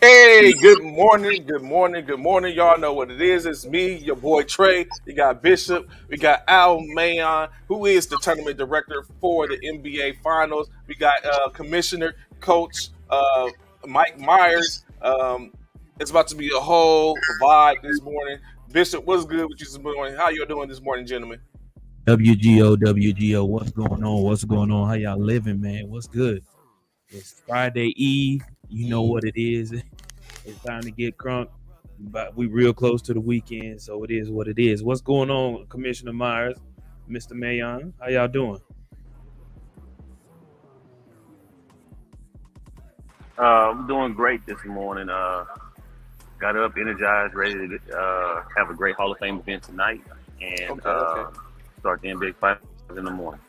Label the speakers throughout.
Speaker 1: Hey, good morning, good morning, good morning. Y'all know what it is. It's me, your boy Trey. We got Bishop. We got Al Mayon, who is the tournament director for the NBA Finals. We got Commissioner, Coach Mike Myers. It's about to be a whole vibe this morning. Bishop, what's good with you this morning? How you doing this morning, gentlemen?
Speaker 2: WGO, WGO, what's going on? What's going on? How y'all living, man? What's good? It's Friday Eve. You know what it is. It's time to get crunk. But we real close to the weekend, so it is what it is. What's going on, Commissioner Myers, Mr. Mayon? How y'all doing?
Speaker 3: I'm doing great this morning. Got up, energized, ready to have a great Hall of Fame event tonight, and
Speaker 1: Okay, okay.
Speaker 3: start the NBA Finals in the morning.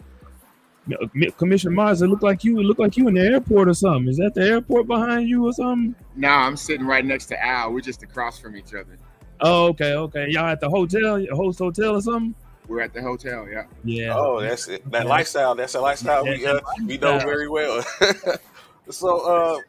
Speaker 2: Commissioner Myers, it look like you in the airport or something. Is that the airport behind you or something?
Speaker 4: Nah, I'm sitting right next to Al. We're just across from each other.
Speaker 2: Oh, okay. Y'all at the hotel, a host hotel or something?
Speaker 4: We're at the hotel, yeah.
Speaker 2: Yeah.
Speaker 1: Oh, that's it. That
Speaker 2: Okay.
Speaker 1: lifestyle. That's a lifestyle we know
Speaker 2: Lifestyle.
Speaker 1: very well. So,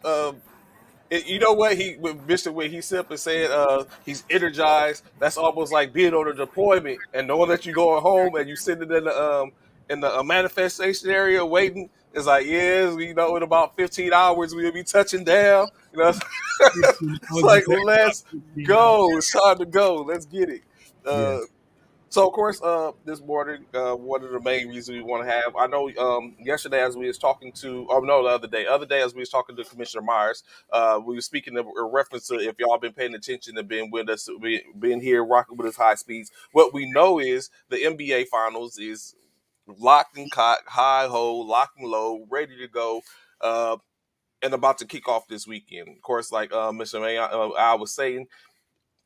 Speaker 1: you know what he with Bishop when he simply said he's energized. That's almost like being on a deployment and knowing that you're going home and you sitting in the manifestation area waiting. It's like yes, in about 15 hours we'll be touching down. It's like let's go. It's time to go. Let's get it.
Speaker 2: Yeah.
Speaker 1: So of course, this morning, one of the main reasons we want to have, I know, yesterday as we was talking to, oh no, other day as we was talking to Commissioner Myers, we were speaking of a reference to if y'all been paying attention and been with us, been here rocking with us high speeds. What we know is the NBA Finals is locked and caught, high ho, locked and low, ready to go. And about to kick off this weekend. Of course, like Mr. May, I was saying,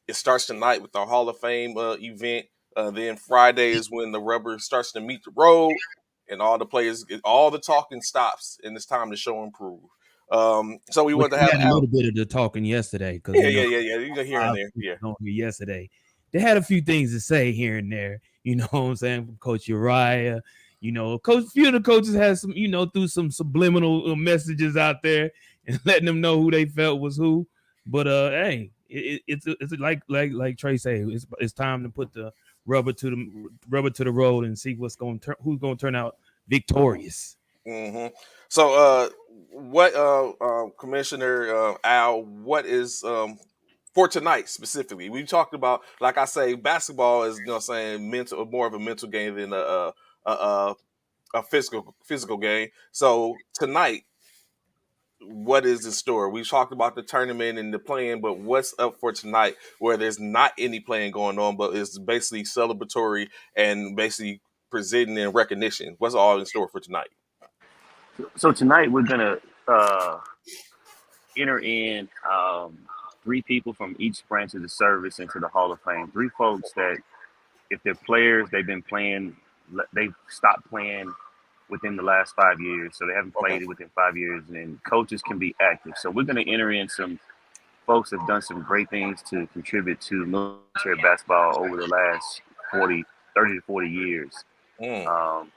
Speaker 1: it starts tonight with our Hall of Fame event. Then Friday is when the rubber starts to meet the road, and all the players, all the talking stops, and it's time to show and prove. So we
Speaker 2: But
Speaker 1: want to
Speaker 2: you
Speaker 1: have
Speaker 2: had a
Speaker 1: Al.
Speaker 2: little bit of the talking yesterday because
Speaker 1: Yeah, yeah, yeah, yeah. You can hear in
Speaker 2: I
Speaker 1: there.
Speaker 2: was
Speaker 1: Yeah.
Speaker 2: on here yesterday. They had a few things to say here and there. You know what I'm saying? From Coach Uriah. Coach. Few of the coaches had some. Threw some subliminal messages out there and letting them know who they felt was who. But hey, it's like Trey say. It's time to put the rubber to the road and see who's going to turn out victorious.
Speaker 1: hmm So, what, Commissioner Al? What is for tonight specifically? We talked about, like I say, basketball is saying mental, more of a mental game than a, a physical game. So tonight, what is in store? We've talked about the tournament and the playing, but what's up for tonight where there's not any playing going on, but it's basically celebratory and basically presenting and recognition? What's all in store for tonight?
Speaker 3: So tonight we're gonna enter in three people from each branch of the service into the Hall of Fame. Three folks that, if they're players, they've been playing, they've stopped playing within the last 5 years, so they haven't
Speaker 1: Okay.
Speaker 3: played it within 5 years, and coaches can be active. So we're going to enter in some folks that have done some great things to contribute to military basketball over the last 30 to 40 years,
Speaker 1: Mm.
Speaker 3: um,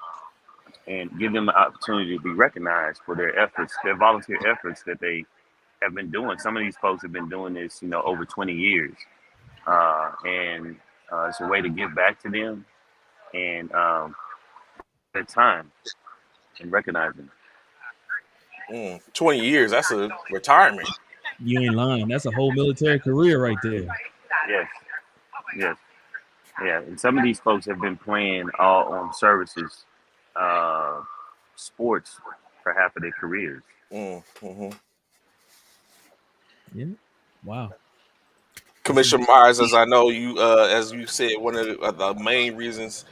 Speaker 3: and give them the opportunity to be recognized for their efforts, their volunteer efforts that they have been doing. Some of these folks have been doing this, over 20 years, and it's a way to give back to them and their time and recognize them.
Speaker 1: 20 years. That's a retirement.
Speaker 2: You ain't lying. That's a whole military career right there.
Speaker 3: Yes, yes, yeah. And some of these folks have been playing all on services, uh, sports for half of their careers.
Speaker 1: Mm-hmm.
Speaker 2: Yeah. Wow. That's a
Speaker 1: Commissioner Myers, as I know you, as you said, one of the main reasons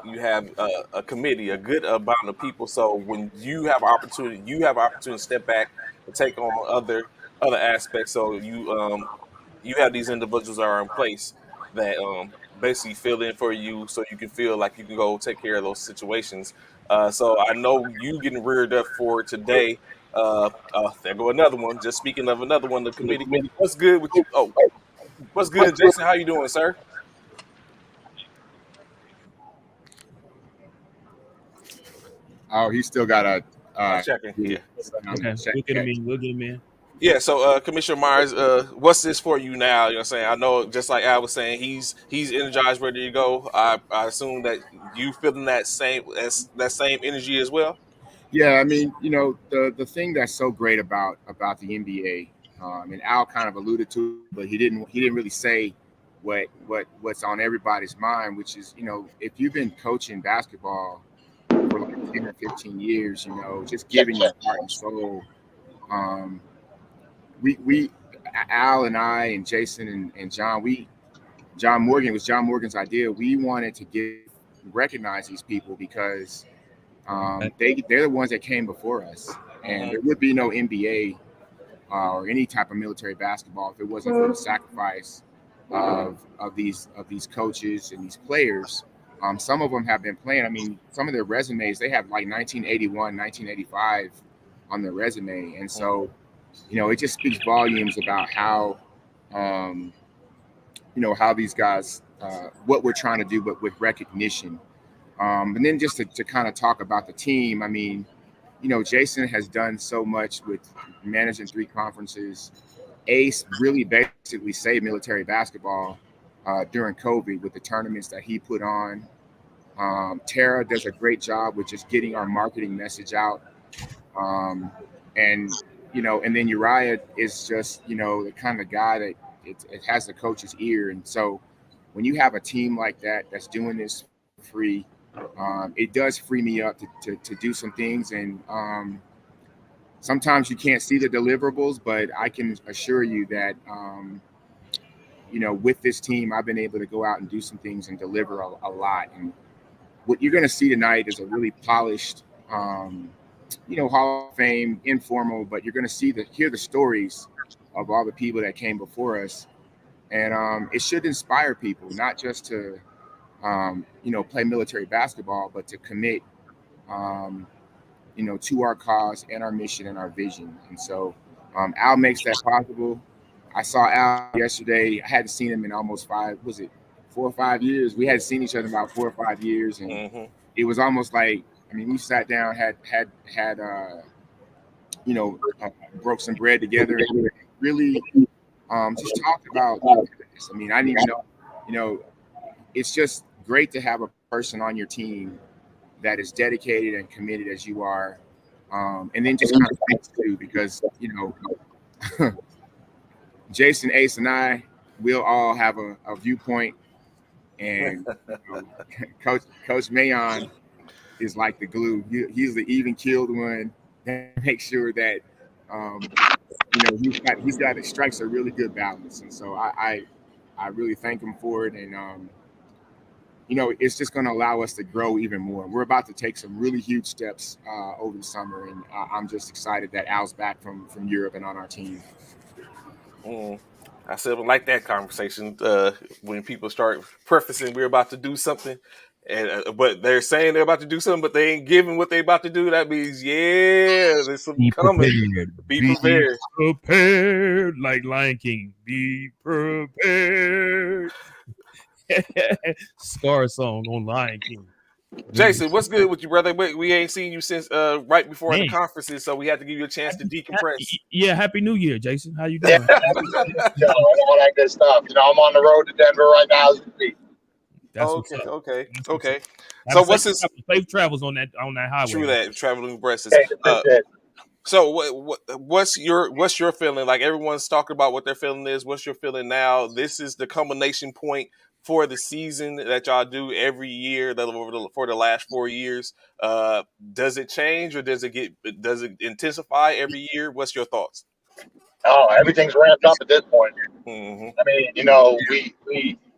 Speaker 1: you have a committee, a good amount of people. So when you have opportunity to step back and take on other aspects. So you have these individuals that are in place that basically fill in for you, so you can feel like you can go take care of those situations. So I know you getting reared up for today. There go another one. Just speaking of another one, the committee. What's good with you? Oh, what's good, Jason? How you doing, sir?
Speaker 4: Oh, he still got a
Speaker 1: I'm checking. Yeah.
Speaker 4: something
Speaker 2: okay.
Speaker 4: check.
Speaker 2: We'll get him in. We'll get him in.
Speaker 1: Yeah, so Commissioner Myers, what's this for you now? You know what I'm saying? I know just like Al was saying, he's energized, ready to go. I assume that you feeling that same energy as well.
Speaker 4: Yeah, I mean, the thing that's so great about the NBA, and Al kind of alluded to, it, but he didn't really say what's on everybody's mind, which is, if you've been coaching basketball for like 10 or 15 years, just giving your heart and soul. Um, we Al and I and Jason and John, John Morgan, it was John Morgan's idea. We wanted to recognize these people because they're the ones that came before us, and
Speaker 1: Hmm.
Speaker 4: there would be no NBA or any type of military basketball if it wasn't for the sacrifice of these coaches and these players. Some of them have been playing. I mean, some of their resumes, they have like 1981, 1985 on their resume, and so it just speaks volumes about um, how these guys, what we're trying to do, but with recognition. And then just to kind of talk about the team, I mean, Jason has done so much with managing three conferences. Ace really basically saved military basketball during COVID with the tournaments that he put on. Tara does a great job with just getting our marketing message out. Um, and, and then Uriah is just, the kind of guy that it has the coach's ear. And so when you have a team like that that's doing this for free, it does free me up to do some things. And sometimes you can't see the deliverables, but I can assure you that, with this team, I've been able to go out and do some things and deliver a lot. And what you're going to see tonight is a really polished, Hall of Fame, informal, but you're going to hear the stories of all the people that came before us. And it should inspire people, not just to, play military basketball, but to commit, um, to our cause and our mission and our vision. And so Al makes that possible. I saw Al yesterday. I hadn't seen him in almost 4 or 5 years. We hadn't seen each other in about 4 or 5 years, and
Speaker 1: Hmm.
Speaker 4: it was almost like, I mean, we sat down, had you know, uh, broke some bread together, and really just talked about this. I mean, I didn't even know, you know, it's just great to have a person on your team that is dedicated and committed as you are. And then just kind of thanks too, because, Jason, Ace, and I, we'll all have a viewpoint. And, Coach Mayon is like the glue. He's the even keeled one that makes sure that, um, he's got it strikes a really good balance. And so I really thank him for it. And, it's just going to allow us to grow even more. We're about to take some really huge steps over the summer, and I'm just excited that Al's back from Europe and on our team.
Speaker 1: Mm. I said I like that conversation when people start prefacing we're about to do something, and but they're saying they're about to do something, but they ain't giving what they about to do. That means there's some
Speaker 2: Be
Speaker 1: coming.
Speaker 2: prepared.
Speaker 1: Be
Speaker 2: Be
Speaker 1: prepared.
Speaker 2: prepared, like Lion King. Be prepared. Scar song on Lion King.
Speaker 1: Jason, what's good with you, brother? We ain't seen you since right before the
Speaker 2: Man,
Speaker 1: conferences, so we had to give you a chance to decompress.
Speaker 2: yeah, Happy New Year, Jason. How you
Speaker 5: Yeah,
Speaker 2: doing?
Speaker 5: and all that good stuff. I'm on the road to Denver right now as we speak.
Speaker 2: That's what's
Speaker 1: Okay,
Speaker 2: up.
Speaker 1: okay,
Speaker 2: That's what's up.
Speaker 1: okay.
Speaker 2: Have
Speaker 1: So
Speaker 2: a
Speaker 1: what's this?
Speaker 2: safe travels on that highway,
Speaker 1: True
Speaker 2: man.
Speaker 1: that traveling breasts.
Speaker 5: Hey, appreciate it.
Speaker 1: So what's your feeling? Like everyone's talking about what their feeling is. What's your feeling now? This is the culmination point for the season that y'all do every year for the last 4 years. Does it change or does it intensify every year? What's your thoughts?
Speaker 5: Oh, everything's ramped up at this point.
Speaker 1: Hmm.
Speaker 5: I mean, we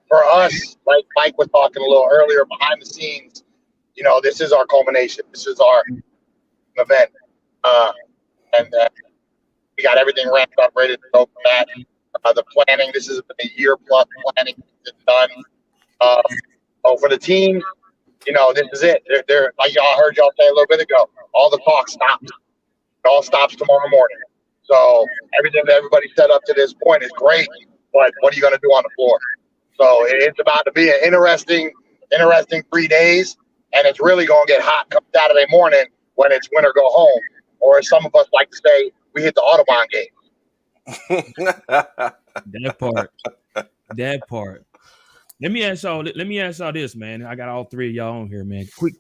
Speaker 5: for us, like Mike was talking a little earlier, behind the scenes, this is our culmination. This is our event, and we got everything ramped up, ready to go for that. The planning. This has been a year plus planning that's done. For the team, this is it. They're like y'all heard y'all say a little bit ago. All the talk stops. It all stops tomorrow morning. So everything that everybody set up to this point is great, but what are you going to do on the floor? So it's about to be an interesting 3 days, and it's really going to get hot come Saturday morning when it's win or go home, or as some of us like to say, we hit the Autobahn gate.
Speaker 2: That part. That part. Let me ask y'all this, man. I got all three of y'all on here, man. Quick,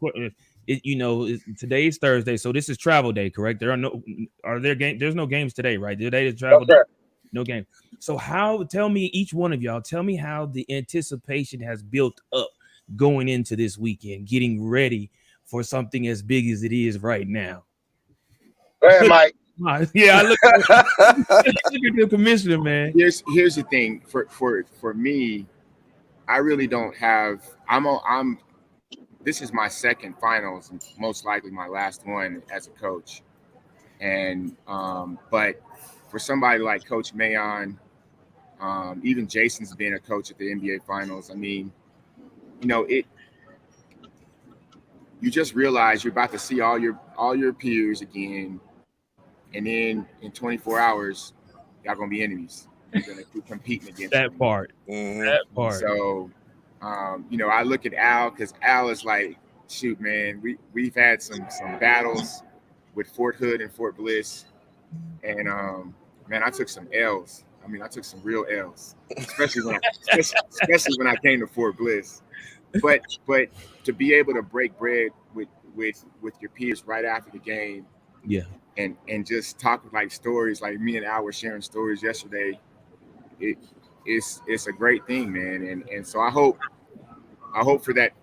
Speaker 2: today's Thursday, so this is travel day, correct? There's no games today, right? Today is travel day.
Speaker 5: Okay.
Speaker 2: No game. So tell me, each one of y'all, tell me how the anticipation has built up going into this weekend, getting ready for something as big as it is right now.
Speaker 5: Go ahead, Mike.
Speaker 2: Yeah, I look at the commissioner, man.
Speaker 4: Here's the thing for me, I really don't have. I'm. This is my second finals, and most likely my last one as a coach. And but for somebody like Coach Mayon, even Jason's been a coach at the NBA Finals. I mean, you just realize you're about to see all your peers again, and then in 24 hours, y'all gonna be enemies. You're gonna be competing against
Speaker 2: that
Speaker 4: them.
Speaker 2: part.
Speaker 1: Mhm.
Speaker 2: That part.
Speaker 4: So, I look at Al because Al is like, shoot, man, we've had some battles with Fort Hood and Fort Bliss, and man, I took some L's. I mean, I took some real L's, especially when I came to Fort Bliss. But to be able to break bread with your peers right after the game,
Speaker 2: Yeah,
Speaker 4: and just talk like stories, like me and Al were sharing stories yesterday. It's a great thing, man, and so I hope for that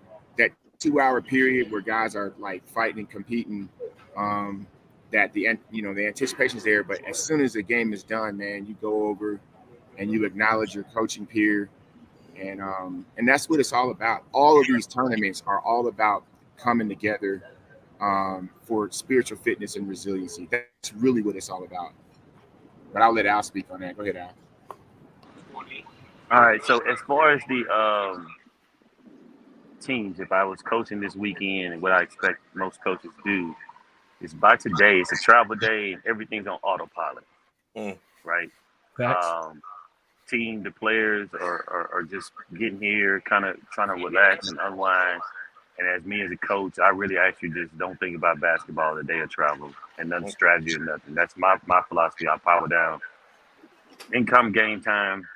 Speaker 4: 2 hour period where guys are like fighting and competing, that the anticipation's there. But as soon as the game is done, man, you go over and you acknowledge your coaching peer, and that's what it's all about. All of these tournaments are all about coming together for spiritual fitness and resiliency. That's really what it's all about. But I'll let Al speak on that. Go ahead, Al.
Speaker 3: All right. So as far as the teams, if I was coaching this weekend, and what I expect most coaches do is by today, it's a travel day, and everything's on autopilot, right?
Speaker 2: facts.
Speaker 3: The players are just getting here, kind of trying to relax and unwind. And as me as a coach, I really actually just don't think about basketball the day of travel and nothing strategy or nothing. That's my philosophy. I power down. Income game time,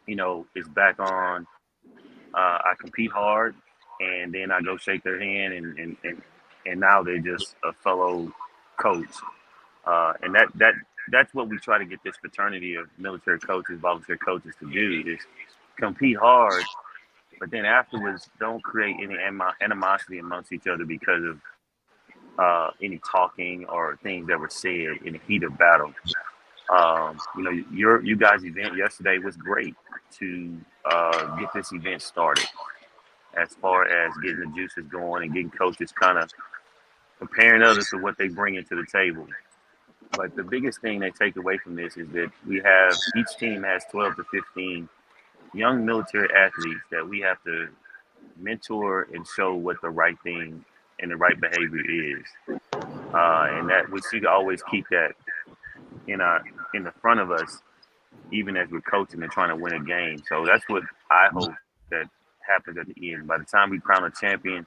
Speaker 3: is back on. I compete hard, and then I go shake their hand, and now they're just a fellow coach. And that's what we try to get this fraternity of military coaches, volunteer coaches to do is compete hard, but then afterwards don't create any animosity amongst each other because of any talking or things that were said in the heat of battle. You guys' event yesterday was great to get this event started as far as getting the juices going and getting coaches kind of comparing others to what they bring into the table. But the biggest thing they take away from this is that each team has 12 to 15 young military athletes that we have to mentor and show what the right thing and the right behavior is. And that we should always keep that in the front of us, even as we're coaching and trying to win a game. So that's what I hope that happens at the end. By the time we crown a champion,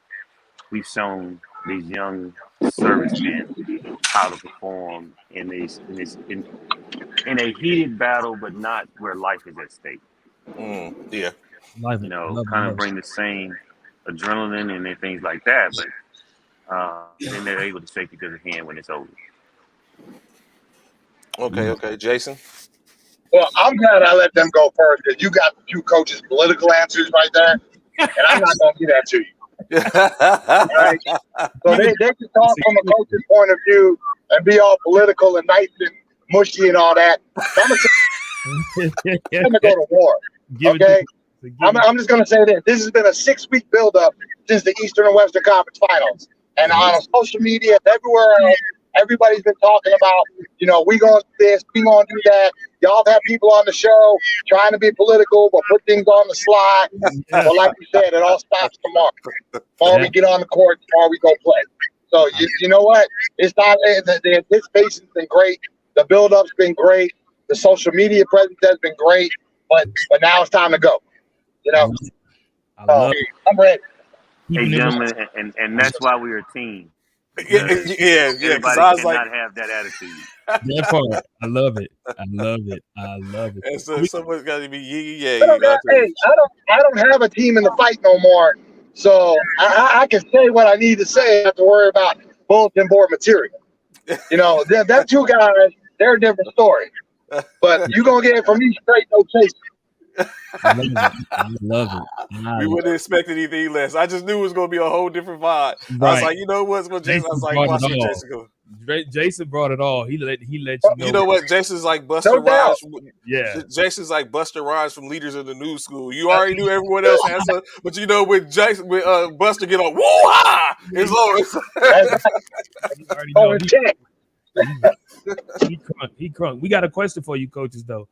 Speaker 3: we've shown these young servicemen how to perform in a heated battle, but not where life is at stake.
Speaker 1: Yeah.
Speaker 3: Kind of bring the same adrenaline and things like that, but then they're able to shake each other's hand when it's over.
Speaker 1: Okay, Jason.
Speaker 5: Well, I'm glad I let them go first because you got two coaches' political answers right there, and I'm not going to give that to you. Right? So they can talk from a coach's point of view and be all political and nice and mushy and all that. So I'm going to go to war. Okay? I'm just going to say this. This has been a 6-week buildup since the Eastern and Western Conference Finals. And on social media, everywhere else, everybody's been talking about, we going to do this, we going to do that. Y'all have people on the show trying to be political, but put things on the slide. Well, like you said, it all stops tomorrow. Tomorrow we get on the court, tomorrow we go play. So you know what? It's not the anticipation's been great. The build-up's been great. The social media presence has been great. But now it's time to go. I'm ready.
Speaker 3: Hey, gentlemen, and that's why we're a team.
Speaker 1: Yeah, yeah. Because
Speaker 3: Everybody
Speaker 1: I was like,
Speaker 3: cannot have that attitude.
Speaker 2: That part, I love it. I love it. I love it.
Speaker 1: and so someone's got to be
Speaker 5: I
Speaker 1: yeah.
Speaker 5: don't got, hey, I don't have a team in the fight no more, so I can say what I need to say. I have to worry about bulletin board material. You know, them two guys, they're a different story. But you gonna get it from me straight, no chase.
Speaker 2: I love it. I love it. I
Speaker 1: We
Speaker 2: love
Speaker 1: wouldn't expect anything less. I just knew it was going to be a whole different vibe.
Speaker 2: it.
Speaker 1: I was
Speaker 2: Right.
Speaker 1: like, you know what's going to Jason? I was like,
Speaker 2: brought
Speaker 1: watch
Speaker 2: it
Speaker 1: what
Speaker 2: all.
Speaker 1: Jason go.
Speaker 2: Jason brought it all. He let you know.
Speaker 1: You know what? Jason's like Buster
Speaker 5: No doubt.
Speaker 1: Rhymes.
Speaker 2: Yeah.
Speaker 1: Jason's like Buster Rhymes from Leaders of the New School. You already knew everyone else had some, but you know when Jason, when Buster get on, woo ha! It's over.
Speaker 2: You already
Speaker 5: Oh,
Speaker 2: know.
Speaker 5: and check.
Speaker 2: He crunk. We got a question for you, coaches, though.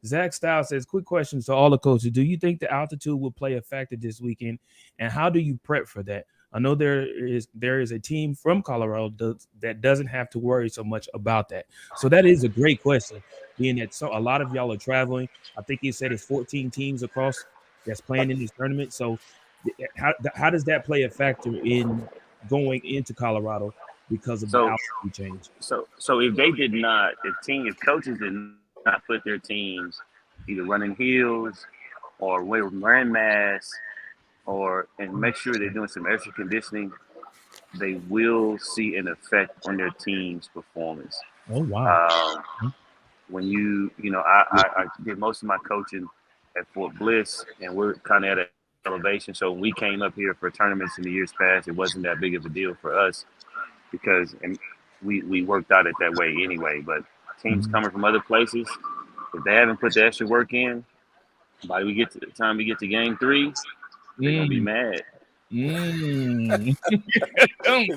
Speaker 2: Zach Styles says, quick questions to all the coaches. Do you think the altitude will play a factor this weekend? And how do you prep for that? I know there is a team from Colorado that doesn't have to worry so much about that. So that is a great question, being that a lot of y'all are traveling. I think he said it's 14 teams across that's playing in this tournament. So how does that play a factor in going into Colorado because of the altitude change?
Speaker 3: So if they did not, if coaches did not put their teams either running heels or wearing masks and make sure they're doing some extra conditioning, they will see an effect on their team's performance.
Speaker 2: Oh wow!
Speaker 3: When I did most of my coaching at Fort Bliss, and we're kind of at an elevation. So when we came up here for tournaments in the years past, it wasn't that big of a deal for us because we worked out it that way anyway. But teams coming from other places, if they haven't put the extra work in, by the time we get to game 3, they're gonna be mad.
Speaker 1: It's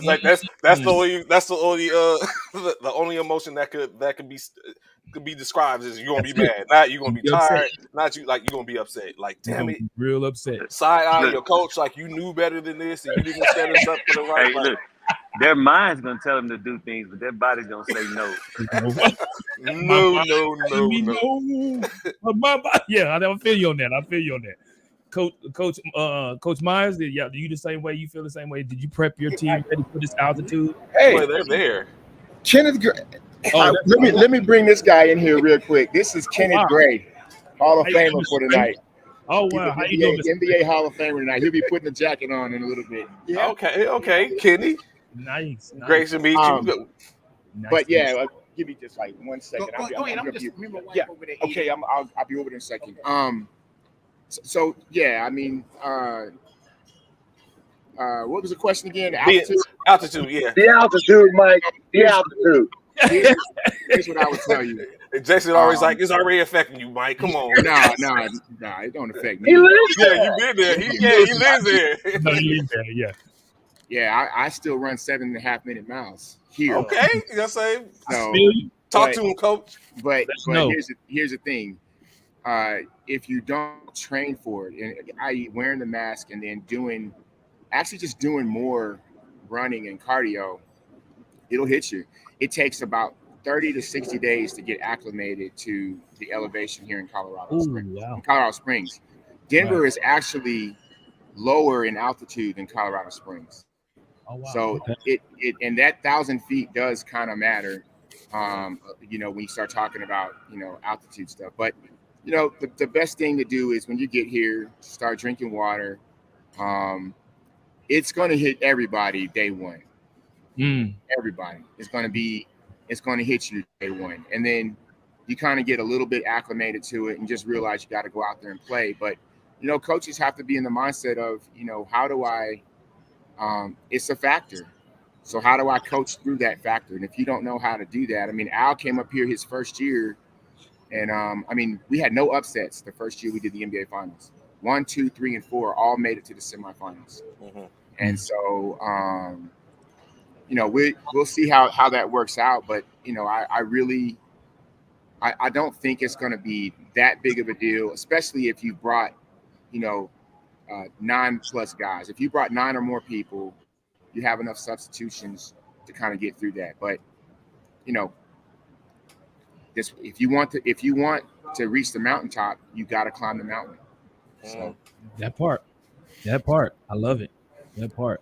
Speaker 1: like that's the only the only emotion that could be described as you're gonna be mad. Not you're gonna be tired. Not you like you're gonna be upset. Like damn it,
Speaker 2: real upset.
Speaker 1: Side eye your coach like you knew better than this and you didn't set us up for the right.
Speaker 3: Hey, look, their mind's gonna tell them to do things, but their body's gonna say no.
Speaker 1: No.
Speaker 2: Yeah, I feel you on that. Coach Myers, do you the same way? You feel the same way? Did you prep your team ready for this altitude?
Speaker 4: Hey,
Speaker 1: well, they're there.
Speaker 4: Kenneth Gray. Let me bring this guy in here real quick. This is Kenneth Gray, Hall of Famer for tonight.
Speaker 2: Oh wow, how you doing,
Speaker 4: NBA Hall of Famer tonight. He'll be putting the jacket on in a little bit.
Speaker 1: Yeah. Okay, Kenny.
Speaker 2: Nice.
Speaker 1: Great to meet you.
Speaker 4: But yeah, give me just like 1 second. Okay, I'll be over there in a second. So yeah, I mean, what was the question again?
Speaker 1: Altitude, yeah.
Speaker 5: The altitude, Mike. The altitude.
Speaker 4: Here's what I would tell you.
Speaker 1: Jason always like, it's already affecting you, Mike. Come on.
Speaker 4: No, it don't affect me.
Speaker 5: He lives there.
Speaker 1: Yeah, you been there. He lives there.
Speaker 2: No, he lives there, yeah.
Speaker 4: Yeah, I still run 7.5 minute miles here.
Speaker 1: Okay, you know what I'm saying?
Speaker 4: So,
Speaker 1: talk to him, coach.
Speaker 4: But here's the thing. If you don't train for it, and i.e. wearing the mask and then doing more running and cardio, it'll hit you. It takes about 30 to 60 days to get acclimated to the elevation here in Colorado Springs. Denver is actually lower in altitude than Colorado Springs.
Speaker 2: Oh, wow.
Speaker 4: So it and that 1,000 feet does kind of matter, when you start talking about, altitude stuff. But, the best thing to do is when you get here, start drinking water. It's going to hit everybody day one. Everybody. It's going to hit you day one. And then you kind of get a little bit acclimated to it and just realize you got to go out there and play. But, coaches have to be in the mindset of, how do I, it's a factor. So how do I coach through that factor? And if you don't know how to do that, I mean, Al came up here his first year and, we had no upsets the first year we did the NBA finals. 1, 2, 3, and 4 all made it to the semifinals. And so, we'll see how that works out. But, I don't think it's going to be that big of a deal, especially if you brought, 9+ guys. If you brought 9 or more people, you have enough substitutions to kind of get through that. But, if you want to reach the mountaintop, you got to climb the mountain. So
Speaker 2: that part, I love it. That part.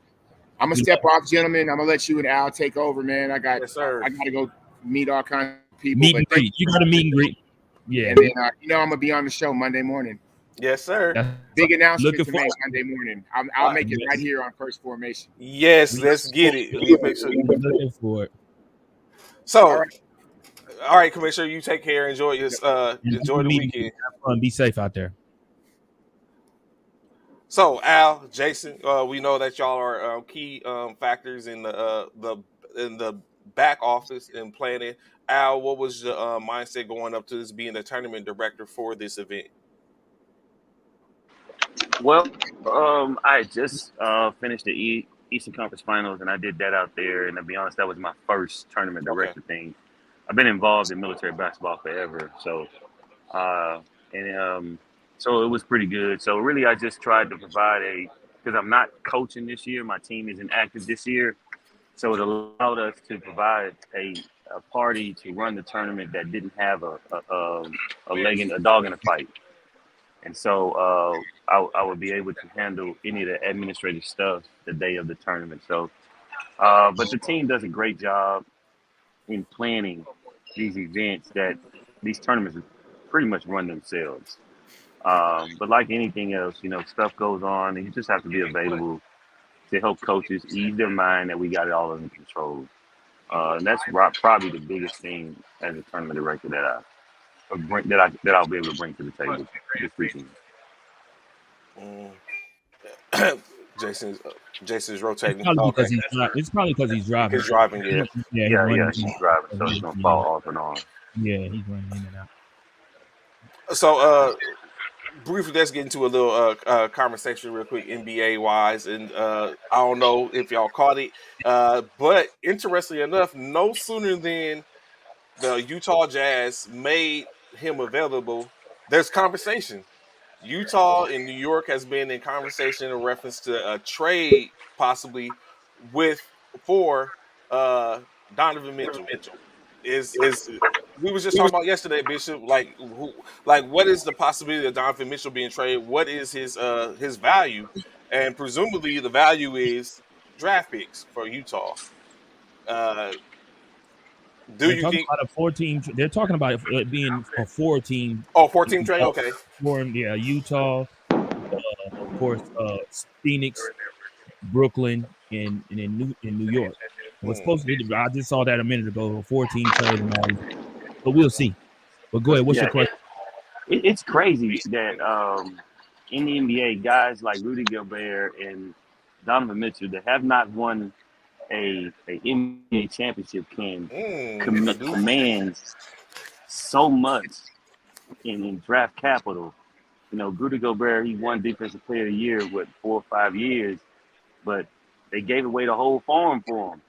Speaker 4: I'm gonna step off, gentlemen. I'm gonna let you and Al take over, man.
Speaker 1: Yes, sir.
Speaker 4: I gotta go meet all kinds of people.
Speaker 2: Meet
Speaker 4: But
Speaker 2: and greet. You got a meet and greet. Yeah.
Speaker 4: and then I'm gonna be on the show Monday morning.
Speaker 1: Yes, sir.
Speaker 4: Big announcement
Speaker 2: Looking
Speaker 4: to make
Speaker 2: forward.
Speaker 4: Monday morning. I'll make it right here on First Formation.
Speaker 1: Yes, let's get it. Make sure.
Speaker 2: Looking for it.
Speaker 1: So, all right, Commissioner, you take care. Enjoy your
Speaker 2: And
Speaker 1: enjoy the
Speaker 2: meet
Speaker 1: weekend.
Speaker 2: Have fun. Be safe out there.
Speaker 1: So, Al, Jason, we know that y'all are key factors in the back office and planning. Al, what was your mindset going up to this being the tournament director for this event?
Speaker 3: Well, I had just finished the Eastern Conference Finals, and I did that out there. And to be honest, that was my first tournament
Speaker 1: Okay.
Speaker 3: director thing. I've been involved in military basketball forever, so and so it was pretty good. So really, I just tried to provide because I'm not coaching this year. My team isn't active this year, so it allowed us to provide a party to run the tournament that didn't have a dog in a fight. And so I would be able to handle any of the administrative stuff the day of the tournament. So, but the team does a great job in planning these events that these tournaments pretty much run themselves. But like anything else, stuff goes on, and you just have to be available to help coaches ease their mind that we got it all under control. And that's probably the biggest thing as a tournament director that I'll be able to bring to the table this weekend.
Speaker 1: Mm. Jason's Jason's rotating.
Speaker 2: Probably
Speaker 1: Okay,
Speaker 2: because he's driving. It's probably because he's driving.
Speaker 1: he's driving. Yeah.
Speaker 3: Yeah, he's driving, so he's gonna fall off and on.
Speaker 2: Yeah, he's running in and out.
Speaker 1: So, briefly, let's get into a little conversation real quick, NBA wise, and I don't know if y'all caught it, but interestingly enough, no sooner than the Utah Jazz made him available, there's conversation. Utah and New York has been in conversation in reference to a trade possibly with for Donovan Mitchell. Is we was just talking about yesterday, Bishop. Like what is the possibility of Donovan Mitchell being traded? What is his value? And presumably the value is draft picks for Utah. Uh, do
Speaker 2: They're
Speaker 1: you
Speaker 2: talking
Speaker 1: think?
Speaker 2: about a 14. They're talking about it being a 4-team.
Speaker 1: Oh, 14 trade. Okay.
Speaker 2: Yeah, Utah, of course, Phoenix, Brooklyn, and in New York. It was supposed to be. I just saw that a minute ago. A 14 trade, and all, but we'll see. But go ahead. What's your question?
Speaker 3: It's crazy that in the NBA, guys like Rudy Gobert and Donovan Mitchell that have not won a NBA championship can command so much in draft capital. Rudy Gobert, he won Defensive Player of the Year with 4 or 5 years, but they gave away the whole farm for him.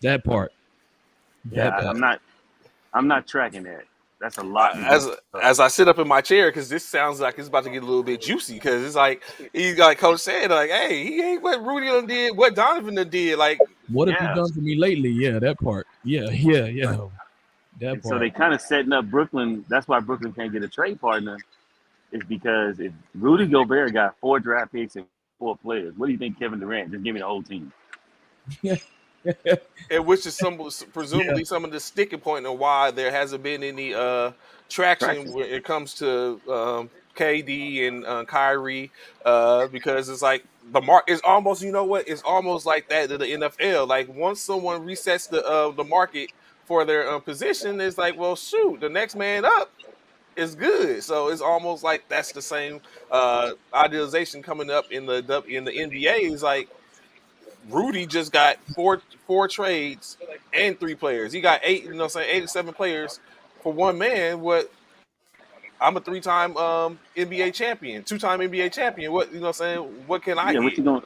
Speaker 2: That part.
Speaker 3: I'm not tracking that. That's a lot.
Speaker 1: As I sit up in my chair, because this sounds like it's about to get a little bit juicy. Because it's like he's like Coach said, like, hey, he ain't what Rudy done did, what Donovan done did. Like,
Speaker 2: what have you done for me lately? Yeah, that part. Yeah. That part.
Speaker 3: So they kind of setting up Brooklyn. That's why Brooklyn can't get a trade partner. Is because if Rudy Gobert got 4 draft picks and 4 players, what do you think Kevin Durant? Just give me the whole team.
Speaker 1: And which is presumably some of the sticking point and why there hasn't been any traction when it comes to KD and Kyrie, because it's like the mark is almost, it's almost like that to the NFL. Like once someone resets the market for their position, it's like, well, shoot, the next man up is good. So it's almost like that's the same idealization coming up in the NBA. Is like Rudy just got four trades and 3 players. He got 8 to 7 players for one man. What I'm a 3-time NBA champion, 2-time NBA champion. What what can I get?
Speaker 3: What you going?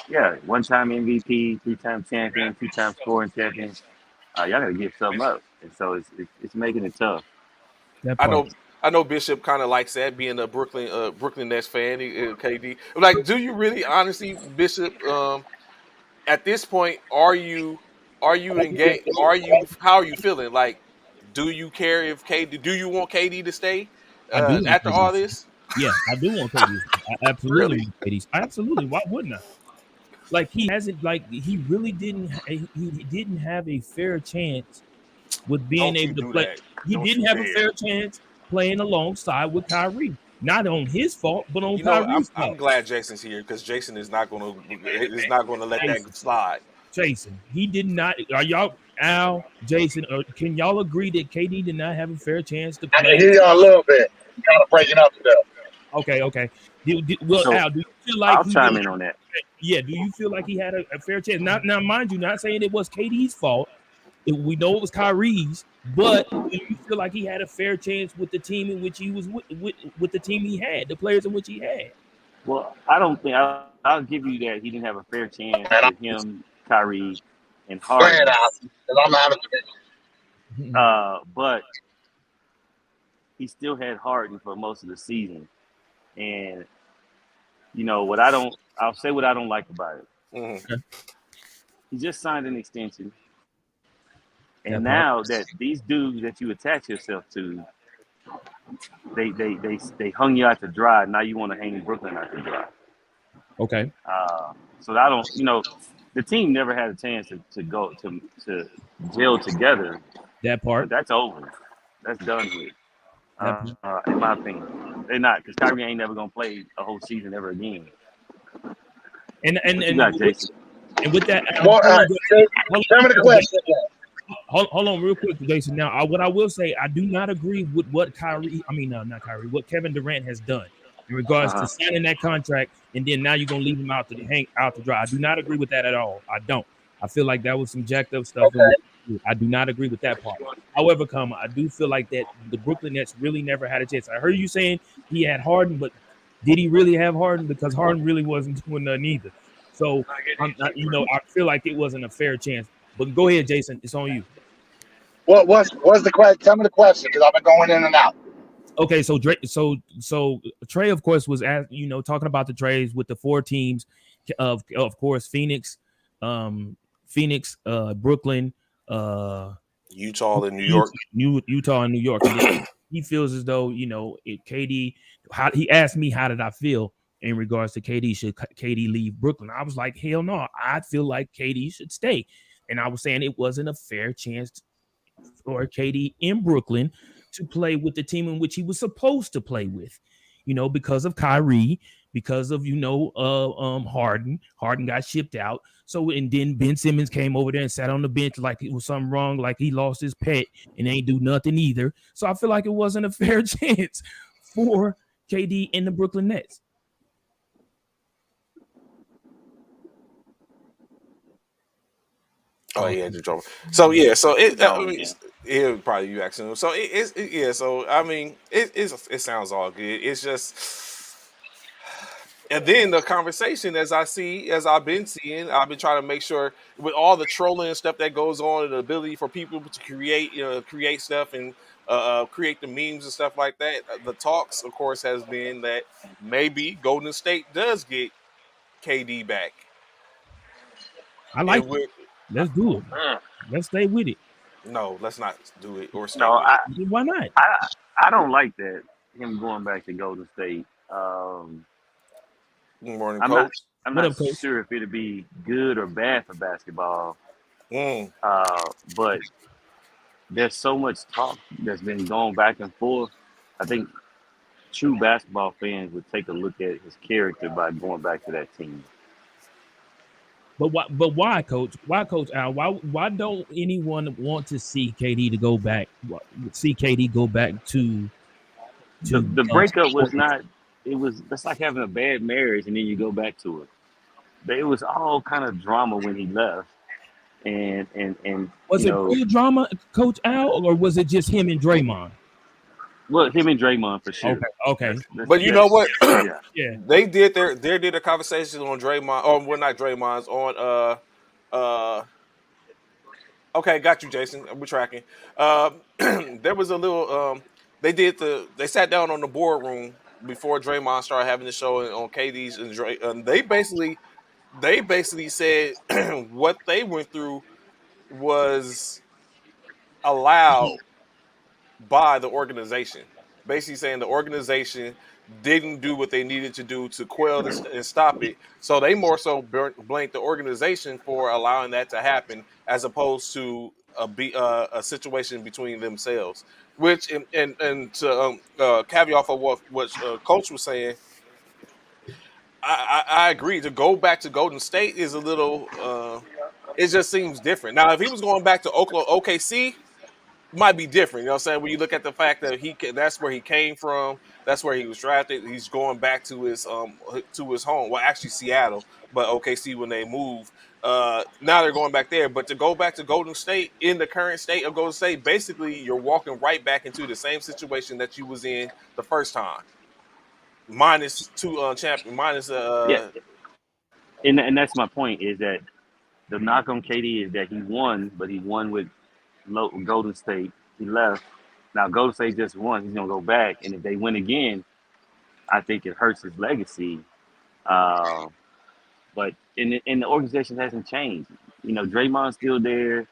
Speaker 3: Yeah, 1-time MVP, 3-time champion, 2-time scoring champion. Y'all gotta give something up, and so it's making it tough.
Speaker 1: I know Bishop kind of likes that, being a Brooklyn Nets fan. KD, like, do you really, honestly, Bishop? At this point, are you engaged? How are you feeling? Like, do you care if KD? Do you want KD to stay after all this?
Speaker 2: Yeah, I do want KD. I absolutely
Speaker 1: Really?
Speaker 2: want KD. Absolutely. Why wouldn't I? like he hasn't, like he really he didn't have a fair chance with being
Speaker 1: Don't you
Speaker 2: able to
Speaker 1: do
Speaker 2: play.
Speaker 1: that?
Speaker 2: He
Speaker 1: Don't you
Speaker 2: didn't have a
Speaker 1: dare!
Speaker 2: fair chance playing alongside with Kyrie. Not on his fault, but on
Speaker 1: You know,
Speaker 2: Kyrie's
Speaker 1: I'm
Speaker 2: fault.
Speaker 1: glad Jason's here because Jason is not gonna let that
Speaker 2: Jason,
Speaker 1: slide.
Speaker 2: Jason, he did not. Are y'all Al, Jason? Can y'all agree that KD did not have a fair chance to
Speaker 5: I can
Speaker 2: play?
Speaker 5: hear you a little bit. You kind of breaking up still.
Speaker 2: Okay, okay. Well,
Speaker 3: So
Speaker 2: Al, do you feel like
Speaker 3: I'll
Speaker 2: he
Speaker 3: chime
Speaker 2: did?
Speaker 3: in on that.
Speaker 2: Yeah. Do you feel like he had a fair chance? Now, mind you, not saying it was KD's fault. We know it was Kyrie's, but do you feel like he had a fair chance with the team in which he was with the team he had, the players in which he had?
Speaker 3: Well, I don't think I'll give you that he didn't have a fair chance
Speaker 5: Man,
Speaker 3: with him, Kyrie, and
Speaker 5: go ahead,
Speaker 3: Harden.
Speaker 5: Al, because I'm having some issues.
Speaker 3: But he still had Harden for most of the season. And you know what I'll say what I don't like about it.
Speaker 1: Mhm.
Speaker 3: He just signed an extension. And
Speaker 2: That part.
Speaker 3: now that these dudes that you attach yourself to, they hung you out to dry. Now you want to hang Brooklyn out to dry.
Speaker 2: Okay.
Speaker 3: So I don't, the team never had a chance to go to gel together,
Speaker 2: That
Speaker 3: but
Speaker 2: part.
Speaker 3: that's over. That's done with.
Speaker 2: That part.
Speaker 3: In my opinion, they're not because Kyrie ain't never gonna play a whole season ever again.
Speaker 2: And and
Speaker 3: What you
Speaker 2: and
Speaker 3: got,
Speaker 2: with,
Speaker 3: Jason?
Speaker 2: and with that,
Speaker 5: Well, all right, tell me the
Speaker 2: hold
Speaker 5: question again.
Speaker 2: hold on real quick, Jason. Now, what I will say, I do not agree with what not Kyrie, what Kevin Durant has done in regards to
Speaker 3: Uh-huh.
Speaker 2: signing that contract, and then now you're gonna leave him out to dry. I do not agree with that at all. I don't. I feel like that was some jacked up stuff. And
Speaker 5: Okay.
Speaker 2: I do not agree with that part. However, I do feel like that the Brooklyn Nets really never had a chance. I heard you saying he had Harden, but did he really have Harden? Because Harden really wasn't doing nothing either. So I'm not, I feel like it wasn't a fair chance. But go ahead, Jason. It's on you.
Speaker 5: What's the question? Tell me the question because I've been going in and out.
Speaker 2: Okay, so Trey, of course, was talking about the trades with the four teams of course Phoenix, Brooklyn,
Speaker 1: Utah and New York.
Speaker 2: Utah and New York, and then he feels as though KD. He asked me how did I feel in regards to KD. Should KD leave Brooklyn? I was like, hell no. I feel like KD should stay, and I was saying it wasn't a fair chance for KD in Brooklyn to play with the team in which he was supposed to play with, because of Kyrie, because of Harden. Harden got shipped out. So and then Ben Simmons came over there and sat on the bench like it was something wrong, like he lost his pet and ain't do nothing either. So I feel like it wasn't a fair chance for KD in the Brooklyn Nets.
Speaker 1: Oh yeah, the drama. So yeah, so I
Speaker 3: Gone,
Speaker 1: mean,
Speaker 3: yeah.
Speaker 1: it was probably you asking him. So yeah. So I mean, it sounds all good. It's just, and then the conversation as I've been seeing, I've been trying to make sure with all the trolling and stuff that goes on, and the ability for people to create stuff and create the memes and stuff like that. The talks, of course, has been that maybe Golden State does get KD back,
Speaker 2: I like
Speaker 1: and
Speaker 2: it.
Speaker 1: we're
Speaker 2: Let's do it. Let's stay with it.
Speaker 1: no, let's not do it or stay
Speaker 3: No,
Speaker 1: with it.
Speaker 2: Why not?
Speaker 3: I don't like that him going back to Golden State.
Speaker 1: Good morning,
Speaker 3: I'm not
Speaker 1: coach.
Speaker 3: I'm
Speaker 2: What
Speaker 3: not
Speaker 2: up, Coach?
Speaker 3: sure if it'd be good or bad for basketball.
Speaker 1: Mm.
Speaker 3: But there's so much talk that's been going back and forth. I think true basketball fans would take a look at his character by going back to that team.
Speaker 2: But why? But why, Coach? Why, Coach Al? Why don't anyone want to see KD to go back? See KD go back
Speaker 3: The breakup was not. It was. That's like having a bad marriage and then you go back to it. But it was all kind of drama when he left, and
Speaker 2: Was it real drama, Coach Al, or was it just him and Draymond?
Speaker 3: well, him and Draymond for sure.
Speaker 2: Okay,
Speaker 1: But you know what?
Speaker 3: Yeah.
Speaker 2: yeah.
Speaker 1: they did a conversation on Draymond. Oh, well, not Draymond's on. Okay, got you, Jason. We're tracking. There was a little. They sat down on the boardroom before Draymond started having the show on KD's and Dray. And they basically said what they went through was allowed by the organization. basically saying the organization didn't do what they needed to do to quell this and stop it. So they more so blamed the organization for allowing that to happen, as opposed to a situation between themselves. Which and to caveat for what Coach was saying, I agree. To go back to Golden State is a little. It just seems different. Now, if he was going back to Oklahoma, OKC, might be different. You know what I'm saying? When you look at the fact that that's where he came from, that's where he was drafted. He's going back to his home. Well, actually Seattle, but OKC when they moved. Now they're going back there. But to go back to Golden State in the current state of Golden State, basically you're walking right back into the same situation that you was in the first time. Minus two champion, minus
Speaker 3: Yeah, and that's my point is that the knock on KD is that he won, but he won with Golden State. He left. Now Golden State just won. He's gonna go back, and if they win again, I think it hurts his legacy. Uh, but and the organization hasn't changed. You know, Draymond's still there.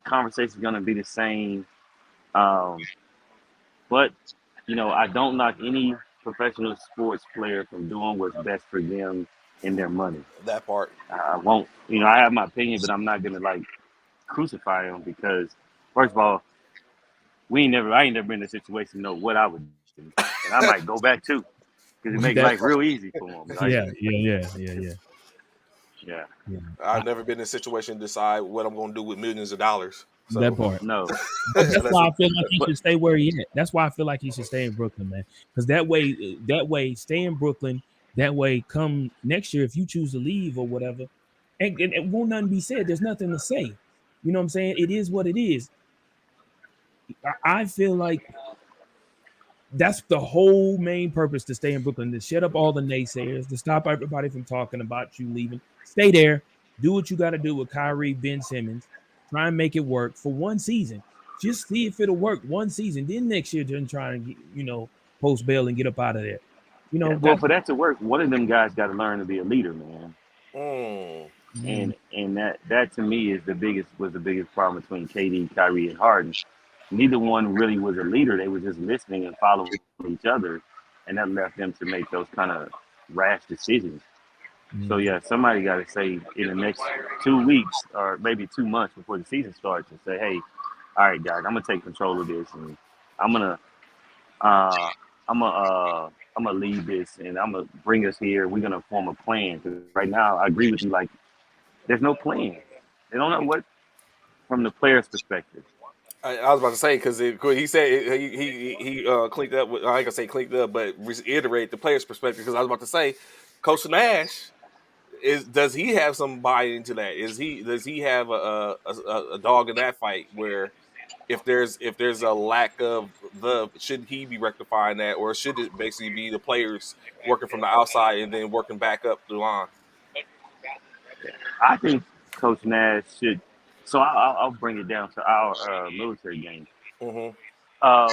Speaker 3: Conversation's gonna be the same. Um, but you know, I don't knock any professional sports player from doing what's best for them and their money.
Speaker 1: that part.
Speaker 3: I won't. You know, I have my opinion, but I'm not gonna like crucify him because, first of all, I ain't never been in a situation to know what I would do, and I might go back too because it makes
Speaker 2: That
Speaker 3: life real easy for him. Like, yeah,
Speaker 2: yeah.
Speaker 1: I've never been in a situation to decide what I'm going to do with millions of dollars. So
Speaker 2: That part.
Speaker 3: no,
Speaker 2: That's
Speaker 1: that's
Speaker 2: why I feel like he
Speaker 3: but
Speaker 2: should stay where he at. That's why I feel like he should stay in Brooklyn, man. Because that way, stay in Brooklyn. That way, come next year, if you choose to leave or whatever, and it won't nothing be said. There's nothing to say. You know what I'm saying? It is what it is. I feel like that's the whole main purpose to stay in Brooklyn, to shut up all the naysayers, to stop everybody from talking about you leaving. Stay there, do what you got to do with Kyrie, Ben Simmons, try and make it work for one season. Just see if it'll work one season. Then next year, then try and post bail and get up out of there. You
Speaker 3: yeah.
Speaker 2: know
Speaker 3: Well,
Speaker 2: that.
Speaker 3: for that to work, one of them guys got to learn to be a leader, man.
Speaker 1: mm,
Speaker 2: Mm,
Speaker 3: And that to me is the biggest problem between KD, Kyrie, and Harden. Neither one really was a leader. They were just listening and following each other, and that left them to make those kind of rash decisions. So
Speaker 2: mm.
Speaker 3: yeah, somebody got to say in the next 2 weeks or maybe 2 months before the season starts and say, hey, all right, guys, I'm gonna take control of this and I'm gonna uh, I'm gonna lead this and I'm gonna bring us here. We're gonna form a plan. Because right now, I agree with you. Like, there's no plan. They don't know what from the player's perspective.
Speaker 1: I was about to say because he said he clinked up. With, I ain't gonna say clinked up, but reiterate the player's perspective. Because I was about to say, Coach Nash does he have some buy into that? Does he have a dog in that fight where if there's a lack of should he be rectifying that, or should it basically be the players working from the outside and then working back up the line?
Speaker 3: I think Coach Nash should. So I'll bring it down to our military game.
Speaker 1: Hmm.
Speaker 3: Um,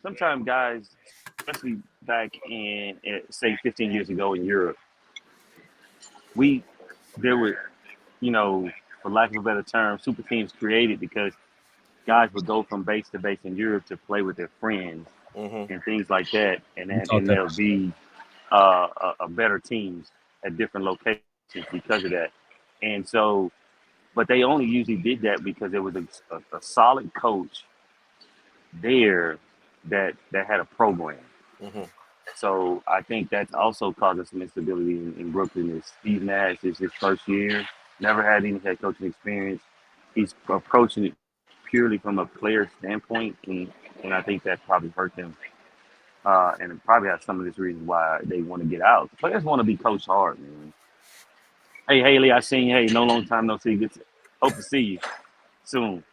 Speaker 3: Sometimes guys, especially back in say 15 years ago in Europe, we there were for lack of a better term, super teams created because guys would go from base to base in Europe to play with their friends
Speaker 1: Hmm.
Speaker 3: and things like that, and
Speaker 2: We
Speaker 3: then
Speaker 2: talked
Speaker 3: and
Speaker 2: that.
Speaker 3: there'll be a better teams at different locations because of that. And so, but they only usually did that because there was a solid coach there that had a program.
Speaker 1: Hmm.
Speaker 3: So I think that's also causing some instability in Brooklyn. Is Steve Nash is his first year, never had any head coaching experience. He's approaching it purely from a player standpoint, and I think that probably hurt them. And it probably has some of this reason why they want to get out. Players want to be coached hard, man. Hey Haley, I seen you. Hey, no long time no see. Hope to see you soon.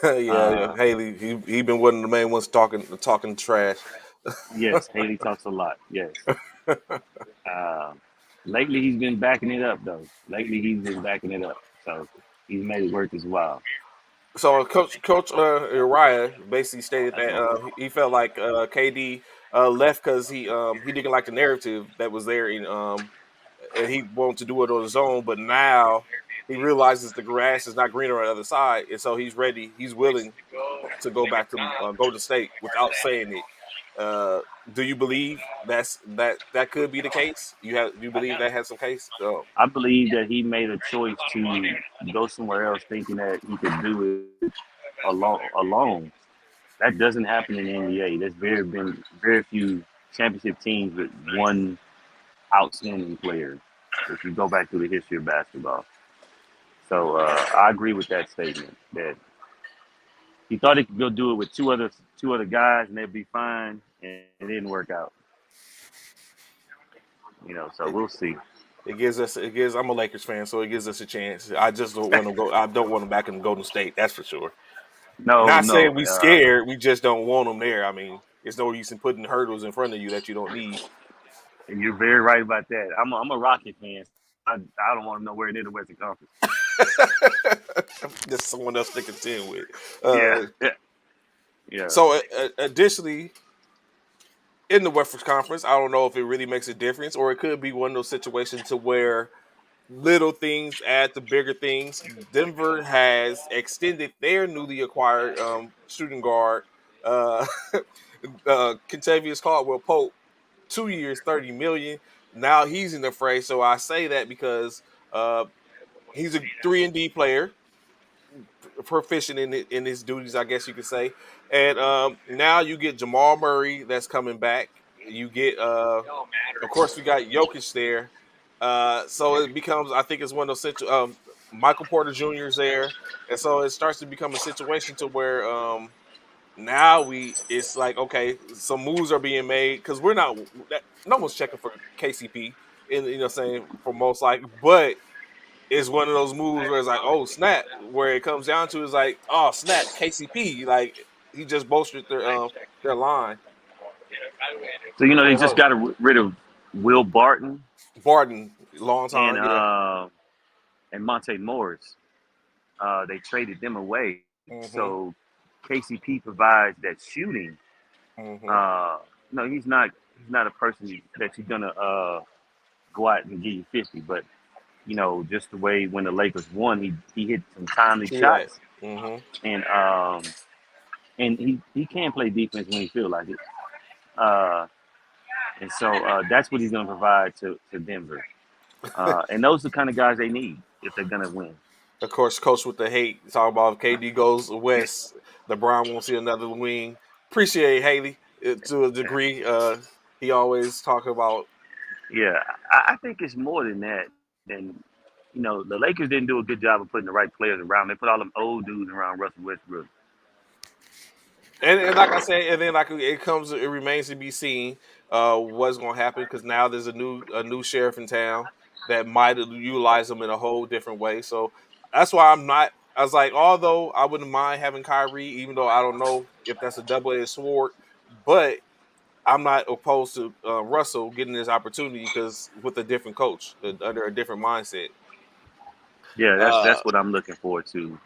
Speaker 1: Yeah,
Speaker 3: Uh,
Speaker 1: Haley, he been one of the main ones talking trash.
Speaker 3: yes, Haley talks a lot. Yes. Uh, Lately he's been backing it up though. Lately he's been backing it up. So he's made it worth his while.
Speaker 1: So Coach Uriah basically stated
Speaker 3: That's
Speaker 1: that
Speaker 3: my
Speaker 1: he felt like KD left because he didn't like the narrative that was there, and he wanted to do it on his own. But now he realizes the grass is not greener on the other side, and so he's ready. He's willing to go back to Golden State without saying it. Do you believe that could be the case? You believe that has some case?
Speaker 3: I believe that he made a choice to go somewhere else, thinking that he could do it alone. That doesn't happen in the NBA. There's been very few championship teams with one outstanding player. If you go back through the history of basketball, so I agree with that statement that he thought he could go do it with two other guys and they'd be fine, and it didn't work out. So
Speaker 1: It,
Speaker 3: we'll see.
Speaker 1: it gives. I'm a Lakers fan, so it gives us a chance. I just don't want to go. I don't want him back in Golden State. That's for sure.
Speaker 3: No,
Speaker 1: Not
Speaker 3: no,
Speaker 1: saying we scared. We just don't want them there. I mean, it's no use in putting hurdles in front of you that you don't need.
Speaker 3: and you're very right about that. I'm a Rocket fan. I don't want him nowhere near the Western Conference.
Speaker 1: Just someone else to contend with.
Speaker 3: Yeah,
Speaker 1: Uh,
Speaker 3: yeah.
Speaker 1: Additionally, in the Western Conference, I don't know if it really makes a difference, or it could be one of those situations to where little things add to bigger things. Denver has extended their newly acquired shooting guard, uh, Contavious Caldwell Pope, 2 years, 30 million. Now he's in the fray. So I say that because uh, he's a 3-and-D player, proficient in his duties, I guess you could say. And now you get Jamal Murray that's coming back. You get, of course, we got Jokic there. So it becomes, I think, it's one of those Michael Porter Jr. is there, and so it starts to become a situation to where now it's like, okay, some moves are being made because no one's checking for KCP, and saying for most like, but it's one of those moves where it's like, oh snap, where it comes down to is like, oh snap, KCP, like he just bolstered their line.
Speaker 3: So they just got rid of Will Barton
Speaker 1: Barton, long
Speaker 3: and
Speaker 1: time, yeah.
Speaker 3: Monte Morris. They traded them away,
Speaker 1: Hmm.
Speaker 3: so KCP provides that shooting.
Speaker 1: Hmm.
Speaker 3: Uh, no, he's not. He's not a person that you're gonna go out and give you 50. But just the way when the Lakers won, he hit some timely
Speaker 1: True that.
Speaker 3: shots,
Speaker 1: Hmm.
Speaker 3: and he can play defense when he feels like it. Uh, and so that's what he's gonna provide to Denver. And those are the kind of guys they need if they're gonna win.
Speaker 1: Of course, coach with the hate. Talk about if KD goes west, LeBron won't see another wing. Appreciate Haley to a degree. He always talk about.
Speaker 3: Yeah, I think it's more than that. Than the Lakers didn't do a good job of putting the right players around. They put all them old dudes around Russell Westbrook.
Speaker 1: And like I said, and then like it remains to be seen what's going to happen because now there's a new sheriff in town that might utilize them in a whole different way. So that's why I'm not. I was like, although I wouldn't mind having Kyrie, even though I don't know if that's a double-edged sword, but I'm not opposed to Russell getting this opportunity because with a different coach under a different mindset.
Speaker 3: Yeah,
Speaker 1: Uh,
Speaker 3: that's what I'm looking forward to.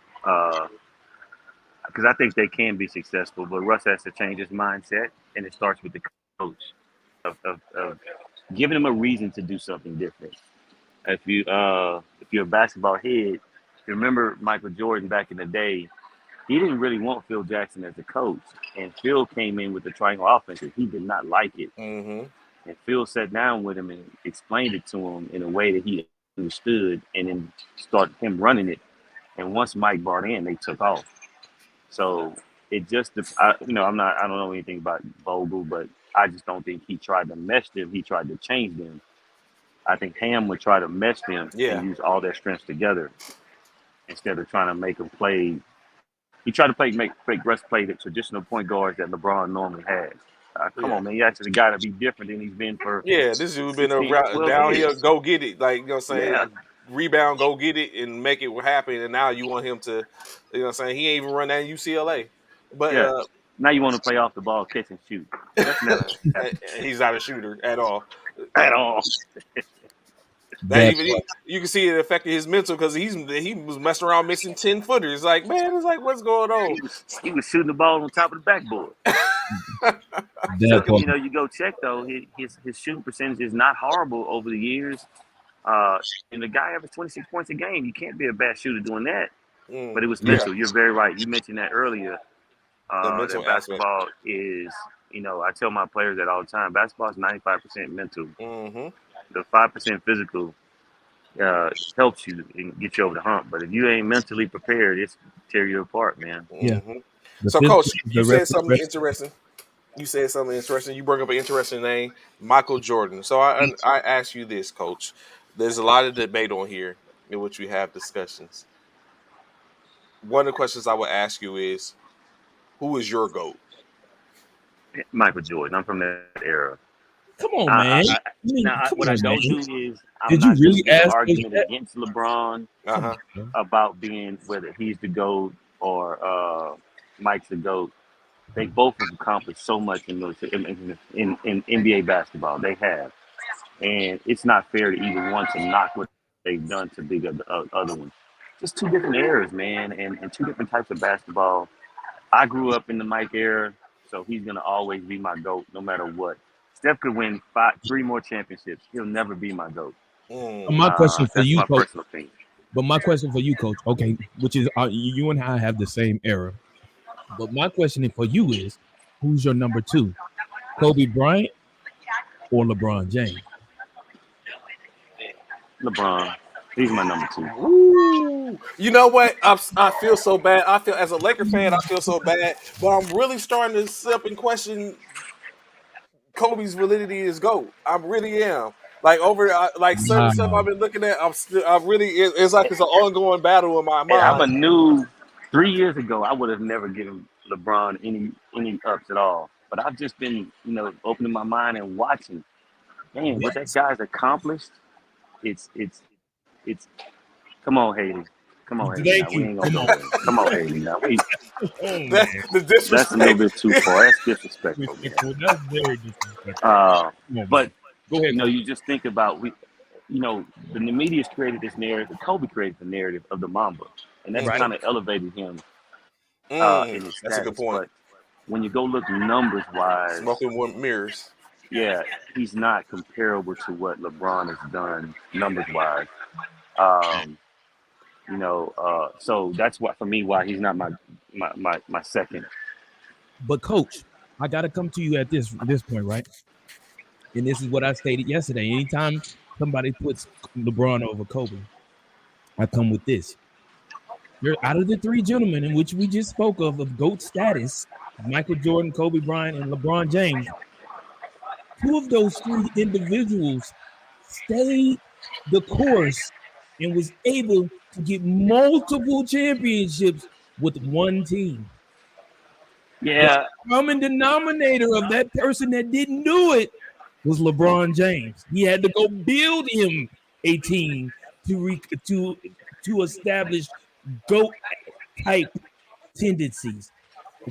Speaker 3: Because I think they can be successful, but Russ has to change his mindset, and it starts with the coach of giving him a reason to do something different. If you're a basketball head, you remember Michael Jordan back in the day. He didn't really want Phil Jackson as a coach, and Phil came in with the triangle offense, and he did not like it.
Speaker 1: hmm
Speaker 3: And Phil sat down with him and explained it to him in a way that he understood, and then started him running it. And once Mike brought in, they took off. So it just, I don't know anything about Vogel, but I just don't think he tried to mesh them. He tried to change them. I think Ham would try to mesh them and
Speaker 1: Yeah,
Speaker 3: use all their strengths together instead of trying to make them play. He tried to make Russ play the traditional point guards that LeBron normally has. Come
Speaker 1: yeah.
Speaker 3: on, man. He actually got to be different than he's been for
Speaker 1: Yeah, this dude been
Speaker 3: 16,
Speaker 1: around
Speaker 3: 12
Speaker 1: downhill,
Speaker 3: years.
Speaker 1: go get it. Like saying,
Speaker 3: Yeah,
Speaker 1: rebound, go get it, and make it happen. And now you want him to, saying he ain't even run that in UCLA, but
Speaker 3: yeah. Now you want to play off the ball, catch and shoot. That's never happened
Speaker 1: he's not a shooter at all.
Speaker 3: at all.
Speaker 1: That
Speaker 2: That
Speaker 1: even
Speaker 2: part.
Speaker 1: you can see it affected his mental because he was messing around missing 10 footers. Like man, it's like what's going on?
Speaker 3: He was shooting the ball on top of the backboard.
Speaker 2: That
Speaker 3: Took him,
Speaker 2: part.
Speaker 3: you go check though. His shooting percentage is not horrible over the years. And the guy averaged 26 points a game. You can't be a bad shooter doing that. But it was
Speaker 2: Yeah.
Speaker 1: Yeah,
Speaker 3: mental. You're very right. You mentioned that earlier.
Speaker 1: the
Speaker 3: That
Speaker 1: mental aspect.
Speaker 3: basketball is I tell my players that all the time. Basketball is 95% mental.
Speaker 1: Mm-hmm.
Speaker 3: The 5% physical helps you and get you over the hump. But if you ain't mentally prepared, it's tear you apart, man.
Speaker 2: Yeah.
Speaker 1: Mm-hmm.
Speaker 2: The
Speaker 1: So,
Speaker 2: physical
Speaker 1: Coach,
Speaker 2: is
Speaker 1: you
Speaker 2: the
Speaker 1: said
Speaker 2: rest.
Speaker 1: something interesting. You said something interesting. You brought up an interesting name, Michael Jordan. So I ask you this, Coach. There's a lot of debate on here in which we have discussions. One of the questions I would ask you is, who is your GOAT?
Speaker 3: Michael Jordan. I'm from that era.
Speaker 2: Come on, man. I mean, come
Speaker 3: What I
Speaker 2: on,
Speaker 3: don't
Speaker 2: man.
Speaker 3: do is I'm
Speaker 2: Did you
Speaker 3: not going to
Speaker 2: really
Speaker 3: get an
Speaker 2: ask Coach
Speaker 3: argument
Speaker 2: that?
Speaker 3: against LeBron
Speaker 2: Come
Speaker 1: Uh-huh.
Speaker 2: on, man.
Speaker 3: about being whether he's the GOAT or Mike's the GOAT. They both have accomplished so much in NBA basketball. They have, and it's not fair to even want to knock what they've done to big other ones. Just two different eras, man, and two different types of basketball. I grew up in the Mike era, so he's gonna always be my GOAT no matter what. Steph could win three more championships. He'll never be my GOAT.
Speaker 2: My question for
Speaker 3: That's
Speaker 2: you,
Speaker 3: my
Speaker 2: Coach.
Speaker 3: personal opinion.
Speaker 2: But my question for you, Coach. Okay, which is you and I have the same era. But my question for you is, who's your number two, Kobe Bryant or LeBron James?
Speaker 3: LeBron, he's my number two.
Speaker 1: Ooh. You know what? I feel so bad. I feel as a Laker fan, I feel so bad. But I'm really starting to sit up and question Kobe's validity as GOAT. I really am. Like like certain stuff I've
Speaker 2: Wow.
Speaker 1: been looking at, I really it's like it's an ongoing battle in my
Speaker 3: And I'm
Speaker 1: mind.
Speaker 3: a new 3 years ago, I would have never given LeBron any ups at all. But I've just been, opening my mind and watching. Man, what that
Speaker 2: Yes.
Speaker 3: guy's accomplished, it's come on, Haley. Come on, Haley. Now
Speaker 2: Thank
Speaker 3: we
Speaker 2: you.
Speaker 3: ain't gonna
Speaker 2: Come
Speaker 3: go
Speaker 2: on.
Speaker 3: there. Come on, Haley. Now
Speaker 2: Oh
Speaker 1: That
Speaker 2: man.
Speaker 1: the
Speaker 3: that's a little
Speaker 1: disrespect.
Speaker 3: bit too far. That's disrespectful, man.
Speaker 2: Disrespectful. That's very disrespectful.
Speaker 3: Uh,
Speaker 2: Come on,
Speaker 3: but
Speaker 2: man. Go ahead, Coach.
Speaker 3: you just think about the media's created this narrative. Kobe created the narrative of the Mamba, and that's
Speaker 2: Right.
Speaker 3: kind of elevated him in his
Speaker 1: That's a good
Speaker 3: status.
Speaker 1: point.
Speaker 3: But when you go look numbers wise,
Speaker 1: Smoking with mirrors.
Speaker 3: yeah, he's not comparable to what LeBron has done numbers wise. Um, so that's what for me why he's not my second.
Speaker 2: But Coach, I gotta come to you at this point, right? And this is what I stated yesterday. Anytime somebody puts LeBron over Kobe, I come with this. You're out of the three gentlemen in which we just spoke of GOAT status, Michael Jordan, Kobe Bryant, and LeBron James. Two of those three individuals stayed the course and was able to get multiple championships with one team. The
Speaker 3: Yeah,
Speaker 2: common denominator of that person that didn't do it was LeBron James. He had to go build him a team to establish GOAT type tendencies,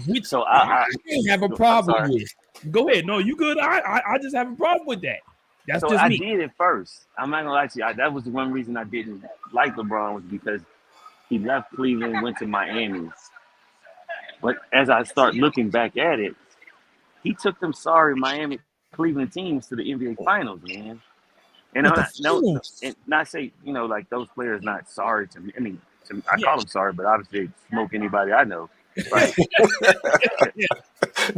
Speaker 2: which
Speaker 3: so
Speaker 2: I have a
Speaker 3: I'm
Speaker 2: problem
Speaker 3: sorry.
Speaker 2: with. Go ahead. No, you good. I just have a problem with that. That's
Speaker 3: So
Speaker 2: just
Speaker 3: I
Speaker 2: me.
Speaker 3: did at first. I'm not gonna lie to you. That was the one reason I didn't like LeBron was because he left Cleveland, went to Miami. But as I start looking back at it, he took them sorry Miami Cleveland teams to the NBA Finals, man. And
Speaker 2: But
Speaker 3: I'm
Speaker 2: the
Speaker 3: not no,
Speaker 2: finals,
Speaker 3: and not say like those players not sorry to me. I mean, I
Speaker 2: yeah,
Speaker 3: call them sorry, but obviously they smoke anybody I know, right?
Speaker 2: yeah,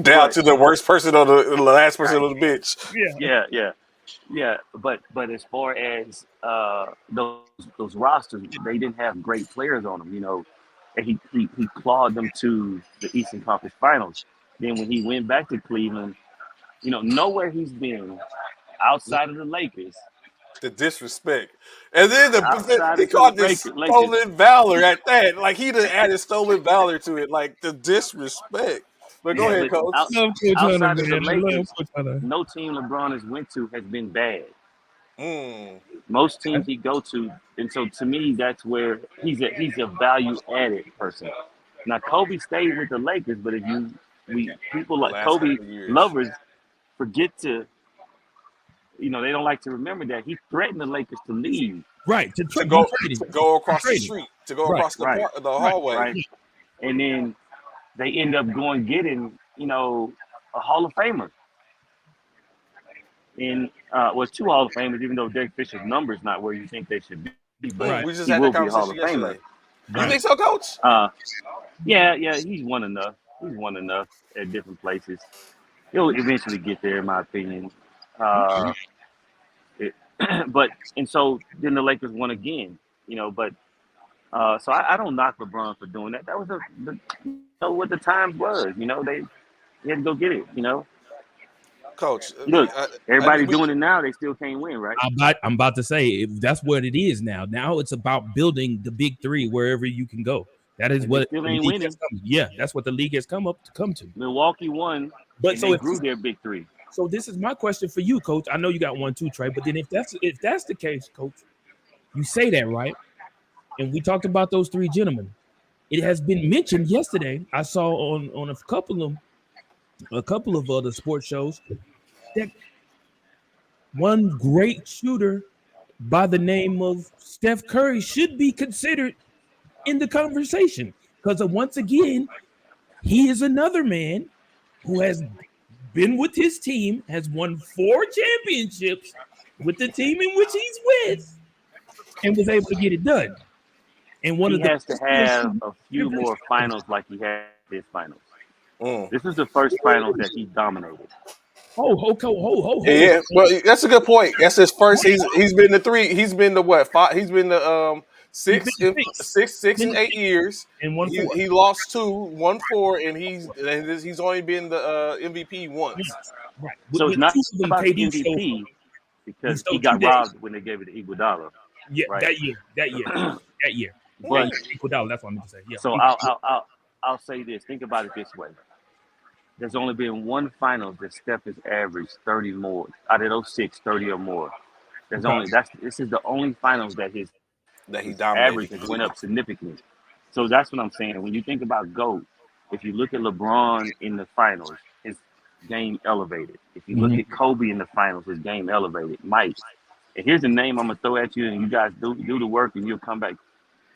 Speaker 1: Down
Speaker 3: But
Speaker 1: to the worst person on the last person on the bench.
Speaker 2: yeah.
Speaker 3: yeah. But as far as those rosters, they didn't have great players on them, And he clawed them to the Eastern Conference Finals. Then when he went back to Cleveland, nowhere he's been outside of the Lakers,
Speaker 1: The disrespect. And then
Speaker 3: outside
Speaker 1: he
Speaker 3: of the
Speaker 1: called this
Speaker 3: Lakers.
Speaker 1: stolen valor at that. Like he done added stolen valor to it. Like the disrespect. But go
Speaker 3: Yeah,
Speaker 1: ahead,
Speaker 3: but
Speaker 1: Coach.
Speaker 2: Love Coach Hunter,
Speaker 3: outside of the
Speaker 2: man. I love
Speaker 3: Lakers,
Speaker 2: Coach Hunter.
Speaker 3: no team LeBron has went to has been bad.
Speaker 1: Mm.
Speaker 3: Most teams he go to, and so to me, that's where he's a value added person. Now Kobe stayed with the Lakers, but if we people
Speaker 1: The
Speaker 3: like
Speaker 1: last
Speaker 3: Kobe
Speaker 1: couple of years.
Speaker 3: lovers forget to, they don't like to remember that he threatened the Lakers to leave.
Speaker 2: Right to
Speaker 1: To
Speaker 2: trade. He
Speaker 1: go
Speaker 2: traded.
Speaker 1: to go
Speaker 2: He
Speaker 1: across the
Speaker 2: traded.
Speaker 1: street, to go
Speaker 2: Right,
Speaker 1: across the
Speaker 3: Right,
Speaker 1: the
Speaker 2: right.
Speaker 1: hallway.
Speaker 3: right, and then they end up going getting a Hall of Famer. In two Hall of Famers, even though Derek Fisher's numbers not where you think they should be, but
Speaker 2: Right.
Speaker 1: We just
Speaker 3: he
Speaker 1: had that
Speaker 3: will be a Hall
Speaker 1: conversation
Speaker 3: of Famer.
Speaker 1: yesterday. You
Speaker 2: Right.
Speaker 1: think so, Coach?
Speaker 3: Yeah, he's won enough. He's won enough at different places. He'll eventually get there, in my opinion. It, but and so then the Lakers won again, But so I don't knock LeBron for doing that. That was what the times was. They had to go get it.
Speaker 1: Coach.
Speaker 3: Look,
Speaker 1: I mean,
Speaker 3: everybody's doing it now. They still can't win, right?
Speaker 2: I'm about to say that's what it is now. Now it's about building the big three wherever you can go. That is
Speaker 3: And they
Speaker 2: what
Speaker 3: still
Speaker 2: the
Speaker 3: ain't
Speaker 2: league has
Speaker 3: winning.
Speaker 2: come. Yeah, that's what the league has come to.
Speaker 3: Milwaukee won,
Speaker 2: But
Speaker 3: and
Speaker 2: so
Speaker 3: they
Speaker 2: if
Speaker 3: grew their big three.
Speaker 2: so, this is my question for you, Coach. I know you got one too, Trey. But then if that's the case, Coach, you say that right, and we talked about those three gentlemen. It has been mentioned yesterday. I saw on a couple of other sports shows that one great shooter by the name of Steph Curry should be considered in the conversation because once again, he is another man who has been with his team, has won 4 championships with the team in which he's with, and was able to get it done. And one
Speaker 3: He
Speaker 2: of the
Speaker 3: has to have a few more finals like he had his finals. This is the first finals that he dominated.
Speaker 1: Yeah, well, that's a good point. That's his first. He's been the three. He's been the what? Five. He's been the six and 8 years.
Speaker 2: And one four.
Speaker 1: He lost 2, won 4, and he's only been the MVP once.
Speaker 2: Right.
Speaker 3: So it's
Speaker 2: With
Speaker 3: not
Speaker 2: two of them,
Speaker 3: about the
Speaker 2: KD showed
Speaker 3: MVP because
Speaker 2: stole
Speaker 3: he got
Speaker 2: 2 days.
Speaker 3: robbed when they gave it to Iguodala.
Speaker 2: Yeah,
Speaker 3: right?
Speaker 2: that year.
Speaker 3: But
Speaker 2: Iguodala, that's what I meant to say. Yeah.
Speaker 3: so I'll say this. Think about it this way. There's only been one finals that Steph has averaged 30 more. Out of those 6, 30 or more. This is the only finals that his
Speaker 1: he dominated.
Speaker 3: average has went up significantly. So that's what I'm saying. When you think about GOAT, if you look at LeBron in the finals, his game elevated. If you look at Kobe in the finals, his game elevated. Mike. And here's the name I'm gonna throw at you, and you guys do the work, and you'll come back.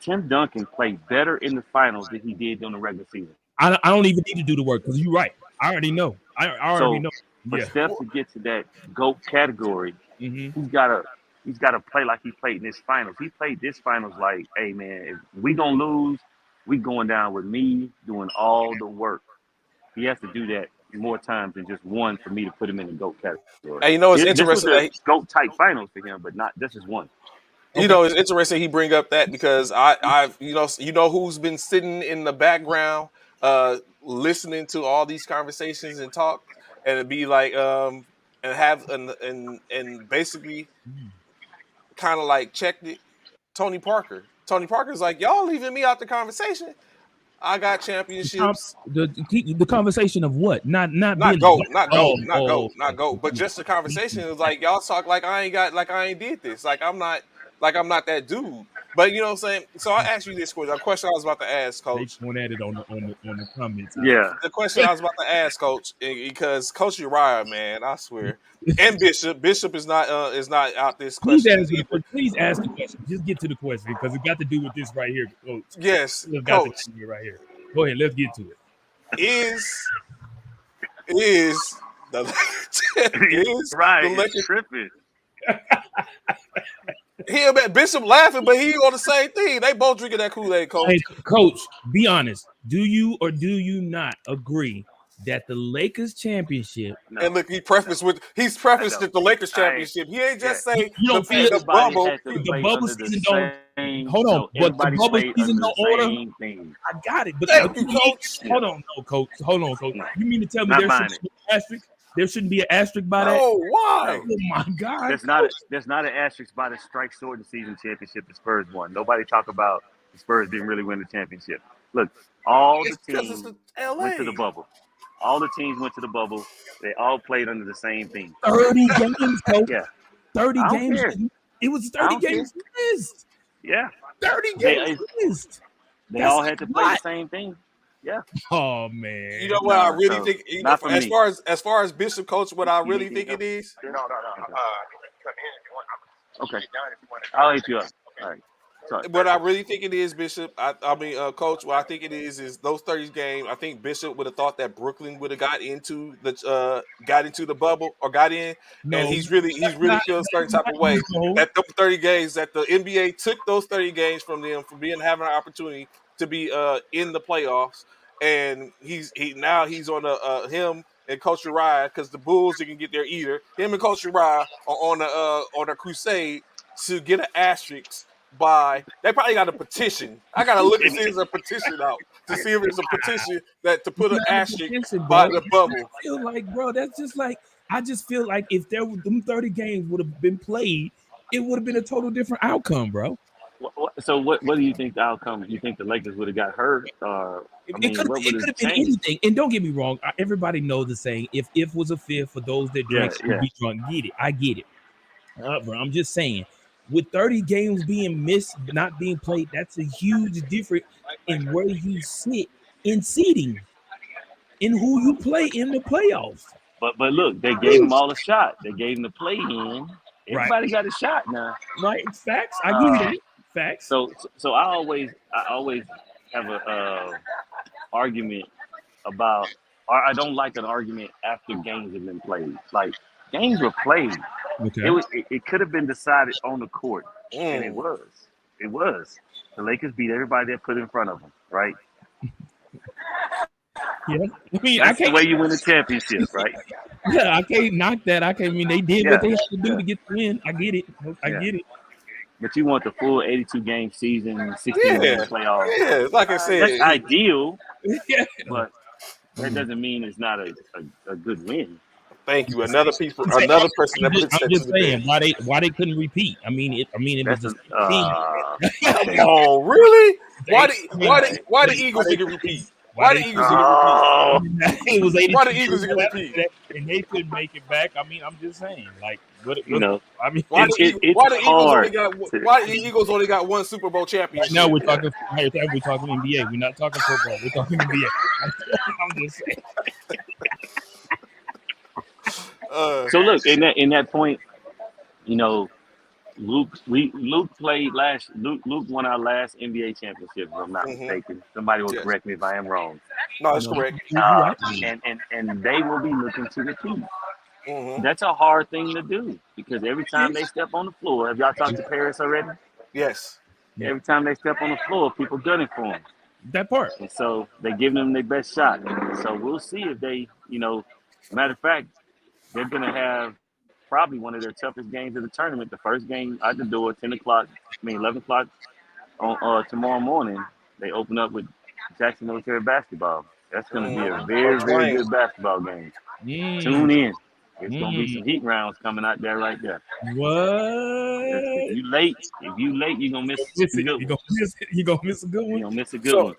Speaker 3: Tim Duncan played better in the finals than he did during the regular season.
Speaker 2: I don't even need to do the work because you're right. I already know. I already know.
Speaker 3: For Steph to get to that GOAT category, he's gotta play like he played in this finals. He played this finals like, hey man, if we gonna lose, we going down with me doing all the work. He has to do that more times than just one for me to put him in the GOAT category.
Speaker 1: And it's
Speaker 3: This
Speaker 1: interesting.
Speaker 3: was a GOAT type finals for him, but not this is one.
Speaker 1: It's interesting he bring up that because I've who's been sitting in the background listening to all these conversations and talk and it'd be like and have and basically kind of like checked it. Tony Parker's like, y'all leaving me out the conversation. I got championships.
Speaker 2: The conversation of what? Not
Speaker 1: go, but just the conversation is like y'all talk like I ain't did this. Like I'm not that dude. But you know what I'm saying? So I asked you this question. A question I was about to ask, Coach.
Speaker 2: They went at it on the comments.
Speaker 3: Yeah.
Speaker 1: The question I was about to ask, Coach, because Coach Uriah, man, I swear, and Bishop is not out this question.
Speaker 2: Please ask the question. Just get to the question because it got to do with this right here, Coach.
Speaker 1: Yes, Coach.
Speaker 2: Right here. Go ahead. Let's get to it.
Speaker 1: Is the
Speaker 3: Lakers tripping?
Speaker 1: Him and Bishop laughing, but he on the same thing. They both drinking that Kool-Aid, Coach.
Speaker 2: Hey, Coach, be honest. Do you or do you not agree that the Lakers championship?
Speaker 1: No. And look, he's prefaced with the Lakers championship. He ain't just say the bubble.
Speaker 2: The bubble season don't. Hold on, but the bubble season don't order. I got it, but
Speaker 1: thank you, Coach.
Speaker 2: Hold on, Coach. You mean to tell me there shouldn't be an asterisk by that?
Speaker 1: Oh, why?
Speaker 2: Oh my God!
Speaker 3: There's not an asterisk by the strike sword the season championship the Spurs won. Nobody talk about the Spurs didn't really win the championship. Look, all the teams went to the bubble. All the teams went to the bubble. They all played under the same thing.
Speaker 2: 30 games, Coach.
Speaker 3: Yeah.
Speaker 2: 30 games. Care. It was 30 games missed.
Speaker 3: Yeah.
Speaker 2: 30 games missed.
Speaker 3: They all had to play the same thing. Yeah.
Speaker 2: Oh man.
Speaker 1: You know what I really think? As far as Bishop, Coach, what I really think it is.
Speaker 5: No.
Speaker 3: Okay. I'll hit you up. All right. Sorry.
Speaker 1: What I really think it is, Bishop. I mean, Coach. What I think it is those 30 games. I think Bishop would have thought that Brooklyn would have got into the bubble or got in, and he's really feeling a certain type of way that the 30 games that the NBA took those 30 games from them for having an opportunity to be in the playoffs, and he's on him and Coach Uriah, because the Bulls didn't get their either. Him and Coach Uriah are on a crusade to get an asterisk by. They probably got a petition. I gotta look and see if there's a petition out to see if there's a petition that to put an asterisk by the bubble.
Speaker 2: I feel like, bro, that's just like I just feel like if there were them 30 games would have been played, it would have been a total different outcome, bro.
Speaker 3: So what do you think the outcome? You think the Lakers would have got hurt?
Speaker 2: It could have been anything. And don't get me wrong, everybody knows the saying, if was a fifth for those that drink should be drunk. Get it. I get it. Bro, I'm just saying, with 30 games being missed, not being played, that's a huge difference in where you sit in seeding, in who you play in the playoffs.
Speaker 3: But look, they gave them all a shot. They gave them the play in. Everybody got a shot now.
Speaker 2: Right, it's facts. I give you that. Facts.
Speaker 3: So I always have a argument about, or I don't like an argument after games have been played. Like, games were played.
Speaker 2: Okay.
Speaker 3: It could have been decided on the court, and it was. The Lakers beat everybody that put in front of them, right?
Speaker 2: Yeah, I mean,
Speaker 3: that's the way you win a championship, right?
Speaker 2: Yeah, I can't knock that. I mean, they did what they had to do to get the win. I get it. I get it.
Speaker 3: But you want the full 82 game season, 16 game playoffs.
Speaker 1: Yeah, like I said,
Speaker 3: that's ideal.
Speaker 2: Yeah.
Speaker 3: But that doesn't mean it's not a good win.
Speaker 1: Thank you. Another person that puts
Speaker 2: I'm just saying why they couldn't repeat. I mean, it was just
Speaker 1: oh, really? Why the Eagles didn't repeat? Why the Eagles didn't repeat?
Speaker 2: It was 82.
Speaker 1: Why the Eagles didn't repeat?
Speaker 2: And they couldn't make it back. I mean, I'm just saying, like,
Speaker 3: I mean,
Speaker 1: why the Eagles only got one Super Bowl championship?
Speaker 2: Right now we're talking NBA. We're not talking football. We're talking NBA. I'm just saying.
Speaker 3: So look, in that point, Luke played last. Luke won our last NBA championship, if I'm not mistaken. Somebody will correct me if I am wrong.
Speaker 1: No, that's correct.
Speaker 3: And they will be looking to repeat. That's a hard thing to do because every time they step on the floor, have y'all talked to Paris already?
Speaker 1: Yes.
Speaker 3: Every time they step on the floor, people gunning for them.
Speaker 2: That part.
Speaker 3: And so they're giving them their best shot. So we'll see if they, matter of fact, they're going to have probably one of their toughest games of the tournament. The first game out the door, 11 o'clock on tomorrow morning, they open up with Jackson Military Basketball. That's going to be a very, very good basketball game. Tune in. There's going to be some heat rounds coming out there right there.
Speaker 2: What?
Speaker 3: If you late, you're going to miss a good one.
Speaker 2: You're going to miss a good one?
Speaker 3: You're going to miss a good one.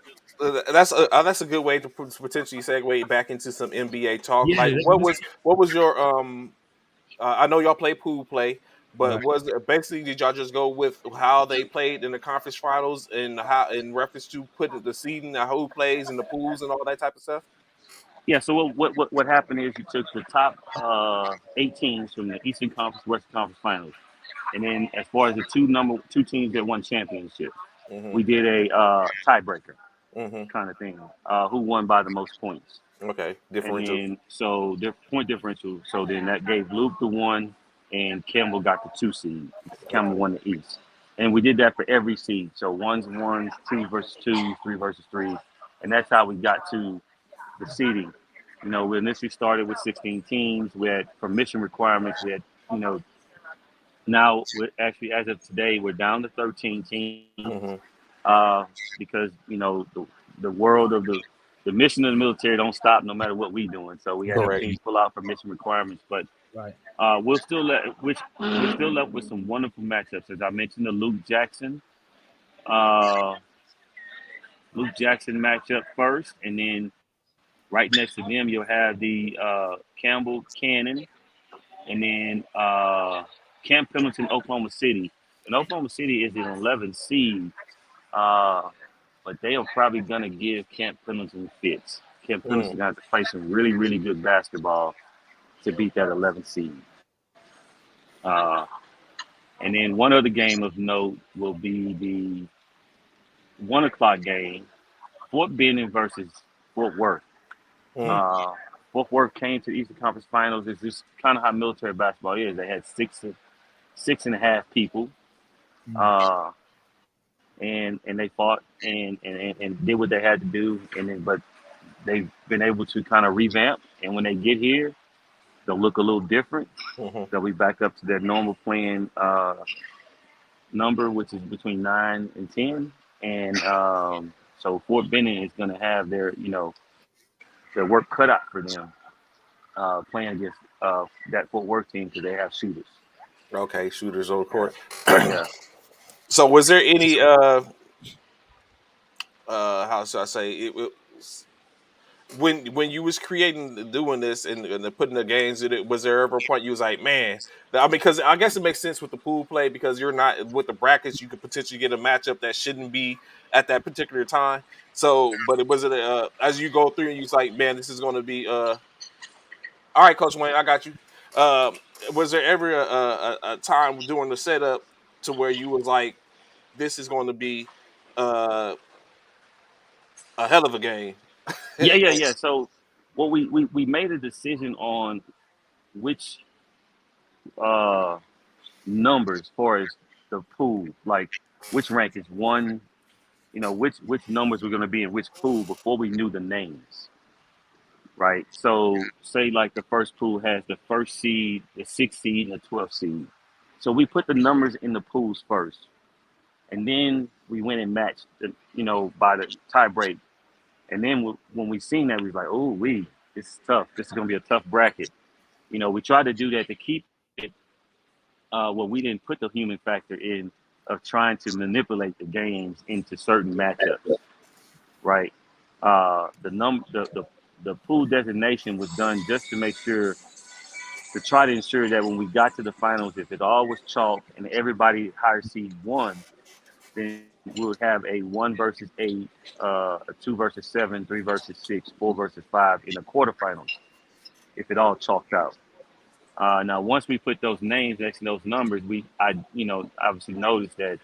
Speaker 1: That's a good way to potentially segue back into some NBA talk.
Speaker 2: Yeah,
Speaker 1: like, what was your I know y'all play pool play, but did y'all just go with how they played in the conference finals and how in reference to putting the seeding, who plays in the pools and all that type of stuff?
Speaker 3: Yeah. So what happened is you took the top 8 teams from the Eastern Conference, Western Conference finals, and then as far as the two teams that won championships, we did a tiebreaker kind of thing. Who won by the most points?
Speaker 1: Okay, differential.
Speaker 3: And so their point differential. So then that gave Luke the 1, and Campbell got the 2 seed. Campbell won the East, and we did that for every seed. So 1s, 2 versus 2, 3 versus 3, and that's how we got to the seeding. We initially started with 16 teams. We had permission requirements. We had, now we're actually, as of today, we're down to 13 teams because the world of the mission of the military don't stop no matter what we doing. So we had teams pull out for mission requirements, but we're still left with some wonderful matchups. As I mentioned, the Luke Jackson matchup first, and then right next to them you'll have the Campbell Cannon, and then Camp Pendleton, Oklahoma City. And Oklahoma City is an 11 seed. But they are probably going to give Camp Pendleton fits. Camp Pendleton got to play some really, really good basketball to beat that 11th seed. And then one other game of note will be the 1 o'clock game, Fort Benning versus Fort Worth. Fort Worth came to the Eastern Conference Finals. It's just kind of how military basketball is. They had 6.5 people. And they fought and did what they had to do, but they've been able to kind of revamp And when they get here, they'll look a little different.
Speaker 1: Mhm.
Speaker 3: They'll be back up to their normal playing number, which is between 9 and 10. And so Fort Benning is going to have their work cut out for them playing against that Fort Worth team because they have shooters.
Speaker 1: Okay, shooters on the court.
Speaker 3: Yeah.
Speaker 1: So was there any how should I say it when you was creating doing this and putting the games in it, was there ever a point you was like, man, I mean, because I guess it makes sense with the pool play because you're not with the brackets, you could potentially get a matchup that shouldn't be at that particular time. So, but it was it as you go through and you was like, man, this is going to be all right, Coach Wayne, I got you. Um, was there ever a time during the setup to where you was like, this is going to be uh, a hell of a game?
Speaker 3: Yeah. So, well, we made a decision on which uh, numbers as far as the pool, like which rank is one, which numbers were going to be in which pool before we knew the names, right? So, say like the first pool has the first seed, the sixth seed, and the 12th seed. So we put the numbers in the pools first, and then we went and matched, by the tie break. And then when we seen that, we was like, oh, this is tough. This is going to be a tough bracket. We tried to do that to keep it. We didn't put the human factor in of trying to manipulate the games into certain matchups, right? The pool designation was done just to make sure to try to ensure that when we got to the finals, if it all was chalk and everybody higher seed won, then we would have a 1 versus 8, a 2 versus 7, 3 versus 6, 4 versus 5 in the quarterfinals if it all chalked out. Now, once we put those names next to those numbers, I obviously noticed that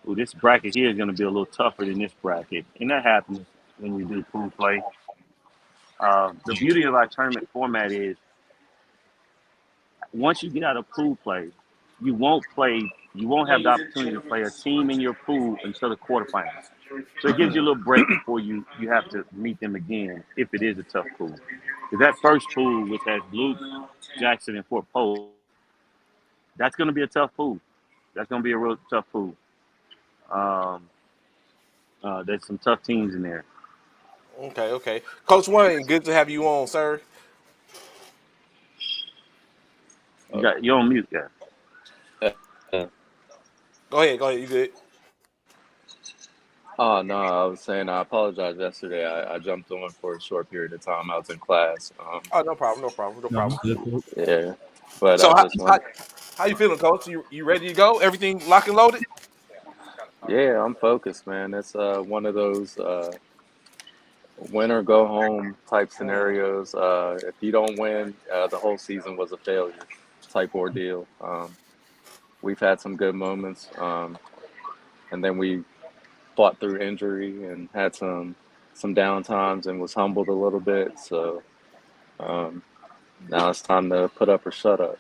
Speaker 3: this bracket here is going to be a little tougher than this bracket, and that happens when we do pool play. The beauty of our tournament format is once you get out of pool play, you won't have the opportunity to play a team in your pool until the quarterfinals. So it gives you a little break before you have to meet them again if it is a tough pool. Because that first pool, which has Luke, Jackson, and Fort Polk, that's going to be a tough pool. That's going to be a real tough pool. Um, there's some tough teams in there.
Speaker 1: Okay. Coach Wayne, good to have you on, sir.
Speaker 3: You're on mute, yeah.
Speaker 6: Uh,
Speaker 1: Go ahead. You good?
Speaker 6: oh no, I was saying I apologize. Yesterday, I jumped on for a short period of time. I was in class.
Speaker 1: Oh, no problem, no
Speaker 2: No,
Speaker 1: problem.
Speaker 2: I'm good.
Speaker 6: Yeah, but
Speaker 1: So
Speaker 6: I just want.
Speaker 1: how you feeling, Coach? You ready to go? Everything lock and loaded?
Speaker 6: Yeah, I'm focused, man. It's one of those win or go home type scenarios. If you don't win, the whole season was a failure type ordeal. We've had some good moments, and then we fought through injury and had some down times and was humbled a little bit. So um, now it's time to put up or shut up.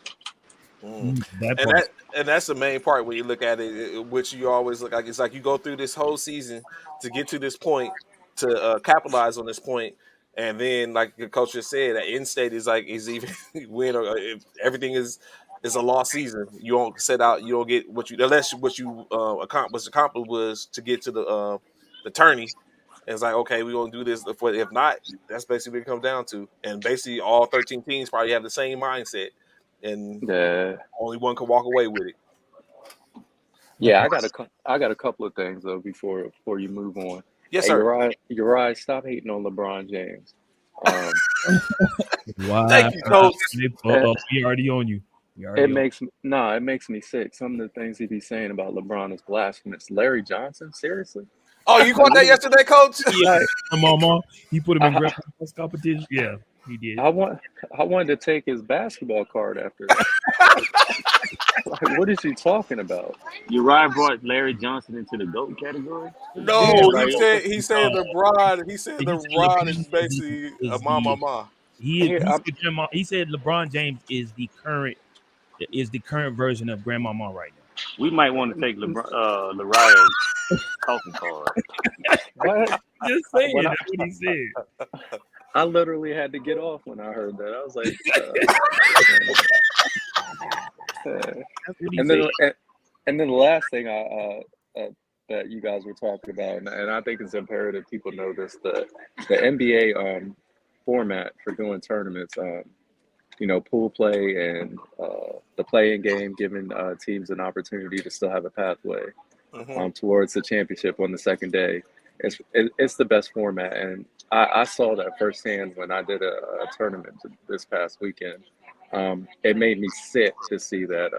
Speaker 1: Mm.
Speaker 2: That
Speaker 1: And
Speaker 2: part.
Speaker 1: that's the main part when you look at it, which you always look like. It's like you go through this whole season to get to this point to capitalize on this point, and then like the coach just said, that end state is even win or if everything is a lost season. You don't set out, you don't get what you unless what you accomplished was to get to the tourney. And it's like, okay, we're gonna do this. If not, that's basically what it comes down to. And basically, all 13 teams probably have the same mindset, and
Speaker 6: Yeah,
Speaker 1: only one can walk away with it.
Speaker 2: That
Speaker 6: yeah.
Speaker 2: part.
Speaker 6: I got a couple of things though before you move on.
Speaker 1: Yes,
Speaker 6: Hey,
Speaker 1: sir.
Speaker 6: Uriah, stop hating on LeBron James. Um,
Speaker 2: Why?
Speaker 1: Thank you, Coach.
Speaker 6: it,
Speaker 2: We already on you. We
Speaker 6: it
Speaker 2: already on.
Speaker 6: makes it makes me sick. Some of the things he be saying about LeBron is blasphemous. Larry Johnson, seriously?
Speaker 1: Oh, you
Speaker 6: Like
Speaker 1: caught
Speaker 6: what
Speaker 1: that
Speaker 6: is
Speaker 1: yesterday, Coach?
Speaker 2: Yeah,
Speaker 6: like?
Speaker 2: Mama. He put him in
Speaker 6: I,
Speaker 2: graphics competition. Yeah, he did.
Speaker 6: I want I wanted to take his basketball card after that. Like, what is he talking about?
Speaker 3: Uriah brought Larry Johnson into the GOAT category.
Speaker 6: Yeah,
Speaker 1: No, he
Speaker 6: like
Speaker 1: said he said
Speaker 2: No,
Speaker 1: LeBron. He said
Speaker 2: he said
Speaker 1: LeBron is
Speaker 2: LeBron James
Speaker 1: basically a
Speaker 2: is the
Speaker 1: mama.
Speaker 6: here,
Speaker 2: he said he said LeBron James is the current version of Grandmama right now.
Speaker 3: We might want to take Lariah's coffee card.
Speaker 6: what
Speaker 2: Just saying
Speaker 6: when I
Speaker 2: that's what he said.
Speaker 6: I literally had to get off when I heard that. I was like,
Speaker 2: That's what he
Speaker 6: and
Speaker 2: said.
Speaker 6: then the last thing that you guys were talking about, and I think it's imperative people know this: the NBA format for doing tournaments. Pool play and the playing game, giving teams an opportunity to still have a pathway
Speaker 1: Mm-hmm.
Speaker 6: towards the championship on the second day. It's the best format, and I saw that firsthand when I did a tournament this past weekend. It made me sick to see that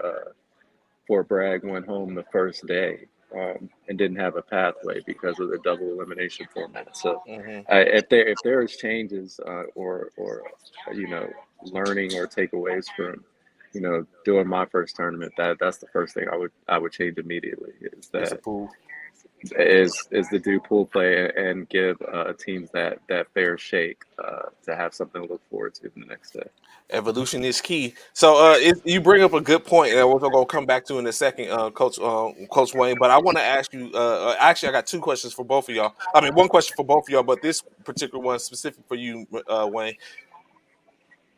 Speaker 6: Fort Bragg went home the first day and didn't have a pathway because of the double elimination format. So,
Speaker 1: Mm-hmm.
Speaker 6: if there is changes or learning or takeaways from doing my first tournament, that's the first thing I would change immediately. Is
Speaker 1: It's a
Speaker 6: that
Speaker 1: pool.
Speaker 6: is to do pool play and give teams that fair shake to have something to look forward to the next day.
Speaker 1: Evolution is key. So you bring up a good point, and we're gonna come back to in a second, Coach Wayne. But I want to ask you. Actually, I got two questions for both of y'all. I mean, one question for both of y'all, but this particular one specific for you, Wayne.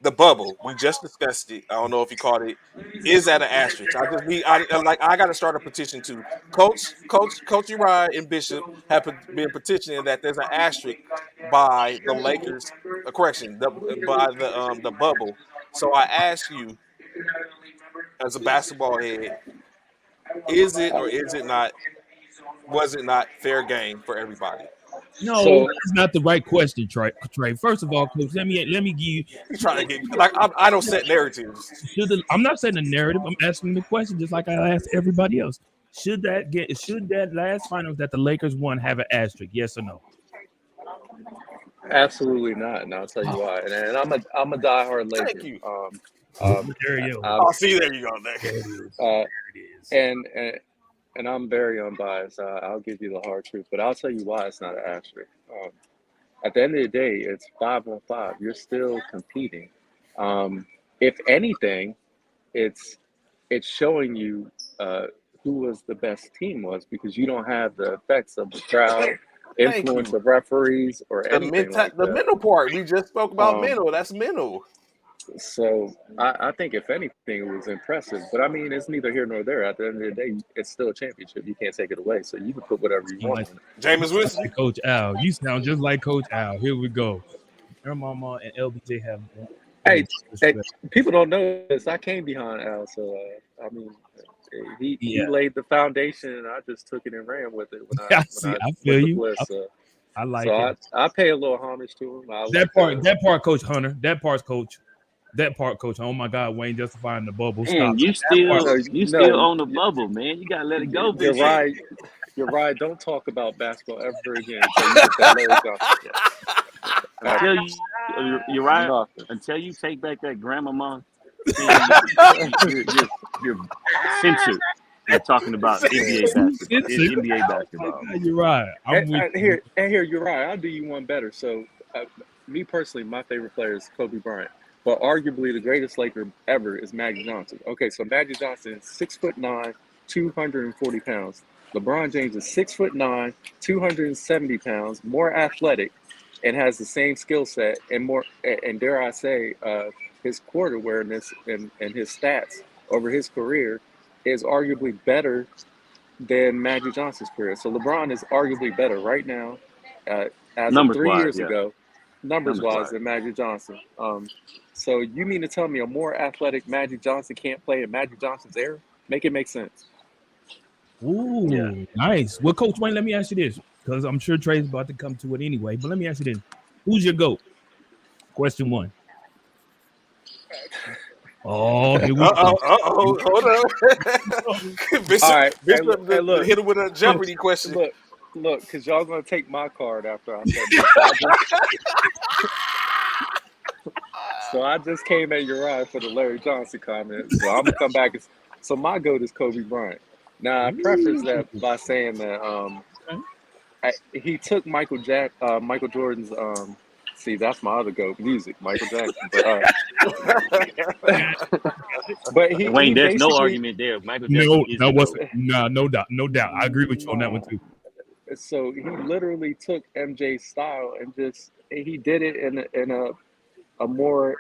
Speaker 1: The bubble. We just discussed it. I don't know if you caught it. Is that an asterisk? I got to start a petition too. Coach Uriah and Bishop have been petitioning that there's an asterisk by the Lakers. Correction, by the bubble. So I ask you, as a basketball head, is it or is it not? Was it not fair game for everybody?
Speaker 2: No,
Speaker 6: So
Speaker 2: that's not the right question, Trey. First of all, coach, let me give you.
Speaker 1: He's trying to get like I don't set narratives.
Speaker 2: I'm not saying a narrative. I'm asking the question just like I asked everybody else. Should that last finals that the Lakers won have an asterisk? Yes or no?
Speaker 6: absolutely not, and I'll tell you why. And I'm a diehard
Speaker 1: Thank
Speaker 6: Laker.
Speaker 1: you.
Speaker 2: There you go.
Speaker 1: Oh, see, there you go. There.
Speaker 2: There it is.
Speaker 6: Uh,
Speaker 2: There it is.
Speaker 6: and I'm very unbiased. I'll give you the hard truth, but I'll tell you why it's not an asterisk. At the end of the day, it's 5-on-5. You're still competing. If anything, it's showing you who was the best team was because you don't have the effects of the crowd,
Speaker 1: Thank
Speaker 6: influence
Speaker 1: you.
Speaker 6: of referees, or anything like
Speaker 1: The
Speaker 6: that.
Speaker 1: mental part. We just spoke about
Speaker 6: Um,
Speaker 1: mental. That's mental.
Speaker 6: so I think if anything, it was impressive. But I mean, it's neither here nor there. At the end of the day, it's still a championship. You can't take it away. So you can put whatever you want
Speaker 2: Like,
Speaker 6: on it.
Speaker 1: Jameis Winston.
Speaker 2: like Coach Al. You sound just like Coach Al. Here we go. Her mama and LBJ have
Speaker 6: Hey, hey,
Speaker 2: respect.
Speaker 6: people don't know this. I came behind Al, so I mean, he
Speaker 2: Yeah.
Speaker 6: laid the foundation, and I just took it and ran with it when
Speaker 2: I
Speaker 6: I
Speaker 2: see. I
Speaker 6: went
Speaker 2: feel
Speaker 6: to
Speaker 2: you.
Speaker 6: Bliss.
Speaker 2: I like
Speaker 6: So
Speaker 2: it.
Speaker 6: I pay a little homage to him. I
Speaker 2: That
Speaker 6: like
Speaker 2: part, Coach Hunter. That part's Coach. That part, Coach. Oh my God, Wayne justifying the bubble. Stop
Speaker 7: Man,
Speaker 2: it. That part.
Speaker 7: you still
Speaker 6: no,
Speaker 7: own the bubble, man. You gotta let it go,
Speaker 6: you're
Speaker 7: big shit.
Speaker 6: right. You're right. Don't talk about basketball ever again until you get that Larry Johnson check.
Speaker 7: Until you, you're right.
Speaker 6: Nothing.
Speaker 7: Until you take back that grandmama thing, you're censored. You're talking about NBA basketball. NBA basketball.
Speaker 2: You're right. I'm with you.
Speaker 6: Here, you're right. I'll do you one better. So, me personally, my favorite player is Kobe Bryant, but arguably the greatest Laker ever is Magic Johnson. Okay, so Magic Johnson is 6'9", 240 pounds. LeBron James is 6'9", 270 pounds, more athletic, and has the same skill set and more. And dare I say, his court awareness and his stats over his career is arguably better than Magic Johnson's career. So LeBron is arguably better right now, as of
Speaker 7: Numbers
Speaker 6: 3
Speaker 7: wise,
Speaker 6: years
Speaker 7: yeah.
Speaker 6: ago, numbers
Speaker 7: Numbers
Speaker 6: wise,
Speaker 7: wise.
Speaker 6: than Magic Johnson. So you mean to tell me a more athletic Magic Johnson can't play in Magic Johnson's era? Make it make sense.
Speaker 2: Ooh,
Speaker 7: Yeah.
Speaker 2: nice. Well, Coach Wayne, let me ask you this, because I'm sure Trey's about to come to it anyway. But let me ask you this: who's your GOAT? Question one. Oh, here we go.
Speaker 1: Hold on. Bishop,
Speaker 6: All right, hey, look,
Speaker 1: hit him with a Jeopardy question.
Speaker 6: Look, because y'all gonna take my card after I said this. So I just came at Uriah for the Larry Johnson comment. So I'm gonna come back. So my GOAT is Kobe Bryant. Now I preface that by saying that he took Michael Jordan's. See, that's my other GOAT, music, Michael Jackson. But he
Speaker 7: Wayne, there's no
Speaker 6: basically-
Speaker 7: argument there. Michael Jackson is the GOAT.
Speaker 2: No doubt. I agree with you on that one too.
Speaker 6: So he literally took MJ's style and he did it a more.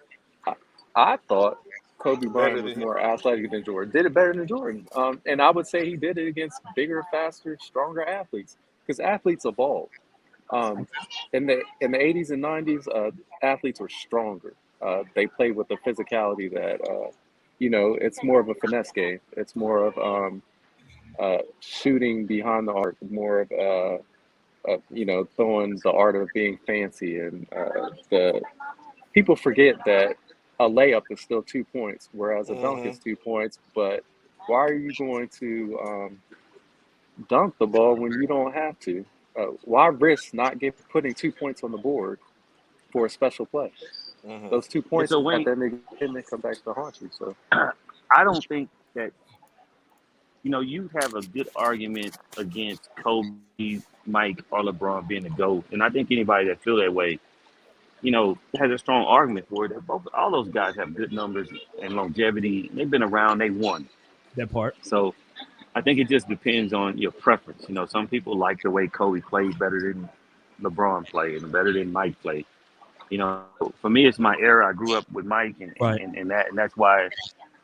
Speaker 6: I thought Kobe
Speaker 1: Better
Speaker 6: Bryant was
Speaker 1: than him.
Speaker 6: more athletic than Jordan. Did it better than Jordan. And I would say he did it against bigger, faster, stronger athletes because athletes evolve. Um, in the 80s and 90s, athletes were stronger. They played with the physicality that it's more of a finesse game. It's more of shooting behind the arc, more of throwing the art of being fancy, and the people forget that a layup is still 2 points, whereas a dunk
Speaker 1: Hmm.
Speaker 6: is 2 points. But why are you going to dunk the ball when you don't have to? Why risk not putting 2 points on the board for a special play?
Speaker 1: Hmm.
Speaker 6: Those two
Speaker 3: And
Speaker 6: points
Speaker 3: so
Speaker 6: at
Speaker 3: Wayne,
Speaker 6: the end of the game, they come back to haunt you. So
Speaker 3: I don't think that you have a good argument against Kobe, Mike, or LeBron being the GOAT. And I think anybody that feel that way, has a strong argument for it. That all those guys have good numbers and longevity. They've been around, they won.
Speaker 2: That part.
Speaker 3: So I think it just depends on your preference. Some people like the way Kobe played better than LeBron played and better than Mike played. For me, it's my era. I grew up with Mike, and, and,
Speaker 2: Right.
Speaker 3: and, and that and that's why,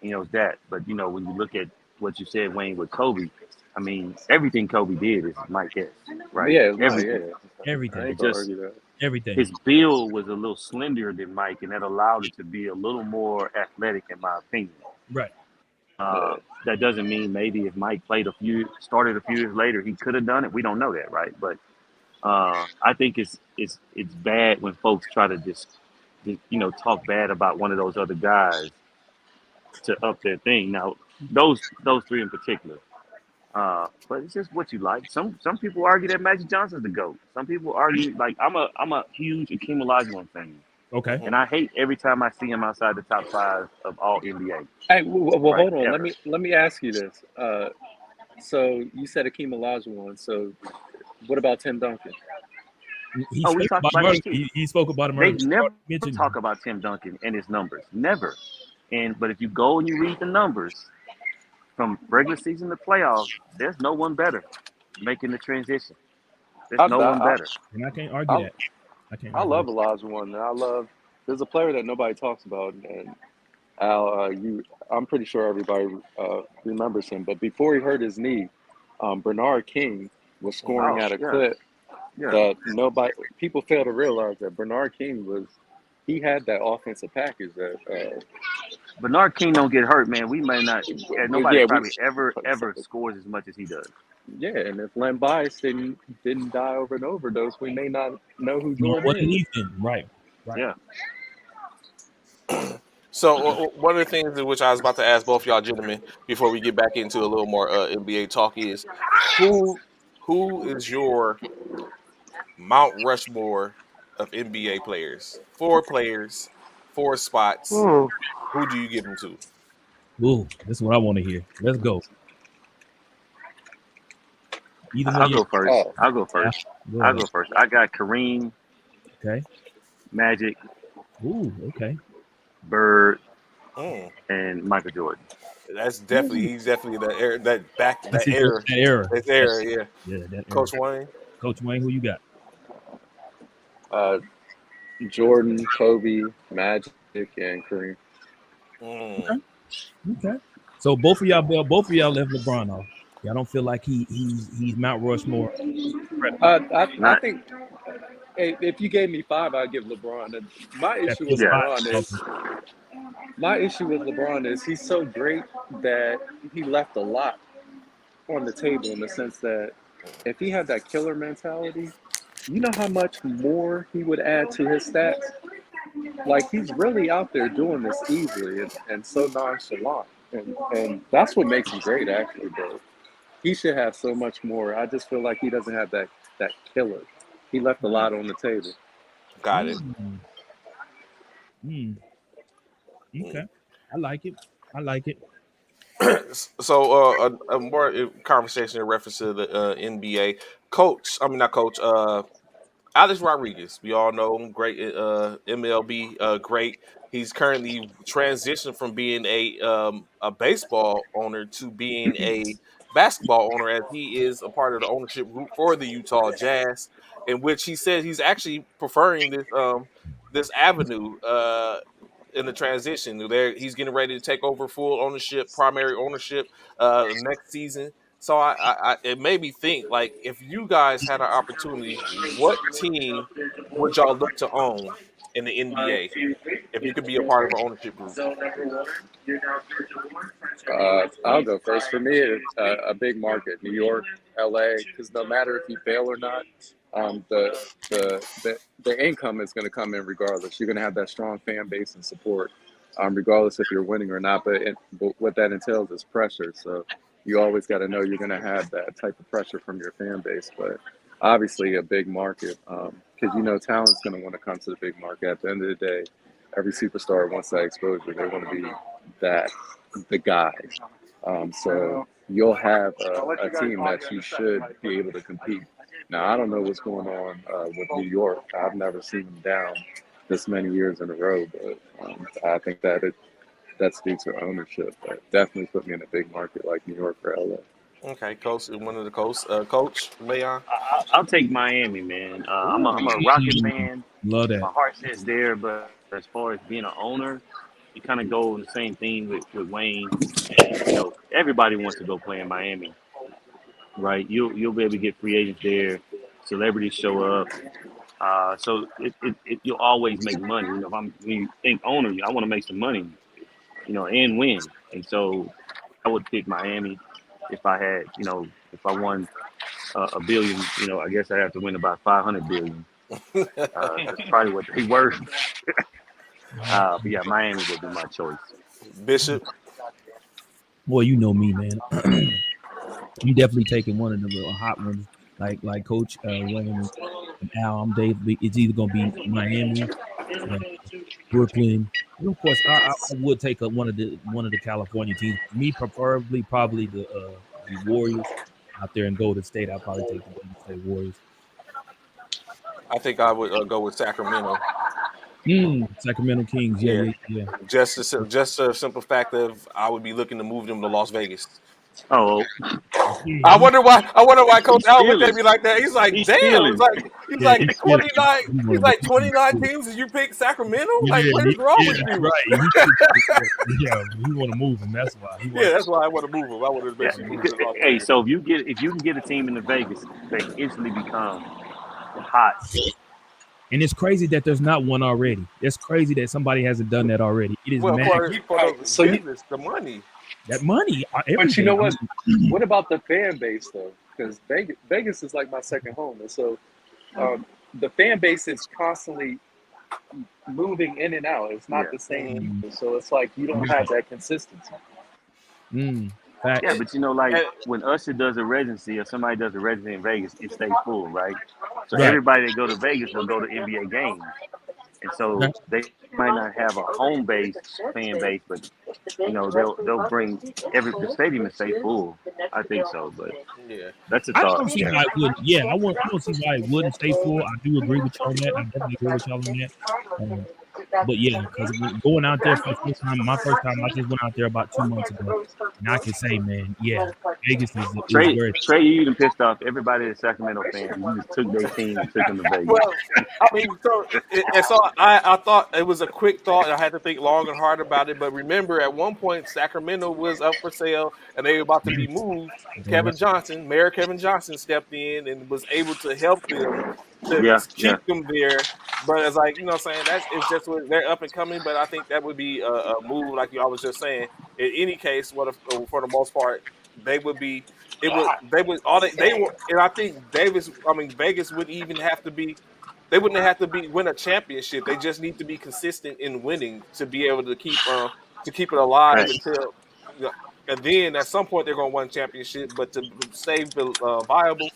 Speaker 3: it's that. But when you look at what you said, Wayne, with Kobe, I mean, everything Kobe did is Mike S, right?
Speaker 6: yeah, no,
Speaker 3: Everything.
Speaker 6: yeah, I
Speaker 2: Everything.
Speaker 6: ain't
Speaker 3: It
Speaker 6: gonna
Speaker 3: just
Speaker 6: argue that.
Speaker 2: Everything.
Speaker 3: his build was a little slender than Mike, and that allowed it to be a little more athletic, in my opinion.
Speaker 2: Right.
Speaker 3: Uh,
Speaker 6: Yeah.
Speaker 3: that doesn't mean maybe if Mike started a few years later, he could have done it. We don't know that, right? But I think it's bad when folks try to just talk bad about one of those other guys to up their thing. Now, those three in particular. But it's just what you like. Some people argue that Magic Johnson's the GOAT. Some people argue like I'm a huge Akeem Olajuwon fan,
Speaker 2: Okay.
Speaker 3: and I hate every time I see him outside the top five of all NBA,
Speaker 6: Hey, well,
Speaker 3: right?
Speaker 6: hold on. Let
Speaker 3: Ever.
Speaker 6: me ask you this. So you said Akeem Olajuwon. So what about Tim Duncan?
Speaker 2: He
Speaker 3: Oh, we
Speaker 2: spoke
Speaker 3: talked
Speaker 2: about him
Speaker 3: about him
Speaker 2: earlier.
Speaker 3: too.
Speaker 2: He spoke about him
Speaker 3: They
Speaker 2: earlier.
Speaker 3: never
Speaker 2: Mentioned
Speaker 3: talk
Speaker 2: him.
Speaker 3: about Tim Duncan and his numbers. Never. But if you go and you read the numbers from regular season to playoffs, there's no one better making the transition. There's
Speaker 6: I
Speaker 3: no one
Speaker 6: I
Speaker 3: better.
Speaker 2: And I can't argue
Speaker 6: I,
Speaker 2: that. I can't
Speaker 6: I
Speaker 2: argue
Speaker 6: love
Speaker 2: that.
Speaker 6: Olajuwon. I love. There's a player that nobody talks about, and Al, I'm pretty sure everybody remembers him. But before he hurt his knee, Bernard King was scoring
Speaker 3: Oh
Speaker 6: at a
Speaker 3: yeah,
Speaker 6: clip
Speaker 3: yeah.
Speaker 6: that nobody people fail to realize that Bernard King he had that offensive package that
Speaker 3: Bernard King don't get hurt, man. We may not. Nobody
Speaker 6: yeah we
Speaker 3: probably ever scores as much as he does.
Speaker 6: yeah, and if Len Bias didn't die over an overdose, we may not know who
Speaker 2: No,
Speaker 6: Jordan
Speaker 2: what
Speaker 6: is.
Speaker 2: he's in. Right. Right.
Speaker 3: Yeah.
Speaker 1: So one of the things in which I was about to ask both y'all gentlemen before we get back into a little more NBA talk is who who is your Mount Rushmore of NBA players? Four players, four spots.
Speaker 3: Oh.
Speaker 1: Who do you give them to?
Speaker 2: Ooh, this is what I want to hear. Let's go. Either one
Speaker 3: I'll
Speaker 2: of you.
Speaker 3: go first.
Speaker 6: Oh,
Speaker 3: I'll go
Speaker 2: Yeah.
Speaker 3: first.
Speaker 2: Go
Speaker 3: I'll
Speaker 2: ahead.
Speaker 3: go first. I got Kareem,
Speaker 2: Okay.
Speaker 3: Magic,
Speaker 2: Ooh. Okay.
Speaker 3: Bird,
Speaker 1: Mm,
Speaker 3: and Michael Jordan.
Speaker 1: that's definitely he's definitely that era, that back
Speaker 2: That's
Speaker 1: that
Speaker 2: it. That's
Speaker 1: era,
Speaker 2: that era.
Speaker 1: that
Speaker 2: That,
Speaker 1: era. Yeah,
Speaker 2: yeah, that era.
Speaker 1: Coach Wayne.
Speaker 2: Coach Wayne, who you got?
Speaker 6: uh, Jordan, Kobe, Magic, and Kareem.
Speaker 1: Mm.
Speaker 2: Okay. Okay. So both of y'all left LeBron off. Y'all don't feel like he's Mount Rushmore.
Speaker 6: I
Speaker 3: Not.
Speaker 6: think if you gave me five, I'd give LeBron. And my
Speaker 2: That's
Speaker 6: issue
Speaker 2: your
Speaker 6: with
Speaker 3: Yeah.
Speaker 2: spot.
Speaker 6: LeBron
Speaker 2: Okay.
Speaker 6: is my issue with LeBron is he's so great that he left a lot on the table in the sense that if he had that killer mentality, you know how much more he would add to his stats? Like he's really out there doing this easily and so nonchalant. And that's what makes him great actually, bro. He should have so much more. I just feel like he doesn't have that killer. He left a
Speaker 1: Mm.
Speaker 6: lot on the table.
Speaker 1: Got it.
Speaker 2: Mm, mm,
Speaker 1: Mm.
Speaker 2: okay. I like it. I like it.
Speaker 1: So a more conversation in reference to the NBA coach. I mean not coach. Alex Rodriguez, we all know him, great MLB, great. He's currently transitioned from being a baseball owner to being a basketball owner, as he is a part of the ownership group for the Utah Jazz, in which he said he's actually preferring this avenue in the transition. There, he's getting ready to take over full ownership, primary ownership next season. So it made me think, like, if you guys had an opportunity, what team would y'all look to own in the NBA if you could be a part of an ownership group?
Speaker 6: I'll go first. For me, it's a big market, New York, LA, because no matter if you fail or not, the income is going to come in regardless. You're going to have that strong fan base and support, regardless if you're winning or not. But what that entails is pressure. So you always got to know you're going to have that type of pressure from your fan base. But obviously, a big market, because talent's going to want to come to the big market. At the end of the day, every superstar wants that exposure. They want to be the guy. So you'll have a team that you should be able to compete. Now, I don't know what's going on with New York. I've never seen them down this many years in a row, but I think that's due to ownership. But definitely put me in a big market like New York or LA.
Speaker 1: Okay, coach, one of the coasts. Coach Leon.
Speaker 7: I'll take Miami, man. I'm a Rocket fan.
Speaker 2: Love that.
Speaker 7: My heart says there, but as far as being an owner, you kind of go in the same thing with Wayne. Everybody wants to go play in Miami, right? You'll be able to get free agents there, celebrities show up. So you'll always make money. When you think owner, I want to make some money, and win. And so I would pick Miami if I had, if I won a billion. I guess I'd have to win about 500 billion. That's probably what they worth. But yeah, Miami would be my choice.
Speaker 1: Bishop.
Speaker 2: Boy, you know me, man. You definitely taking one of the hot ones, like Coach Wayne and Al. I'm Dave. It's either gonna be Miami, Brooklyn. And of course, I would take one of the California teams. Me, preferably, probably the Warriors out there in Golden State. I'll probably take the Golden State Warriors.
Speaker 1: I think I would go with Sacramento.
Speaker 2: Sacramento Kings. Yeah.
Speaker 1: Just a simple fact of I would be looking to move them to Las Vegas.
Speaker 7: Oh,
Speaker 1: I wonder why Coach Al looked at
Speaker 7: stealing.
Speaker 1: me like that. He's like,
Speaker 7: He's
Speaker 1: damn.
Speaker 7: stealing.
Speaker 1: He's like 29. He's like 29 teams, and you pick Sacramento. Like, what is wrong with you?
Speaker 2: Right. Yeah, we want to move him. That's why.
Speaker 1: That's why I want to move him. I want to basically move him.
Speaker 7: Hey, so if you can get a team into Vegas, they instantly become hot.
Speaker 2: And it's crazy that there's not one already. It's crazy that somebody hasn't done that already. It is
Speaker 1: for
Speaker 6: So
Speaker 1: business, the money.
Speaker 2: that money.
Speaker 6: But you know what? What about the fan base though? Because Vegas is like my second home, and so the fan base is constantly moving in and out. It's not the same people, so it's like you don't have that consistency.
Speaker 2: Facts.
Speaker 7: Yeah, but when Usher does a residency or somebody does a residency in Vegas, it stays full, right? So
Speaker 2: Right.
Speaker 7: everybody that go to Vegas will go to NBA games. And so they might not have a home base fan base, but they'll bring the stadium to stay full. I think so, but
Speaker 1: Yeah.
Speaker 7: that's a
Speaker 2: I
Speaker 7: thought.
Speaker 2: don't see why it wouldn't. Yeah, I don't see why it wouldn't stay full. I do agree with you on that. I definitely agree with y'all on that. But yeah, because going out there for the first time, I just went out there about 2 months ago, and I can say, man, yeah, Vegas is
Speaker 7: Trey,
Speaker 2: where
Speaker 7: you even pissed off everybody that's Sacramento fans. You just took their team and took them to Vegas.
Speaker 1: Well, I mean, I thought it was a quick thought. I had to think long and hard about it. But remember, at one point, Sacramento was up for sale, and they were about to be moved. Mayor Kevin Johnson stepped in and was able to help them to keep them there. But it's like, what I'm saying, it's just what they're up and coming. But I think that would be a move, like you always just saying. In any case, for the most part, they would be. They would all they were, and I think Vegas wouldn't even have to be. They wouldn't have to win a championship. They just need to be consistent in winning to be able to keep it alive
Speaker 7: Right.
Speaker 1: until. And then at some point they're going to win a championship. But to stay viable,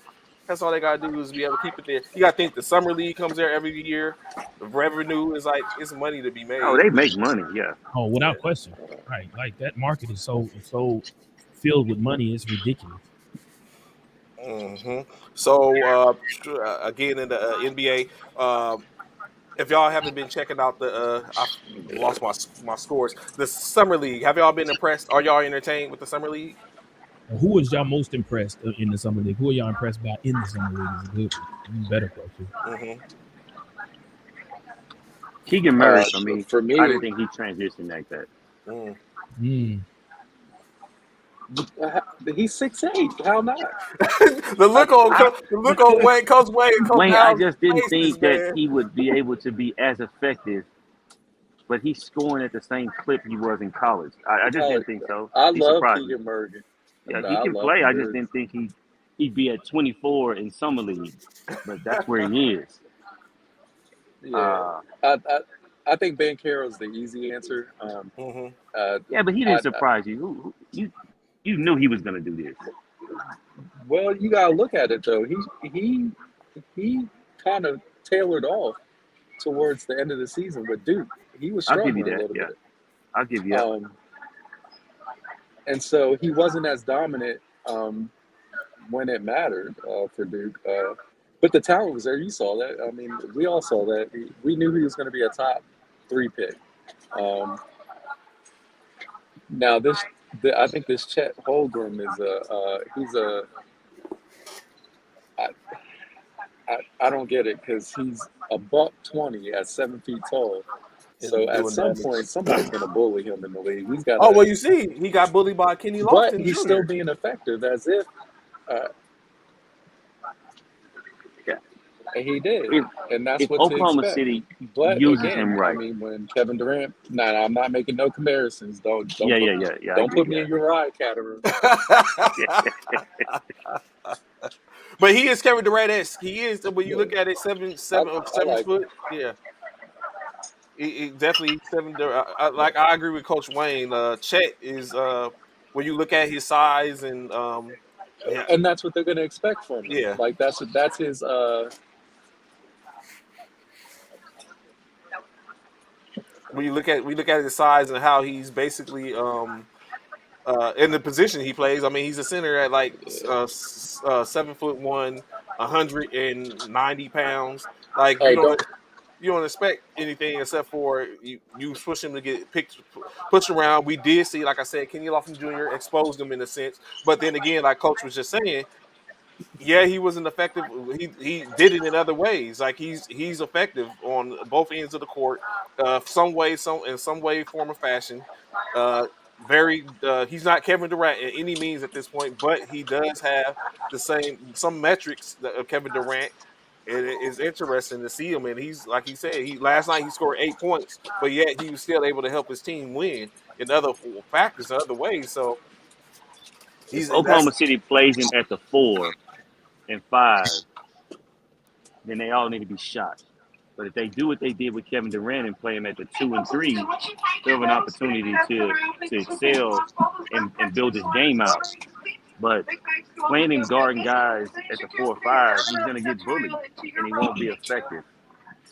Speaker 1: that's all they got to do is be able to keep it there. You got to think the summer league comes there every year. The revenue is it's money to be made.
Speaker 7: Oh, they make money, yeah.
Speaker 2: Oh, without question, right? Like that market is so filled with money, it's ridiculous.
Speaker 1: So again in the NBA, if y'all haven't been checking out I lost my scores. The summer league. Have y'all been impressed? Are y'all entertained with the summer league?
Speaker 2: Who was y'all most impressed in the summer league? Who are y'all impressed by in the summer league? Is a good, better question.
Speaker 1: Mm-hmm.
Speaker 7: Keegan Murray for me.
Speaker 6: For
Speaker 7: I
Speaker 6: me,
Speaker 7: didn't think he transitioned like that.
Speaker 1: Mm.
Speaker 6: he's 6'8". How not?
Speaker 1: the look on
Speaker 7: I,
Speaker 1: Wayne, Coach Wayne, and Coach
Speaker 7: Wayne, I
Speaker 1: Al's
Speaker 7: just didn't
Speaker 1: faces,
Speaker 7: think that
Speaker 1: man.
Speaker 7: he would be able to be as effective, but he's scoring at the same clip he was in college. I just
Speaker 6: Tyler,
Speaker 7: didn't think so.
Speaker 6: I
Speaker 7: He
Speaker 6: love
Speaker 7: surprised me.
Speaker 6: Keegan Murray.
Speaker 7: Yeah,
Speaker 6: No,
Speaker 7: he
Speaker 6: I
Speaker 7: can
Speaker 6: love
Speaker 7: play.
Speaker 6: him,
Speaker 7: I just
Speaker 6: dude.
Speaker 7: didn't think he'd be at 24 in summer league, but that's where he is.
Speaker 6: Yeah,
Speaker 7: Uh,
Speaker 6: I think Ben Carroll's the easy answer.
Speaker 1: Mm-hmm.
Speaker 7: yeah, but he
Speaker 6: I,
Speaker 7: didn't surprise you. You knew he was going to do this.
Speaker 6: well, you gotta look at it though. He kind of tailored off towards the end of the season with Duke. He was
Speaker 7: I'll give you
Speaker 6: struggling a
Speaker 7: that.
Speaker 6: little
Speaker 7: Yeah,
Speaker 6: bit,
Speaker 7: I'll give you that.
Speaker 6: um, and so he wasn't as dominant when it mattered for Duke. But the talent was there. You saw that. I mean, we all saw that. We knew he was going to be a top 3 pick. Um, now I think this Chet Holmgren is he's a I, I don't get it because he's a buck 20 at 7 feet tall. So
Speaker 1: And
Speaker 6: at
Speaker 1: doing
Speaker 6: some
Speaker 1: damage.
Speaker 6: point, somebody's going to bully him in the league. He's got
Speaker 1: Oh
Speaker 6: to,
Speaker 1: well, you see, he got bullied by Kenny
Speaker 6: but
Speaker 1: Lofton
Speaker 6: he's still
Speaker 1: Jr.
Speaker 6: being effective as if, uh,
Speaker 7: Yeah.
Speaker 6: and he did,
Speaker 7: If
Speaker 6: and that's
Speaker 7: if
Speaker 6: what to
Speaker 7: Oklahoma
Speaker 6: expect.
Speaker 7: City
Speaker 6: But
Speaker 7: uses him
Speaker 6: again, I
Speaker 7: right,
Speaker 6: mean, when Kevin Durant, nah, I'm not making no comparisons.
Speaker 7: yeah, yeah, yeah, yeah. I
Speaker 6: Don't
Speaker 7: agree.
Speaker 6: put me
Speaker 7: Yeah,
Speaker 6: in Uriah category.
Speaker 1: But he is Kevin Durant-esque. He is when you
Speaker 6: Yeah,
Speaker 1: look at it,
Speaker 6: I
Speaker 1: seven
Speaker 6: like him.
Speaker 1: foot. Yeah, he definitely seven. I agree with Coach Wayne. Chet is when you look at his size and yeah,
Speaker 6: And that's what they're going to expect from him.
Speaker 1: yeah.
Speaker 6: Like that's his.
Speaker 1: When you look at his size and how he's basically in the position he plays. I mean, he's a center at like 7'1", 190 pounds. Like
Speaker 6: Hey, don't.
Speaker 1: you don't expect anything except for you push him to get picked, pushed around. We did see, like I said, Kenny Lofton Jr. exposed him in a sense, but then again, like Coach was just saying, yeah, he wasn't effective. He did it in other ways. Like he's effective on both ends of the court, some way, form, or fashion. Uh, he's not Kevin Durant in any means at this point, but he does have some metrics of Kevin Durant. And it is interesting to see him. And he's like he said, he last night he scored 8 points, but yet he was still able to help his team win in other factors, in other ways. So
Speaker 7: if
Speaker 1: he's
Speaker 7: Oklahoma
Speaker 1: that's
Speaker 7: City plays him at the 4 and 5, then they all need to be shot. But if they do what they did with Kevin Durant and play him at the 2 and 3, they'll have an opportunity to excel and build his game out. But playing him guarding guys at the 4 or 5, he's going to get bullied and he won't be effective.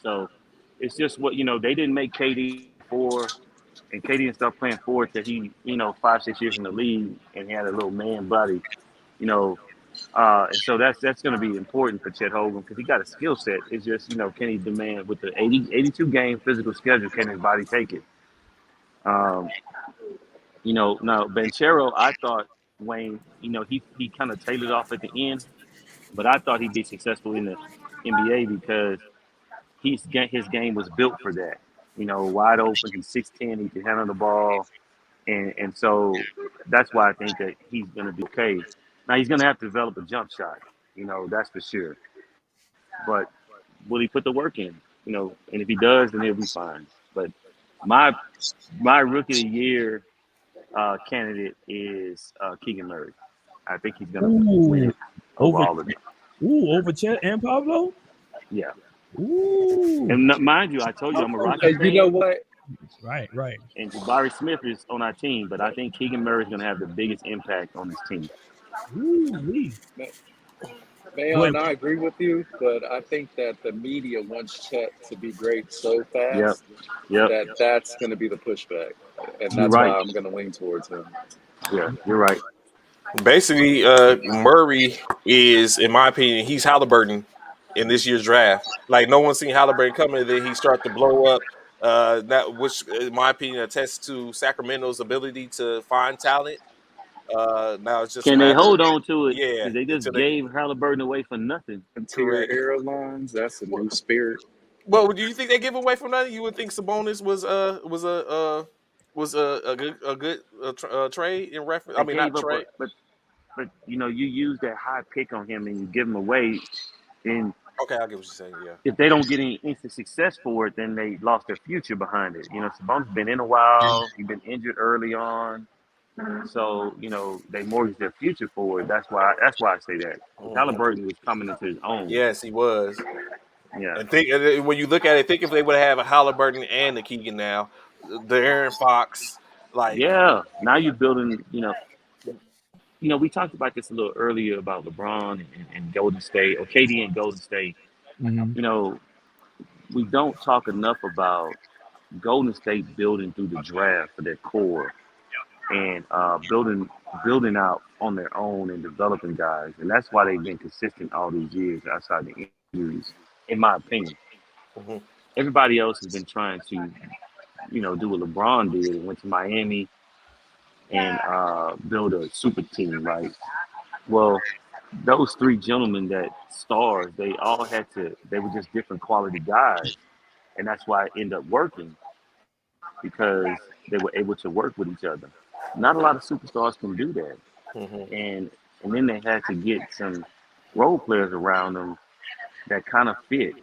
Speaker 7: So it's just what, they didn't make KD 4, and KD didn't start playing 4 till he, 5, 6 years in the league and he had a little man body, you know. And so that's going to be important for Chet Hogan because he got a skill set. It's just, can he demand with the 82 game physical schedule, can his body take it? Um, now Banchero, I thought Wayne, he kind of tailored off at the end, but I thought he'd be successful in the NBA because his game was built for that. Wide open, he's 6'10", he can handle the ball, and so that's why I think that he's going to be okay. Now he's going to have to develop a jump shot, that's for sure. But will he put the work in? And if he does, then he'll be fine. But my my rookie of the year candidate is Keegan Murray. I think he's going to win
Speaker 2: Ooh,
Speaker 7: it over
Speaker 2: over
Speaker 7: all of them.
Speaker 2: over Chet and Pablo.
Speaker 7: Yeah.
Speaker 2: Ooh,
Speaker 7: And mind you, I told you I'm a Rockets
Speaker 6: And you know
Speaker 7: fan,
Speaker 6: what?
Speaker 2: right.
Speaker 7: and Jabari Smith is on our team, but I think Keegan Murray is going to have the biggest impact on this team.
Speaker 2: Ooh, go
Speaker 6: Man,
Speaker 2: ahead.
Speaker 6: I agree with you, but I think that the media wants Chet to be great so
Speaker 7: Yep.
Speaker 6: fast
Speaker 7: Yep.
Speaker 6: that that's going to be the pushback, and
Speaker 7: You're
Speaker 6: that's why
Speaker 7: right.
Speaker 6: I'm going to lean towards him.
Speaker 7: Yeah, you're right.
Speaker 1: basically, Murray is, in my opinion, he's Halliburton in this year's draft. Like no one's seen Halliburton coming, and then he start to blow up. That which, in my opinion, attests to Sacramento's ability to find talent. Now it's just a
Speaker 7: Can they
Speaker 1: matter of
Speaker 7: hold on to it?
Speaker 1: yeah
Speaker 7: Because they just
Speaker 1: until they
Speaker 7: gave Halliburton away for nothing.
Speaker 4: Frontier
Speaker 1: correct.
Speaker 4: Airlines, that's a new spirit.
Speaker 1: Well, do you think they give away from nothing? You would think Sabonis was a good trade in reference. I
Speaker 7: They
Speaker 1: mean, not
Speaker 7: gave up,
Speaker 1: trade.
Speaker 7: but you know, you use that high pick on him and you give him away, and
Speaker 1: Okay, I get what you're saying. Yeah.
Speaker 7: if they don't get any instant success for it, then they lost their future behind it. You know, Sabonis been in a while. He's been injured early on, so you know they mortgaged their future for it. That's why I say that.
Speaker 1: Hmm.
Speaker 7: Halliburton was coming into his own.
Speaker 1: Yes, he was.
Speaker 7: Yeah,
Speaker 1: And think when you look at it, think if they would have a Halliburton and the Keegan now, the Aaron Fox, like
Speaker 7: yeah. Now you're building. You know, we talked about this a little earlier about LeBron and Golden State, or KD and Golden State.
Speaker 2: Mm-hmm.
Speaker 7: You know, we don't talk enough about Golden State building through the draft for their core and building out on their own and developing guys, and that's why they've been consistent all these years outside the injuries. In my opinion,
Speaker 1: mhm.
Speaker 7: everybody else has been trying to, do what LeBron did, went to Miami and build a super team, right? Well, those three gentlemen that stars, they were just different quality guys, and that's why it ended up working because they were able to work with each other. Not a lot of superstars can do that,
Speaker 1: Mhm.
Speaker 7: and then they had to get some role players around them that kind of fit,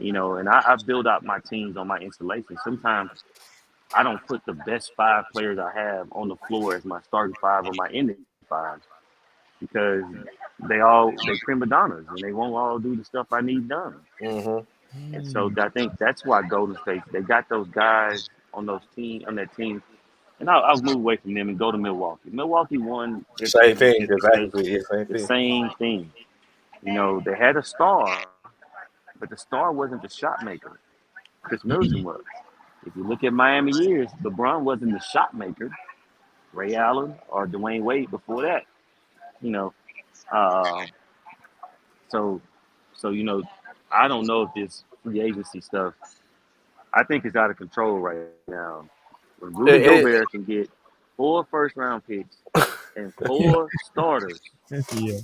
Speaker 7: And I build out my teams on my installation. Sometimes I don't put the best five players I have on the floor as my starting five or my ending five because they prima donnas and they won't all do the stuff I need done.
Speaker 1: Mhm.
Speaker 7: And so I think that's why Golden State, they got those guys on that team. And I'll move away from them and go to Milwaukee. Milwaukee won their
Speaker 1: Same thing,
Speaker 7: championship because
Speaker 1: exactly. Yeah, same
Speaker 7: the
Speaker 1: thing.
Speaker 7: same thing. They had a star, but the star wasn't the shot maker. Chris Middleton was. If you look at Miami years, LeBron wasn't the shot maker. Ray Allen or Dwayne Wade before that. You know, uh, so I don't know if this free agency stuff. I think it's out of control right now. When Rudy
Speaker 1: It,
Speaker 7: Gobert can get 4 first-round picks and 4 starters,
Speaker 2: Yeah,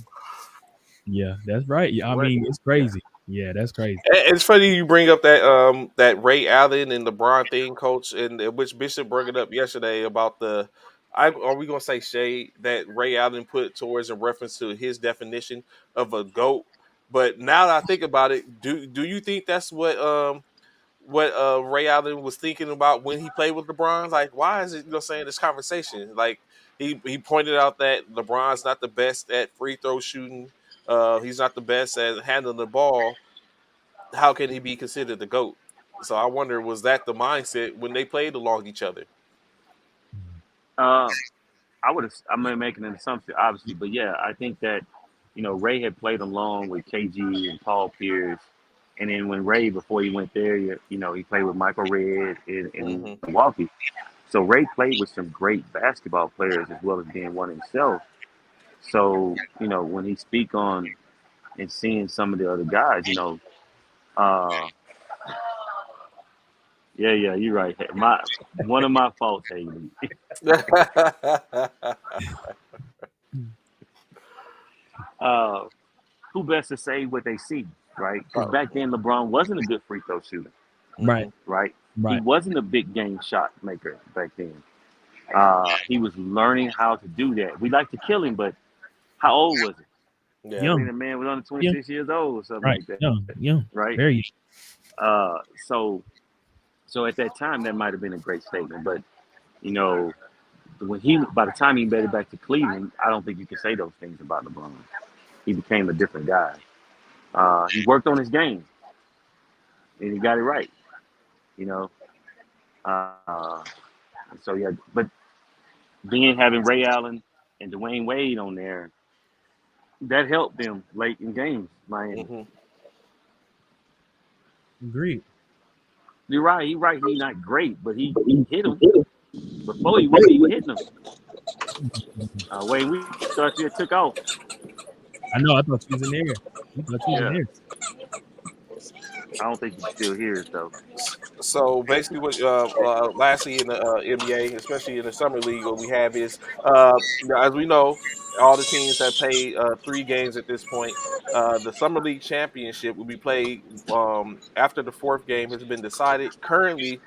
Speaker 2: yeah, that's right. Yeah, I
Speaker 7: what?
Speaker 2: mean, it's crazy. Yeah, that's crazy.
Speaker 1: it's funny you bring up that Ray Allen and LeBron thing, Coach, and which Bishop brought it up yesterday about the. Are we gonna say shade that Ray Allen put towards in reference to his definition of a goat? But now that I think about it, do you think that's what Ray Allen was thinking about when he played with LeBron? Like, why is it saying this conversation? Like he pointed out that LeBron's not the best at free throw shooting. He's not the best at handling the ball. How can he be considered the GOAT? So I wonder, was that the mindset when they played along each other?
Speaker 7: Um, I'm making an assumption, obviously, but yeah, I think that Ray had played along with KG and Paul Pierce, and then when Ray before he went there, he played with Michael Redd in
Speaker 1: Hmm.
Speaker 7: Milwaukee. So Ray played with some great basketball players as well as being one himself. So when he speak on and seeing some of the other guys, uh, yeah, you're right. One of my faults, Haley. Uh, who best to say what they see, right? Because back then LeBron wasn't a good free throw shooter,
Speaker 2: Right,
Speaker 1: Hmm.
Speaker 7: right? He
Speaker 2: right.
Speaker 7: wasn't a big game shot maker back then. He was learning how to do that. We like to kill him, but how old was he?
Speaker 1: Yeah.
Speaker 7: I think
Speaker 2: Young,
Speaker 7: the man was under
Speaker 2: young,
Speaker 7: 26 years old or something
Speaker 2: right,
Speaker 7: like that,
Speaker 2: young, young,
Speaker 7: right?
Speaker 2: very
Speaker 7: Uh, so so at that time that might have been a great statement, but you know by the time he made it back to Cleveland, I don't think you can say those things about LeBron. He became a different guy. He worked on his game and he got it right. You know, uh, so yeah, but having Ray Allen and Dwayne Wade on there, that helped them late in games, Miami.
Speaker 1: Hmm.
Speaker 2: agreed.
Speaker 7: You're right. He right. He not great, but he hit him. Before he wasn't even hitting them. Wayne, we thought you took off.
Speaker 2: I know. I thought you was in there. We thought you was in
Speaker 7: Yeah,
Speaker 2: there.
Speaker 7: I don't think you still here though.
Speaker 1: So basically, what lastly in the NBA, especially in the summer league, what we have is, as we know, all the teams have played 3 games at this point. The summer league championship will be played after the fourth game has been decided. Currently,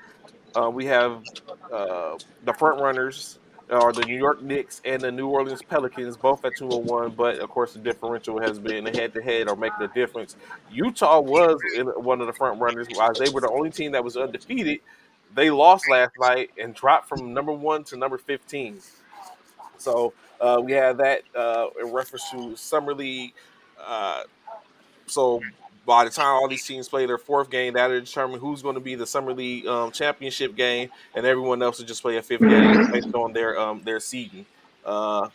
Speaker 1: we have the front runners are the New York Knicks and the New Orleans Pelicans, both at 2-1. But of course, the differential has been the head-to-head or making a difference. Utah was one of the front runners, as they were the only team that was undefeated. They lost last night and dropped from number 1 to number 15. So we have that in reference to summer league. Uh, so by the time all these teams play their fourth game, that'll determine who's going to be the summer league championship game, and everyone else will just play a fifth game based on their seeding. Uh,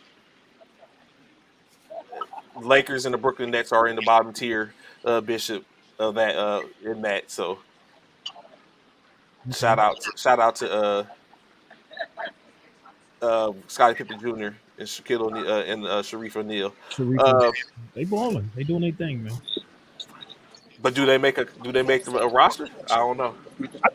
Speaker 1: Lakers and the Brooklyn Nets are in the bottom tier, Bishop, of that in that. So
Speaker 2: Okay.
Speaker 1: shout out to Scottie Pippen Jr. and Shaquille O'Neal and Sharif O'Neal.
Speaker 2: Sharif,
Speaker 1: Uh,
Speaker 2: they balling. They doing their thing, man.
Speaker 1: but do they make a roster? I don't know.
Speaker 2: I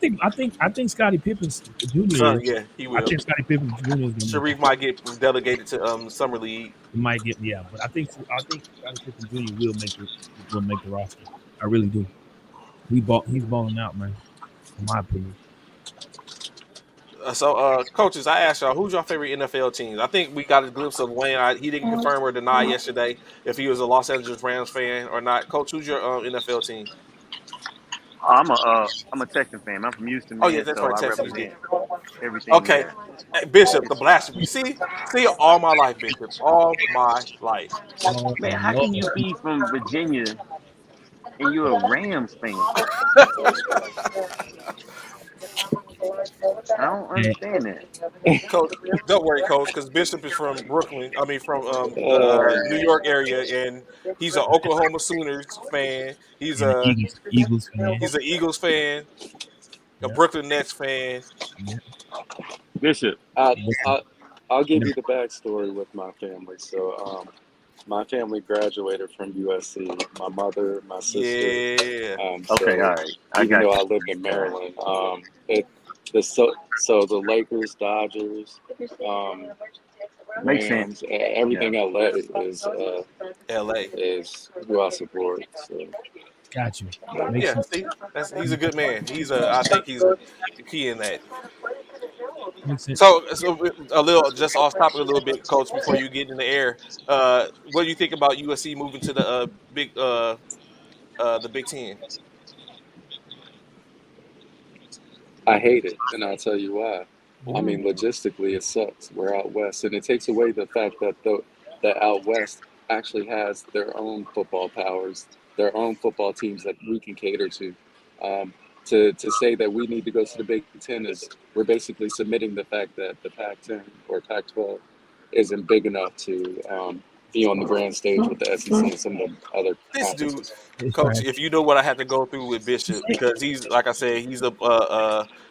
Speaker 2: think Scottie Pippen Jr.
Speaker 1: Son,
Speaker 2: is.
Speaker 1: yeah, he
Speaker 2: I
Speaker 1: will.
Speaker 2: think Scottie Pippen Jr. is gonna make
Speaker 1: Sharif might get delegated to summer league.
Speaker 2: he might get but I think Scottie Pippen Jr. will make the roster. I really do. He's balling out, man. In my opinion.
Speaker 1: So, coaches, I asked y'all, who's your favorite NFL teams? I think we got a glimpse of Wayne. He didn't confirm or deny yesterday if he was a Los Angeles Rams fan or not. Coach, who's your NFL team?
Speaker 7: I'm a Texan fan. I'm from Houston,
Speaker 1: Oh yeah,
Speaker 7: man,
Speaker 1: that's
Speaker 7: so
Speaker 1: right,
Speaker 7: I
Speaker 1: Texas. Yeah.
Speaker 7: represent everything
Speaker 1: Okay,
Speaker 7: there.
Speaker 1: Hey, Bishop, the blasphemy. See, all my life, Bishop, all my life.
Speaker 2: Oh
Speaker 7: Man, how
Speaker 2: no.
Speaker 7: can you be from Virginia and you're a Rams fan? I don't
Speaker 2: Yeah,
Speaker 7: understand that.
Speaker 1: Coach, don't worry, Coach, because Bishop is from Brooklyn. I mean, from the
Speaker 8: Uh,
Speaker 1: New York area, and he's an Oklahoma Sooners fan.
Speaker 2: and the Eagles fan.
Speaker 1: He's an Eagles fan, a
Speaker 2: Yeah.
Speaker 1: Brooklyn Nets fan.
Speaker 2: Yeah.
Speaker 7: Bishop,
Speaker 8: I,
Speaker 2: Listen,
Speaker 8: I, I'll give
Speaker 2: no,
Speaker 8: you the backstory with my family. So, my family graduated from USC. My mother, my sister.
Speaker 1: Yeah.
Speaker 7: okay,
Speaker 8: So
Speaker 7: all right, I
Speaker 8: even
Speaker 7: got
Speaker 8: though
Speaker 7: you.
Speaker 8: I lived in
Speaker 7: All right.
Speaker 8: Maryland, so the Lakers, Dodgers, um,
Speaker 7: Makes sense.
Speaker 8: Rams,
Speaker 7: Yeah.
Speaker 8: everything LA
Speaker 1: LA.
Speaker 8: is who I support. So,
Speaker 2: got you.
Speaker 8: yeah.
Speaker 2: Makes
Speaker 1: Yeah,
Speaker 2: sense.
Speaker 1: see, he's a good man. I think he's a key in that.
Speaker 2: Makes sense.
Speaker 1: So a little just off topic a little bit, Coach. Before you get in the air, what do you think about USC moving to the Big Ten?
Speaker 8: I hate it, and I'll tell you why. I mean,
Speaker 1: Ooh,
Speaker 8: logistically, it sucks. We're out west, and it takes away the fact that that out west actually has their own football powers, their own football teams that we can cater to. Um, to say that we need to go to the Big Ten is we're basically submitting the fact that the Pac-10 or Pac-12 isn't big enough to be on the grand stage with the SEC and some of the other
Speaker 1: this dude,
Speaker 8: conferences.
Speaker 2: It's
Speaker 1: Coach.
Speaker 2: trash.
Speaker 1: If you know what I had to go through with Bishop, because he's like I said,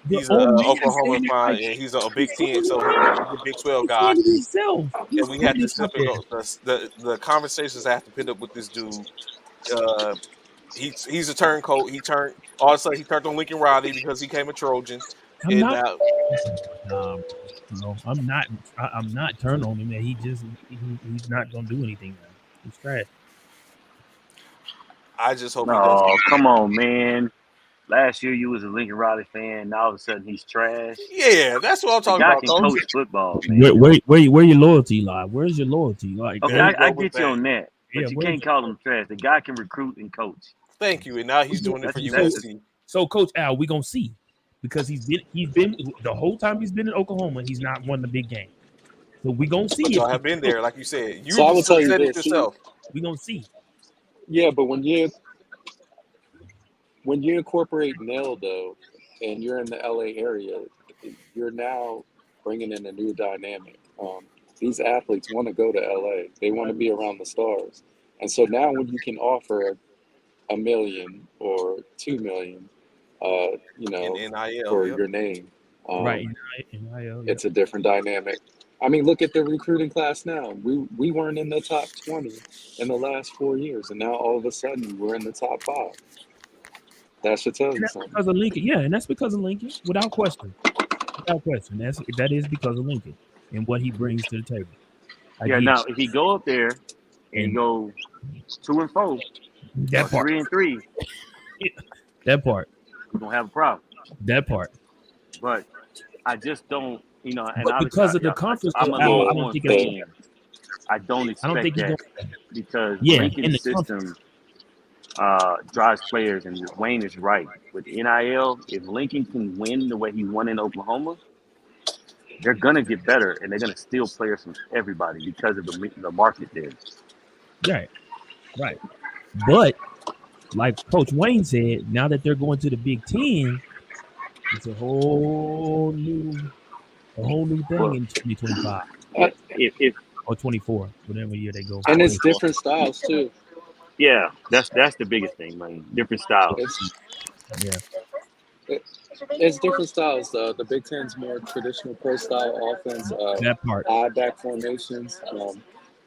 Speaker 2: The
Speaker 1: he's a
Speaker 2: old man
Speaker 1: Oklahoma
Speaker 2: saying it
Speaker 1: fan
Speaker 2: like
Speaker 1: and he's a
Speaker 2: he's
Speaker 1: Big Ten,
Speaker 2: funny.
Speaker 1: so he's a Big 12
Speaker 2: He's
Speaker 1: guy.
Speaker 2: funny himself.
Speaker 1: And
Speaker 2: He's
Speaker 1: we had to
Speaker 2: funny
Speaker 1: sit
Speaker 2: out
Speaker 1: up and
Speaker 2: there.
Speaker 1: go the conversations I have to put up with this dude. Uh, he's a turncoat. He turned all of a sudden he turned on Lincoln Riley because he came a Trojan,
Speaker 2: I'm
Speaker 1: and
Speaker 2: not. Listen, nah, bro. I'm not. I'm not turned on him. That he's not gonna do anything now. He's trash.
Speaker 1: I just hope he doesn't.
Speaker 7: No, come on, man. Last year you was a Lincoln Riley fan. Now all of a sudden he's trash.
Speaker 1: Yeah, that's what I'm
Speaker 7: The
Speaker 1: talking
Speaker 7: guy
Speaker 1: about,
Speaker 7: can
Speaker 1: Coach.
Speaker 7: coach football,
Speaker 2: Where
Speaker 7: man.
Speaker 2: where where your loyalty lie? Where's your loyalty? Like,
Speaker 7: Okay,
Speaker 1: There you
Speaker 7: I
Speaker 1: go with
Speaker 7: get you
Speaker 1: that.
Speaker 7: on that,
Speaker 2: yeah,
Speaker 7: but you
Speaker 2: where's
Speaker 7: can't call him trash. The guy can recruit and coach.
Speaker 1: Thank you. And now he's doing it
Speaker 7: That's
Speaker 1: for
Speaker 7: that's
Speaker 2: so
Speaker 7: the,
Speaker 1: USC.
Speaker 2: so Coach Al? We gonna see because he's been the whole time he's been in Oklahoma. He's not won the big game. So we gonna see
Speaker 1: But
Speaker 2: if
Speaker 1: y'all
Speaker 2: he
Speaker 1: have been
Speaker 2: can
Speaker 1: there, like you said.
Speaker 8: So
Speaker 1: You
Speaker 8: I will tell you
Speaker 1: said it
Speaker 8: this. See,
Speaker 1: yourself.
Speaker 2: we gonna see.
Speaker 8: yeah, but when you incorporate Nell though, and you're in the LA area, you're now bringing in a new dynamic. These athletes want to go to LA. They want to be around the stars, and so now when you can offer a million or 2 million, you
Speaker 1: In
Speaker 8: know,
Speaker 1: NIL,
Speaker 8: for
Speaker 1: yep.
Speaker 8: your name,
Speaker 2: Right.
Speaker 8: um,
Speaker 2: NIL, yeah.
Speaker 8: it's a different dynamic. I mean, look at the recruiting class now. We weren't in the top 20 in the last 4 years, and now all of a sudden we're in the top 5. That should tell
Speaker 2: And
Speaker 8: you
Speaker 2: that's
Speaker 8: something.
Speaker 2: because of Lincoln. Yeah, and that's because of Lincoln, without question. Without question. That is because of Lincoln and what he brings to the table. I
Speaker 7: Yeah.
Speaker 2: get
Speaker 7: Now,
Speaker 2: you.
Speaker 7: if he go up there and he
Speaker 2: And
Speaker 7: go 2-4 or
Speaker 2: that part.
Speaker 7: 3-3,
Speaker 2: That part.
Speaker 7: we're gonna have a problem.
Speaker 2: That part.
Speaker 7: But I just don't, and
Speaker 2: But
Speaker 7: obviously
Speaker 2: because of the conference,
Speaker 7: I'm a
Speaker 2: Al, I don't
Speaker 7: Longhorn
Speaker 2: think it's
Speaker 7: fan. I don't
Speaker 2: I don't
Speaker 7: expect
Speaker 2: think he's
Speaker 7: that
Speaker 2: going.
Speaker 7: because
Speaker 2: Yeah, in
Speaker 7: Lincoln's
Speaker 2: the conference.
Speaker 7: system drives players, and Wayne is right with NIL. If Lincoln can win the way he won in Oklahoma, they're gonna get better, and they're gonna steal players from everybody because of the market there.
Speaker 2: Right. Right. But like Coach Wayne said, now that they're going to the Big Ten, it's a whole new thing
Speaker 7: Well,
Speaker 2: in 2025
Speaker 8: Uh,
Speaker 7: if
Speaker 2: or 24, whatever year they go.
Speaker 8: and it's
Speaker 2: 24.
Speaker 8: different styles too.
Speaker 7: yeah, that's the biggest thing, man. Different styles.
Speaker 8: It's
Speaker 2: Yeah.
Speaker 8: it, it's different styles. The Big Ten's more traditional pro style offense,
Speaker 2: That part.
Speaker 8: high back formations.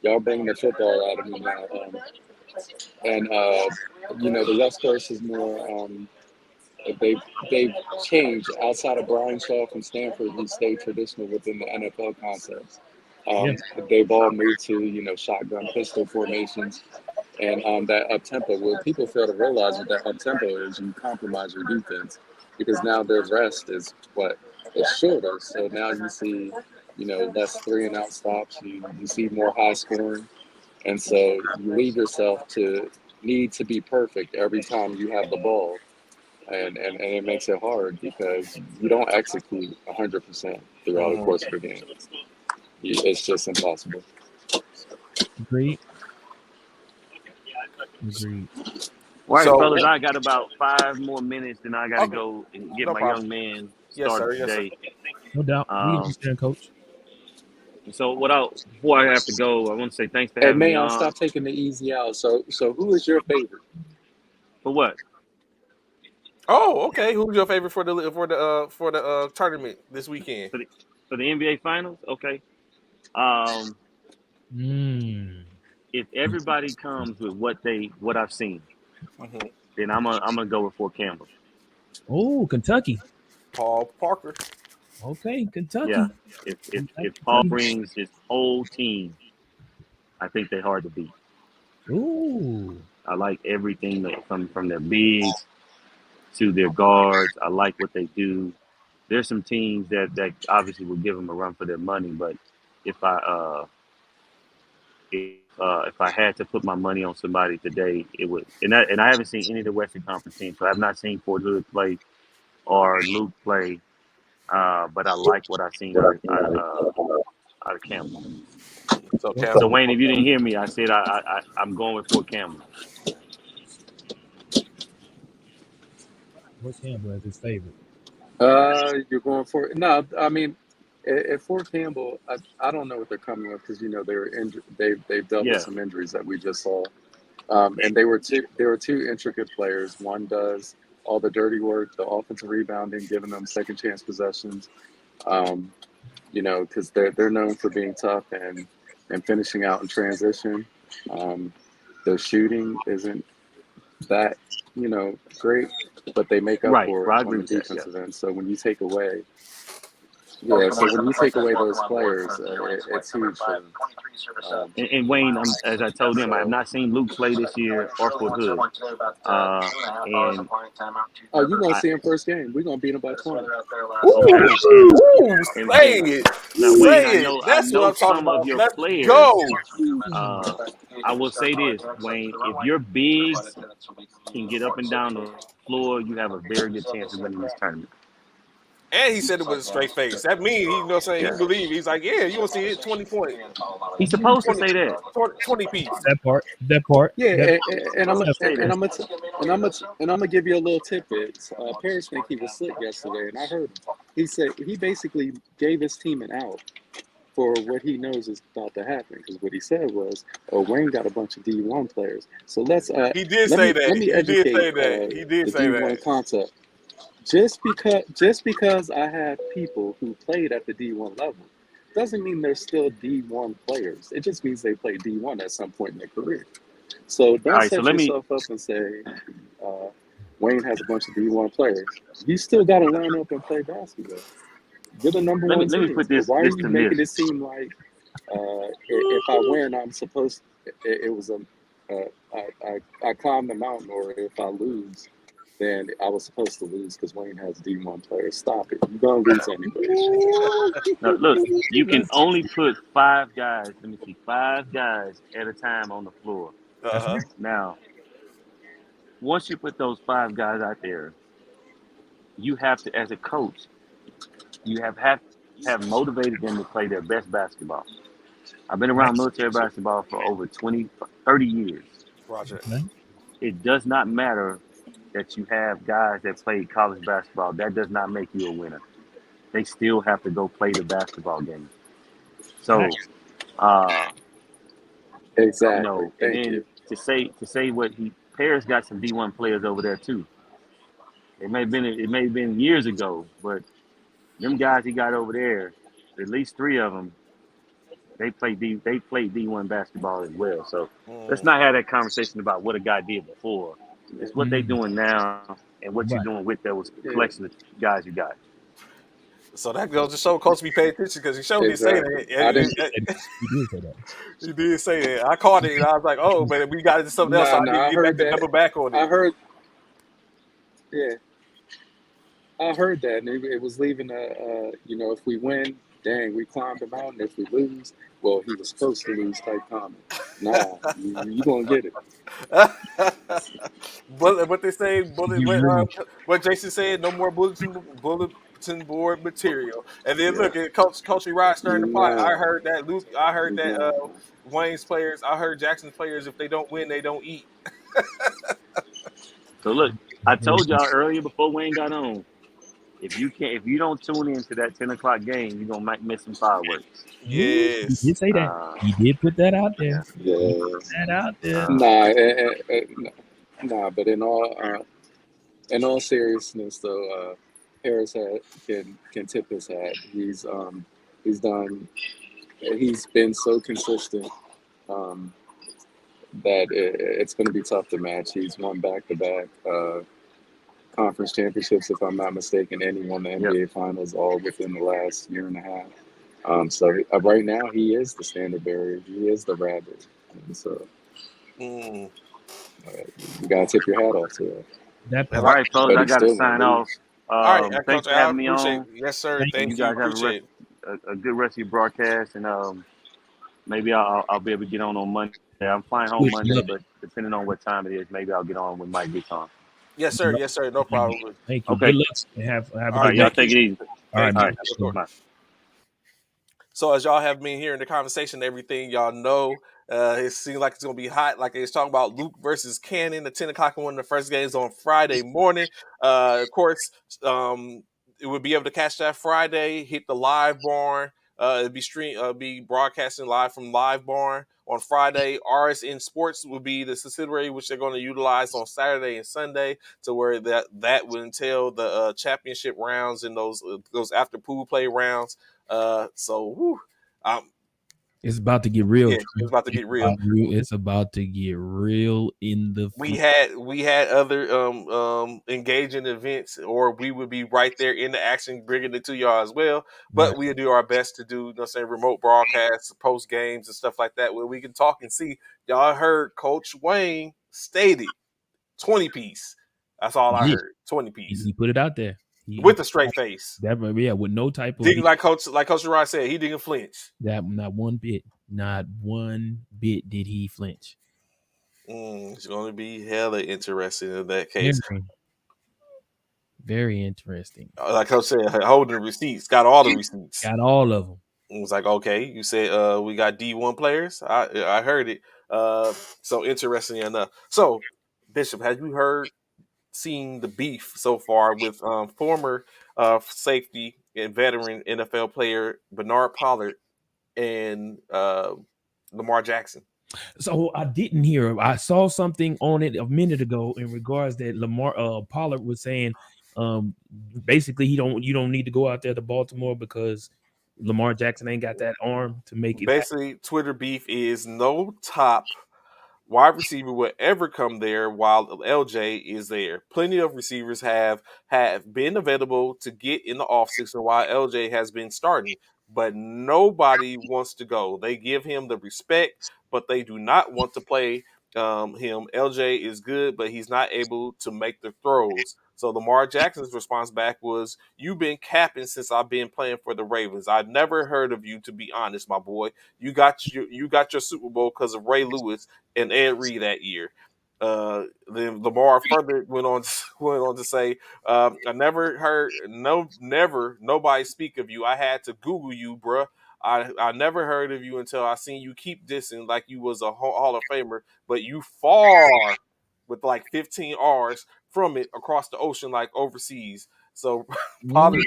Speaker 8: Y'all bringing the football out of me now. And the West Coast is more. They've changed outside of Brian Shaw from Stanford, who stayed traditional within the NFL concepts.
Speaker 2: Yeah.
Speaker 8: They've all moved to shotgun pistol formations and that up tempo. What people fail to realize with that up tempo is you compromise your defense because now their rest is shorter. So now you see less 3-and-out stops. You see more high scoring, and so you leave yourself to need to be perfect every time you have the ball. And it makes it hard because you don't execute 100% throughout the
Speaker 1: Mhm.
Speaker 8: course of the game. It's just impossible.
Speaker 2: Agreed. Agreed.
Speaker 7: All right,
Speaker 1: So,
Speaker 7: fellas, I got about 5 more minutes, and I got to
Speaker 1: okay,
Speaker 7: go and get
Speaker 1: no
Speaker 7: my
Speaker 1: problem.
Speaker 7: young man
Speaker 1: Yes,
Speaker 7: started
Speaker 1: sir. Yes, sir.
Speaker 7: today.
Speaker 2: No doubt. We
Speaker 7: Um,
Speaker 2: understand, Coach.
Speaker 7: so before I have to go, I want to say thanks for
Speaker 8: Hey,
Speaker 7: having me
Speaker 8: man, I'll
Speaker 7: on.
Speaker 8: stop taking the easy out. So who is your favorite?
Speaker 7: For what?
Speaker 1: Oh, okay. Who's your favorite for the tournament this weekend?
Speaker 7: For the NBA Finals? Okay. Um,
Speaker 2: Mm.
Speaker 7: if everybody comes with what I've seen,
Speaker 1: Mhm.
Speaker 7: then I'm gonna go with Fort Campbell.
Speaker 2: Oh, Kentucky.
Speaker 1: Paul Parker.
Speaker 2: Okay,
Speaker 7: Yeah.
Speaker 2: Kentucky.
Speaker 7: If Paul
Speaker 2: Kentucky.
Speaker 7: brings his whole team, I think they're hard to beat.
Speaker 2: Ooh.
Speaker 7: I like everything that from their bigs to their guards. I like what they do. There's some teams that obviously will give them a run for their money, but if I had to put my money on somebody today, it would. And I haven't seen any of the Western Conference teams, so I've not seen Fort Hood play or Luke play. But I like what I've seen out of Campbell.
Speaker 1: So
Speaker 2: Okay.
Speaker 7: So
Speaker 1: Campbell.
Speaker 7: Wayne, if you didn't hear me, I said I'm going with Fort Campbell.
Speaker 2: Fort Campbell as his favorite.
Speaker 8: You're going for it? No, I mean, at Fort Campbell, I don't know what they're coming with because they were injured. They've dealt with
Speaker 7: Yeah,
Speaker 8: some injuries that we just saw, and they were two intricate players. One does all the dirty work, the offensive rebounding, giving them second chance possessions. Um, because they're known for being tough and finishing out in transition. Um, their shooting isn't that great, but they make up
Speaker 7: right.
Speaker 8: for it
Speaker 7: Well, I
Speaker 8: on
Speaker 7: agree
Speaker 8: the
Speaker 7: with that. Yeah.
Speaker 8: defensive end. So when you take away, those players, it's huge for them.
Speaker 7: And Wayne, as I told him, I have
Speaker 8: So,
Speaker 7: not seen Luke play this year or Fort Hood. And
Speaker 8: oh, you're gonna
Speaker 7: I
Speaker 8: see him first game. We're gonna beat them by 20.
Speaker 7: okay.
Speaker 1: Ooh,
Speaker 7: And
Speaker 1: ooh,
Speaker 7: and
Speaker 1: say
Speaker 7: Wayne,
Speaker 1: it,
Speaker 7: now
Speaker 1: say
Speaker 7: Wayne,
Speaker 1: it.
Speaker 7: I
Speaker 1: That's what
Speaker 7: know
Speaker 1: I'm talking
Speaker 7: some of
Speaker 1: about.
Speaker 7: your
Speaker 1: Let's
Speaker 7: players.
Speaker 1: go.
Speaker 7: I will say this, Wayne, if your bigs can get up and down the floor, you have a very good chance of winning this tournament.
Speaker 1: And he said it with a straight face. That means he, saying he
Speaker 7: Yeah.
Speaker 1: believe. He's like, yeah, you gonna see it. 20 point,
Speaker 7: He's supposed to
Speaker 1: 20,
Speaker 7: say that.
Speaker 1: 20 piece.
Speaker 2: That part. That part.
Speaker 8: Yeah,
Speaker 2: That
Speaker 8: and I'm
Speaker 7: Supposed to
Speaker 2: that's
Speaker 7: say
Speaker 8: and
Speaker 7: that.
Speaker 8: I'm gonna give you a little tidbit. Paris think he was slick yesterday, and I heard him. He said he basically gave his team an out for what he knows is about to happen. Because what he said was, "Oh, Wayne got a bunch of D1 players, so let's
Speaker 1: He did
Speaker 8: let
Speaker 1: say
Speaker 8: me
Speaker 1: that. He did
Speaker 8: educate
Speaker 1: say that. He did
Speaker 8: the
Speaker 1: say
Speaker 8: D1
Speaker 1: that.
Speaker 8: concept. Just because I have people who played at the D1 level doesn't mean they're still D1 players. It just means they played D1 at some point in their career. So
Speaker 7: All
Speaker 8: don't
Speaker 7: right, so
Speaker 8: set
Speaker 7: let me
Speaker 8: yourself up and say uh, Wayne has a bunch of D1 players. You still got to line up and play basketball. You're the number
Speaker 7: Let me
Speaker 8: one
Speaker 7: let me
Speaker 8: team.
Speaker 7: put this
Speaker 8: Why are
Speaker 7: this
Speaker 8: you
Speaker 7: to
Speaker 8: making it
Speaker 7: this.
Speaker 8: seem like if I win, I'm supposed it was a I climbed the mountain, or if I lose, then I was supposed to lose because Wayne has D1 players. Stop it. You're gonna lose anyway.
Speaker 7: Now, look, you can only put 5 guys. Let me see, 5 guys at a time on the floor.
Speaker 2: That's
Speaker 1: Uh-huh.
Speaker 2: right.
Speaker 7: Now, once you put those 5 guys out there, you have to, as a coach, you have motivated them to play their best basketball. I've been
Speaker 2: Right.
Speaker 7: around military basketball for over 20, 30 years.
Speaker 1: Roger.
Speaker 2: Okay.
Speaker 7: It does not matter that you have guys that played college basketball. That does not make you a winner. They still have to go play the basketball game. So,
Speaker 2: Facts.
Speaker 7: uh,
Speaker 8: Exactly.
Speaker 7: and
Speaker 8: Thank
Speaker 7: then
Speaker 8: you.
Speaker 7: to say what he Paris got some D1 players over there too. It may have been years ago, but them guys he got over there, at least 3 of them, they played D1 basketball as well. So let's
Speaker 1: Mm.
Speaker 7: not have that conversation about what a guy did before. It's what they
Speaker 2: Mm,
Speaker 7: doing now and what you're
Speaker 2: right.
Speaker 7: doing with those
Speaker 8: Yeah,
Speaker 7: collection of guys you got.
Speaker 1: So that goes to show Coach be paying attention because he showed did say
Speaker 8: exactly.
Speaker 1: that.
Speaker 8: I didn't.
Speaker 2: You did say that.
Speaker 1: He did say that. I caught it and I was like, oh, but we got into something else, so
Speaker 8: Nah,
Speaker 1: I didn't
Speaker 8: nah. I
Speaker 1: get back
Speaker 8: heard
Speaker 1: to
Speaker 8: that.
Speaker 1: double back on it.
Speaker 8: I heard. Yeah, I heard that, and it was leaving if we win, dang, we climbed the mountain. If we lose, well, he was supposed to lose type comment. Nah, you gonna get it.
Speaker 1: What they say,
Speaker 2: You really.
Speaker 1: what Jason said, no more bulletin board material. And then
Speaker 8: Yeah.
Speaker 1: look at Coach Rod stirring the pot. I
Speaker 8: Nah,
Speaker 1: heard that Luke. I heard that
Speaker 8: nah.
Speaker 1: Wayne's players. I heard Jackson's players. If they don't win, they don't eat.
Speaker 7: So look, I told y'all earlier before Wayne got on, if you don't tune into that 10 o'clock game, you're gonna miss some fireworks.
Speaker 2: Ooh, he
Speaker 1: Yes.
Speaker 2: did say that.
Speaker 7: Uh,
Speaker 2: He did put that out there.
Speaker 7: yeah.
Speaker 2: He put
Speaker 8: Yeah.
Speaker 2: that out there.
Speaker 7: Uh,
Speaker 8: Nah. Nah. But in all seriousness, though, Harris can tip his hat. He's done. He's been so consistent um, that it's going to be tough to match. He's won back-to-back conference championships, if I'm not mistaken, and he won the
Speaker 7: yep.
Speaker 8: NBA Finals all within the last year and a half. So right now, he is the standard bearer. He is the rabbit. And so
Speaker 1: Mm.
Speaker 8: you got to tip your hat off to it.
Speaker 2: That
Speaker 1: And
Speaker 7: All
Speaker 2: part.
Speaker 1: like,
Speaker 7: right, fellas,
Speaker 8: But
Speaker 7: I
Speaker 8: he's
Speaker 7: got to
Speaker 8: still going
Speaker 7: sign
Speaker 8: to
Speaker 7: off.
Speaker 8: lose.
Speaker 1: all right,
Speaker 7: Thanks
Speaker 1: Coach,
Speaker 7: for
Speaker 1: I
Speaker 7: having me
Speaker 1: appreciate it.
Speaker 7: on.
Speaker 1: Yes, sir.
Speaker 2: Thank
Speaker 7: And
Speaker 1: Thank
Speaker 7: you
Speaker 2: you.
Speaker 1: you.
Speaker 7: guys have
Speaker 1: Appreciate it.
Speaker 7: a good rest of your broadcast. And maybe I'll be able to get on Monday. I'm flying home
Speaker 2: Would
Speaker 7: Monday,
Speaker 2: love it.
Speaker 7: but depending on what time it is, maybe I'll get on when Mike gets on.
Speaker 1: Yes,
Speaker 2: Would
Speaker 1: sir.
Speaker 2: love
Speaker 1: Yes, sir.
Speaker 2: it.
Speaker 1: No problem.
Speaker 2: Thank you. Good
Speaker 7: Okay.
Speaker 2: luck. And have a
Speaker 1: All
Speaker 7: All
Speaker 1: right.
Speaker 7: right,
Speaker 2: good
Speaker 7: y'all
Speaker 2: day.
Speaker 1: Thank
Speaker 7: take
Speaker 1: you.
Speaker 7: it easy.
Speaker 2: All right,
Speaker 1: Thank
Speaker 7: All
Speaker 1: you.
Speaker 2: man.
Speaker 7: right.
Speaker 1: Have a good one.
Speaker 2: Sure.
Speaker 7: Bye.
Speaker 1: So as y'all have been hearing the conversation, everything y'all know, it seems like it's gonna be hot. Like it's talking about Luke versus Cannon, the 10 o'clock one of the first games on Friday morning. Of course, it would be able to catch that Friday. Hit the live barn. Be broadcasting live from live barn on Friday. RSN Sports will be the subsidiary which they're going to utilize on Saturday and Sunday, to where that would entail the championship rounds and those after pool play rounds. So um,
Speaker 2: It's about to get real.
Speaker 1: yeah,
Speaker 2: Trey.
Speaker 1: it's about to get real.
Speaker 2: It's about to get real in the
Speaker 1: We had other engaging events, or we would be right there in the action, bringing it to y'all as well.
Speaker 2: right.
Speaker 1: But we'll do our best to do, saying, remote broadcasts, post games, and stuff like that, where we can talk and see. Y'all heard Coach Wayne stated 20 piece. That's all I
Speaker 2: Yeah.
Speaker 1: heard. 20 piece
Speaker 2: He put it out there.
Speaker 1: with a straight face.
Speaker 2: That yeah, with no type of
Speaker 1: Didn't like Coach Rod said, he didn't flinch.
Speaker 2: that not one bit. Not one bit did he flinch.
Speaker 1: It's going to be hella interesting in that case.
Speaker 2: Very, very interesting.
Speaker 1: Like I said, holding the receipts, got all the receipts.
Speaker 2: Got all of them.
Speaker 1: It was like, okay, you said we got D1 players. I heard it. So interesting enough. So, Bishop, have you seen the beef so far with former safety and veteran NFL player Bernard Pollard and Lamar Jackson?
Speaker 2: So I didn't hear. I saw something on it a minute ago in regards that Lamar Pollard was saying, basically you don't need to go out there to Baltimore because Lamar Jackson ain't got that arm to make it happen.
Speaker 1: Basically, Twitter beef is no top wide receiver will ever come there while LJ is there. Plenty of receivers have been available to get in the offseason while LJ has been starting, but nobody wants to go. They give him the respect, but they do not want to play him. LJ is good, but he's not able to make the throws. So Lamar Jackson's response back was, "You've been capping since I've been playing for the Ravens. I've never heard of you, to be honest, my boy. You got your Super Bowl because of Ray Lewis and Ed Reed that year." Then Lamar further went on to say, "I never heard nobody speak of you. I had to Google you, bruh. I never heard of you until I seen you keep dissing like you was a Hall of Famer, but you far with like 15 R's from it across the ocean like overseas." So Pollard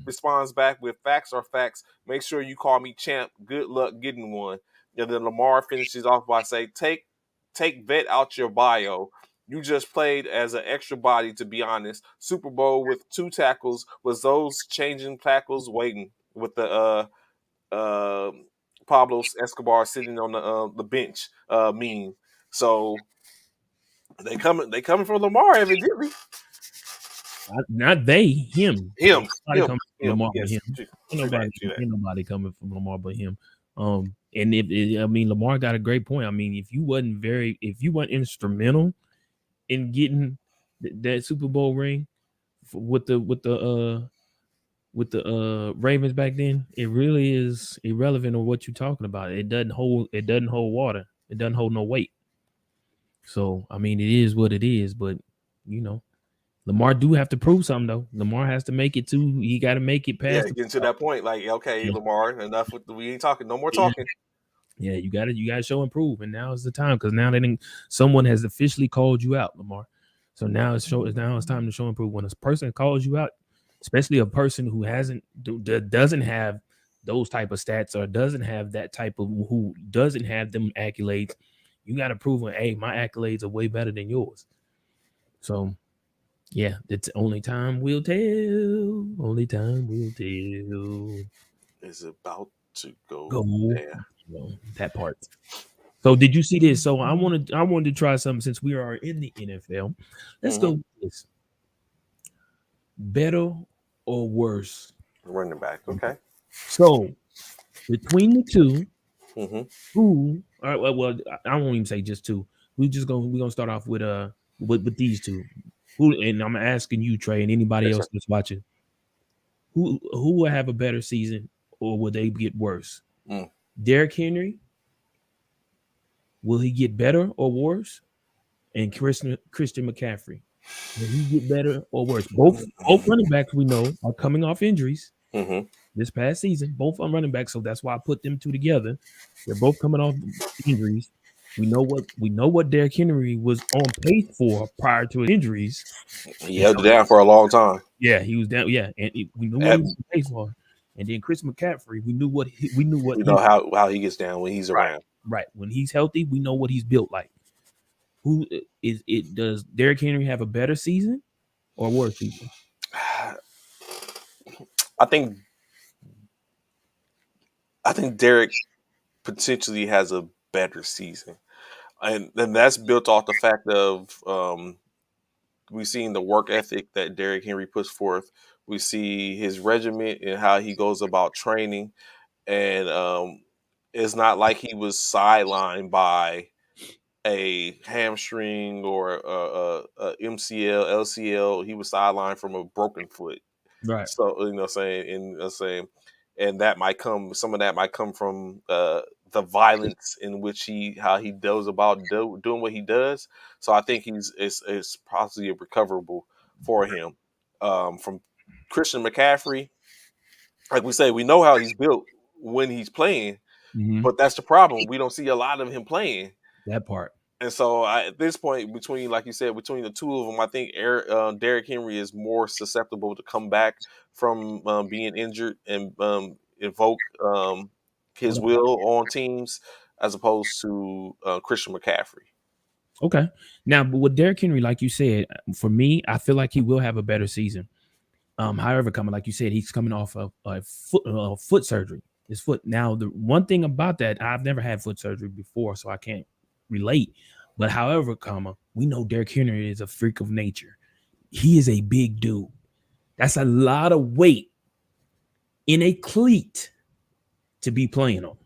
Speaker 1: responds back with, "Facts are facts. Make sure you call me champ. Good luck getting one." And then Lamar finishes off by saying, Take vet out your bio. You just played as an extra body, to be honest. Super Bowl with 2 tackles. Was those changing tackles waiting with the uh Pablo Escobar sitting on the bench meme. So they coming for Lamar evidently.
Speaker 2: Not they, him.
Speaker 1: Him,
Speaker 2: Nobody coming from
Speaker 1: him.
Speaker 2: Lamar but
Speaker 1: Yes,
Speaker 2: him.
Speaker 1: true
Speaker 2: Ain't nobody coming from Lamar but him. And I mean, Lamar got a great point. I mean, if you weren't instrumental in getting that Super Bowl ring with the Ravens back then, it really is irrelevant of what you're talking about. It doesn't hold water. It doesn't hold no weight. So I mean, it is what it is. But you know, Lamar do have to prove something though. Lamar has to make it too. He got to make it
Speaker 1: Yeah,
Speaker 2: past.
Speaker 1: getting to that point, like, okay,
Speaker 2: Yeah.
Speaker 1: Lamar, enough with we ain't talking, no more talking.
Speaker 2: Yeah, you got to show and prove, and now is the time because now someone has officially called you out, Lamar. So now it's time to show and prove. When a person calls you out, especially a person who doesn't have those type of stats or doesn't have that type of who doesn't have them accolades, you got to prove, hey, my accolades are way better than yours. So yeah, it's only time will tell. Only time will tell.
Speaker 1: Is about to go
Speaker 2: there. That part. So did you see this? So I wanted to try something since we are in the NFL. Let's go with this. Better or worse?
Speaker 1: Running back, okay.
Speaker 2: So between the two,
Speaker 1: Mm-hmm.
Speaker 2: who? All right, well, I won't even say just two. We're gonna start off with these two. Who? And I'm asking you, Trey, and anybody else that's watching. Who will have a better season, or will they get worse? Derrick Henry. Will he get better or worse? And Christian McCaffrey. Will he get better or worse? Both running backs we know are coming off injuries this past season. Both are running backs, so that's why I put them two together. They're both coming off injuries. We know what Derrick Henry was on pace for prior to his injuries.
Speaker 1: He held it down for a long time.
Speaker 2: Yeah, he was down. Yeah, and we knew what he was on pace for. And then Chris McCaffrey, we know
Speaker 1: how he gets down when he's around.
Speaker 2: Right. When he's healthy, we know what he's built like. Who is it? Does Derrick Henry have a better season or worse season?
Speaker 1: I think Derrick potentially has a better season, and that's built off the fact of we've seen the work ethic that Derrick Henry puts forth. We see his regiment and how he goes about training, and it's not like he was sidelined by a hamstring or a MCL, LCL. He was sidelined from a broken foot.
Speaker 2: Right.
Speaker 1: So and that might come. Some of that might come from the violence in which how he does about doing what he does. So I think it's possibly recoverable for him. From Christian McCaffrey, like we say, we know how he's built when he's playing, but that's the problem. We don't see a lot of him playing.
Speaker 2: That part.
Speaker 1: And so at this point, like you said, between the two of them, I think Derrick Henry is more susceptible to come back from being injured and invoke his will on teams as opposed to Christian McCaffrey.
Speaker 2: Okay. Now, but with Derrick Henry, like you said, for me, I feel like he will have a better season. However, like you said, he's coming off of foot surgery. His foot. Now, the one thing about that, I've never had foot surgery before, so I can't relate. But however, we know Derrick Henry is a freak of nature. He is a big dude. That's a lot of weight in a cleat to be playing on.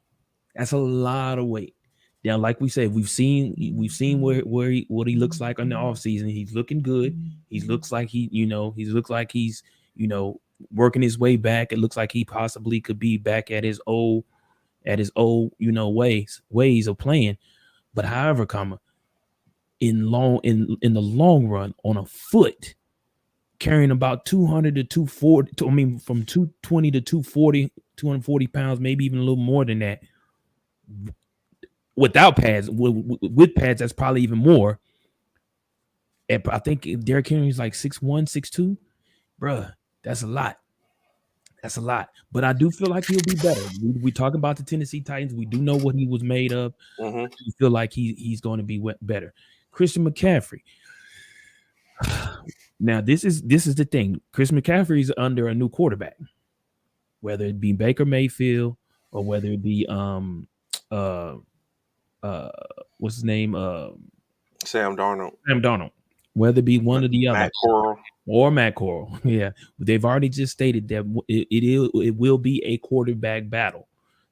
Speaker 2: That's a lot of weight. Now, like we said, we've seen what he looks like on the offseason. He's looking good. He looks like he's working his way back. It looks like he possibly could be back at his old ways of playing. But however, in the long run, on a foot, carrying about 200 to 240, I mean from 220 to 240, 240 pounds, maybe even a little more than that. Without pads, with pads, that's probably even more. And I think Derrick Henry's like 6'1", 6'2". Bruh, that's a lot. That's a lot. But I do feel like he'll be better. We talk about the Tennessee Titans. We do know what he was made of.
Speaker 1: Mm-hmm.
Speaker 2: I feel like he's going to be better. Christian McCaffrey. Now, this is the thing. Chris McCaffrey is under a new quarterback, whether it be Baker Mayfield or whether it be what's his name?
Speaker 1: Sam Darnold.
Speaker 2: Sam Darnold. Whether it be one or the other.
Speaker 1: Matt Corral.
Speaker 2: Or Matt Corral. Yeah. They've already just stated that it will be a quarterback battle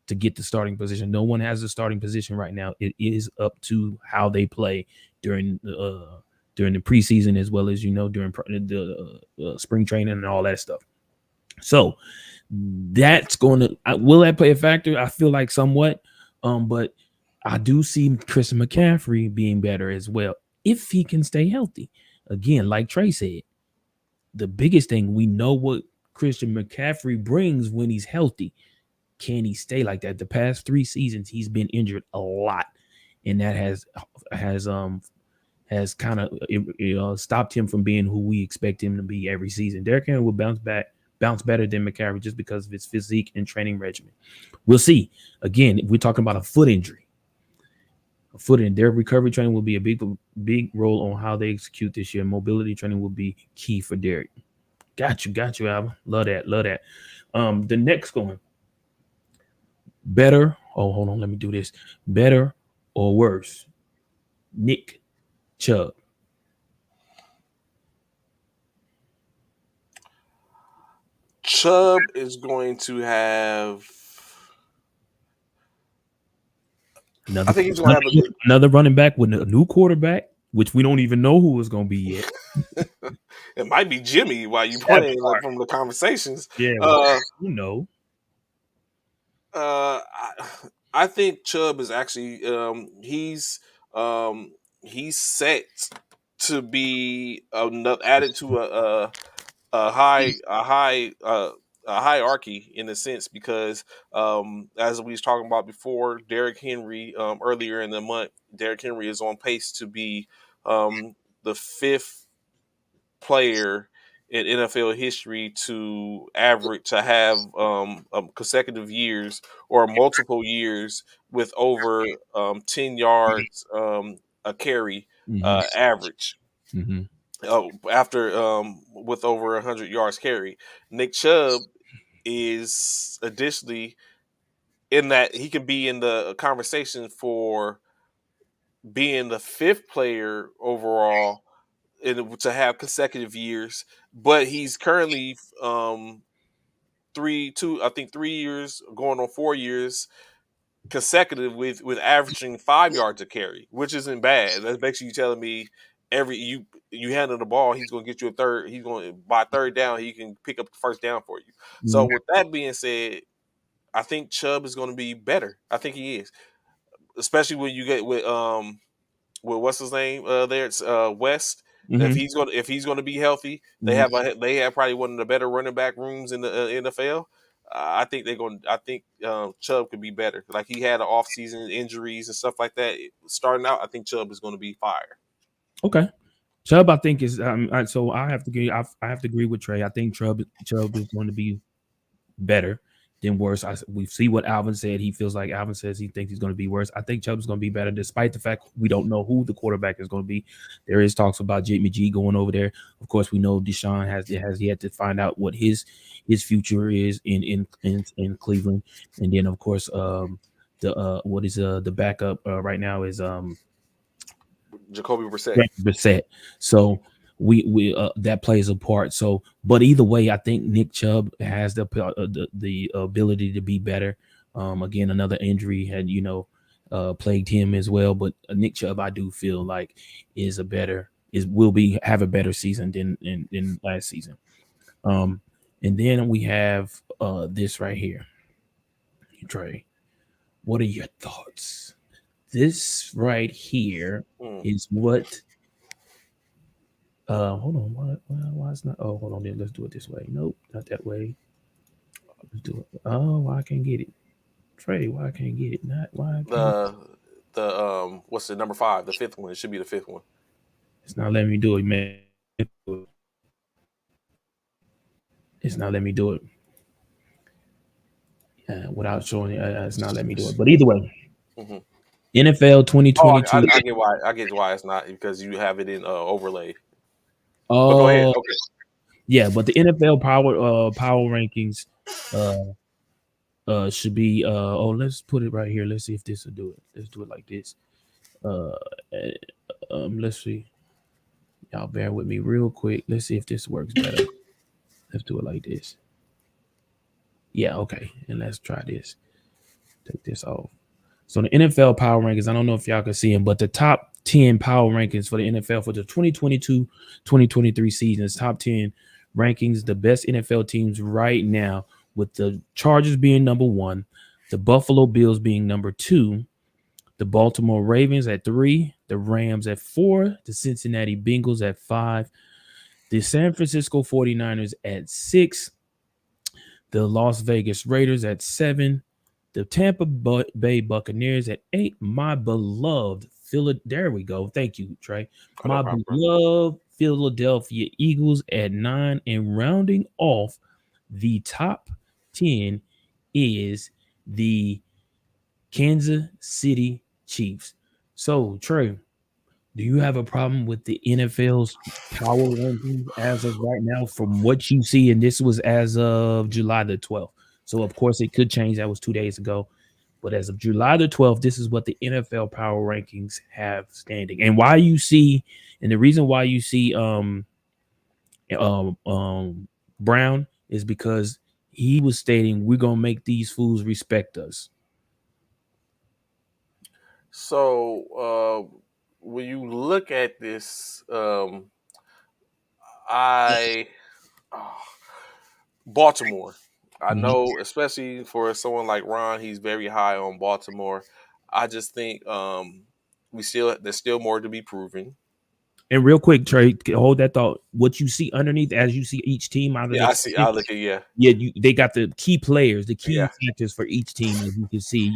Speaker 2: to get the starting position. No one has a starting position right now. It is up to how they play during the preseason, as well as during the spring training and all that stuff. So that's going to will that play a factor? I feel like somewhat, but I do see Christian McCaffrey being better as well if he can stay healthy. Again, like Trey said, the biggest thing, we know what Christian McCaffrey brings when he's healthy. Can he stay like that? The past 3 seasons, he's been injured a lot, and that has kind of stopped him from being who we expect him to be every season. Derrick Henry will bounce better than McCaffrey just because of his physique and training regimen. We'll see. Again, we're talking about a foot injury. Their recovery training will be a big role on how they execute this year. Mobility training will be key for Derrick. Got you, Alvin. Love that. The next one. Better. Oh, hold on. Let me do this. Better or worse? Nick Chubb.
Speaker 1: Chubb is going to have. I think he's going to have a good.
Speaker 2: Another running back with a new quarterback, which we don't even know who it's going to be yet.
Speaker 1: It might be Jimmy while you playing from the conversations.
Speaker 2: Yeah,
Speaker 1: I think Chubb is actually he's set to be added to a hierarchy in a sense, because as we was talking about before, Derrick Henry earlier in the month, Derrick Henry is on pace to be the 5th player in NFL history to have consecutive years or multiple years with over 10 yards a carry average.
Speaker 2: Mm-hmm.
Speaker 1: After with over 100 yards carry. Nick Chubb is additionally in that he can be in the conversation for being the 5th player overall to have consecutive years, but he's currently 3 years going on 4 years consecutive with averaging 5 yards a carry, which isn't bad. That's basically telling me you handle the ball, he's going to get you a third. He's going by third down, he can pick up the first down for you. Mm-hmm. So with that being said, I think Chubb is going to be better. I think he is, especially when you get with what's his name there? It's West. Mm-hmm. If he's going to be healthy, they have probably one of the better running back rooms in the NFL. I think Chubb could be better. Like, he had an off-season injuries and stuff like that. Starting out, I think Chubb is going to be fire.
Speaker 2: Okay, Chubb, I think is so I have to agree. I have to agree with Trey. I think Chubb is going to be better than worse. We see what Alvin said. Alvin says he thinks he's going to be worse. I think Chubb is going to be better, despite the fact we don't know who the quarterback is going to be. There is talks about Jimmy G going over there. Of course, we know Deshaun has yet to find out what his future is in Cleveland. And then, of course, the backup right now is
Speaker 1: Jacoby Brissett.
Speaker 2: Brissett. So we that plays a part. So, but either way, I think Nick Chubb has the ability to be better. Again, another injury had plagued him as well. But Nick Chubb, I do feel like will have a better season than last season. And then we have this right here, Trey. What are your thoughts? This right here is what. Hold on. Why it's not? Oh, hold on. Then let's do it this way. Nope, not that way. Let's do it. Oh, why I can't get it? Trey, why I can't get it? Not why I can't.
Speaker 1: The what's the number 5? The 5th one. It should be the 5th one.
Speaker 2: It's not letting me do it, man. It's not letting me do it without showing it. It's not letting me do it. But either way,
Speaker 1: Mm-hmm.
Speaker 2: NFL
Speaker 1: Oh,
Speaker 2: 2022.
Speaker 1: I get why. I get why it's not, because you have it in overlay. But go ahead.
Speaker 2: Oh,
Speaker 1: Okay.
Speaker 2: yeah, but the NFL power rankings should be let's put it right here. Let's see if this will do it. Let's do it like this. Let's see. Y'all bear with me real quick. Let's see if this works better. Let's do it like this. Yeah, okay. And let's try this. Take this off. So the NFL power rankings, I don't know if y'all can see them, but the top 10 power rankings for the NFL for the 2022-2023 seasons, top 10 rankings, the best NFL teams right now, with the Chargers being number 1, the Buffalo Bills being number 2, the Baltimore Ravens at 3, the Rams at 4, the Cincinnati Bengals at 5, the San Francisco 49ers at 6, the Las Vegas Raiders at 7, the Tampa Bay Buccaneers at 8, my beloved there we go. Thank you, Trey.
Speaker 1: Oh, no
Speaker 2: My
Speaker 1: problem, bro.
Speaker 2: beloved Philadelphia Eagles at 9, and rounding off the top 10 is the Kansas City Chiefs. So, Trey, do you have a problem with the NFL's power rankings as of right now from what you see? And this was as of July the 12th. So, of course, it could change. That was 2 days ago. But as of July the 12th, this is what the NFL power rankings have standing. And the reason why you see Brown is because he was stating we're gonna make these fools respect us.
Speaker 1: So when you look at this, I Baltimore. I know, especially for someone like Ron, he's very high on Baltimore. I just think there's still more to be proven.
Speaker 2: And real quick, Trey, hold that thought. What you see underneath, as you see each team out of
Speaker 1: Yeah,
Speaker 2: the
Speaker 1: I see. I look at
Speaker 2: they got the key players, the key
Speaker 1: yeah.
Speaker 2: factors for each team, as you can see.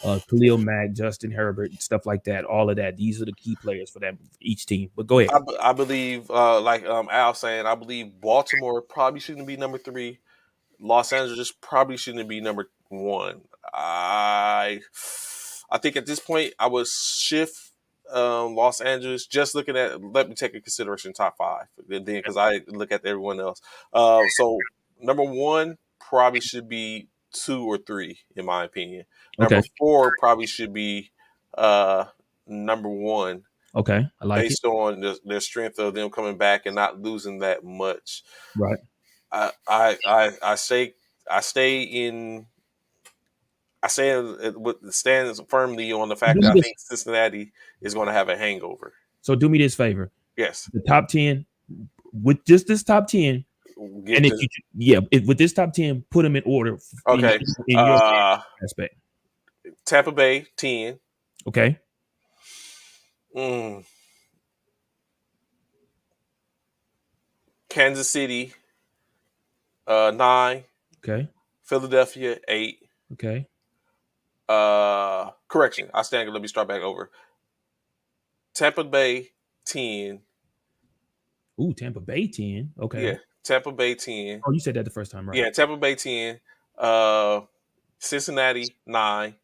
Speaker 2: Khalil Mack, Justin Herbert, stuff like that. All of that. These are the key players for each team. But go ahead.
Speaker 1: I believe, like Al saying, I believe Baltimore probably shouldn't be number 3. Los Angeles probably shouldn't be number 1. I think at this point I would shift Los Angeles. Just looking at, let me take in consideration top 5, then because I look at everyone else. So number 1 probably should be 2 or 3 in my opinion. Number 4 probably should be number 1.
Speaker 2: Okay, I like
Speaker 1: based on the strength of them coming back and not losing that much.
Speaker 2: Right.
Speaker 1: I stay stands firmly on the fact that I think Cincinnati is going to have a hangover.
Speaker 2: So do me this favor.
Speaker 1: Yes.
Speaker 2: The top 10, with just this top 10, with this top 10, put them in order.
Speaker 1: Okay.
Speaker 2: In your aspect.
Speaker 1: Tampa Bay 10.
Speaker 2: Okay.
Speaker 1: Kansas City 9.
Speaker 2: Okay.
Speaker 1: Philadelphia 8.
Speaker 2: Okay.
Speaker 1: Correction. Let me start back over. Tampa Bay 10.
Speaker 2: Ooh, Tampa Bay 10. Okay.
Speaker 1: Yeah, Tampa Bay 10.
Speaker 2: Oh, you said that the first time, right?
Speaker 1: Yeah, Tampa Bay 10. Cincinnati 9.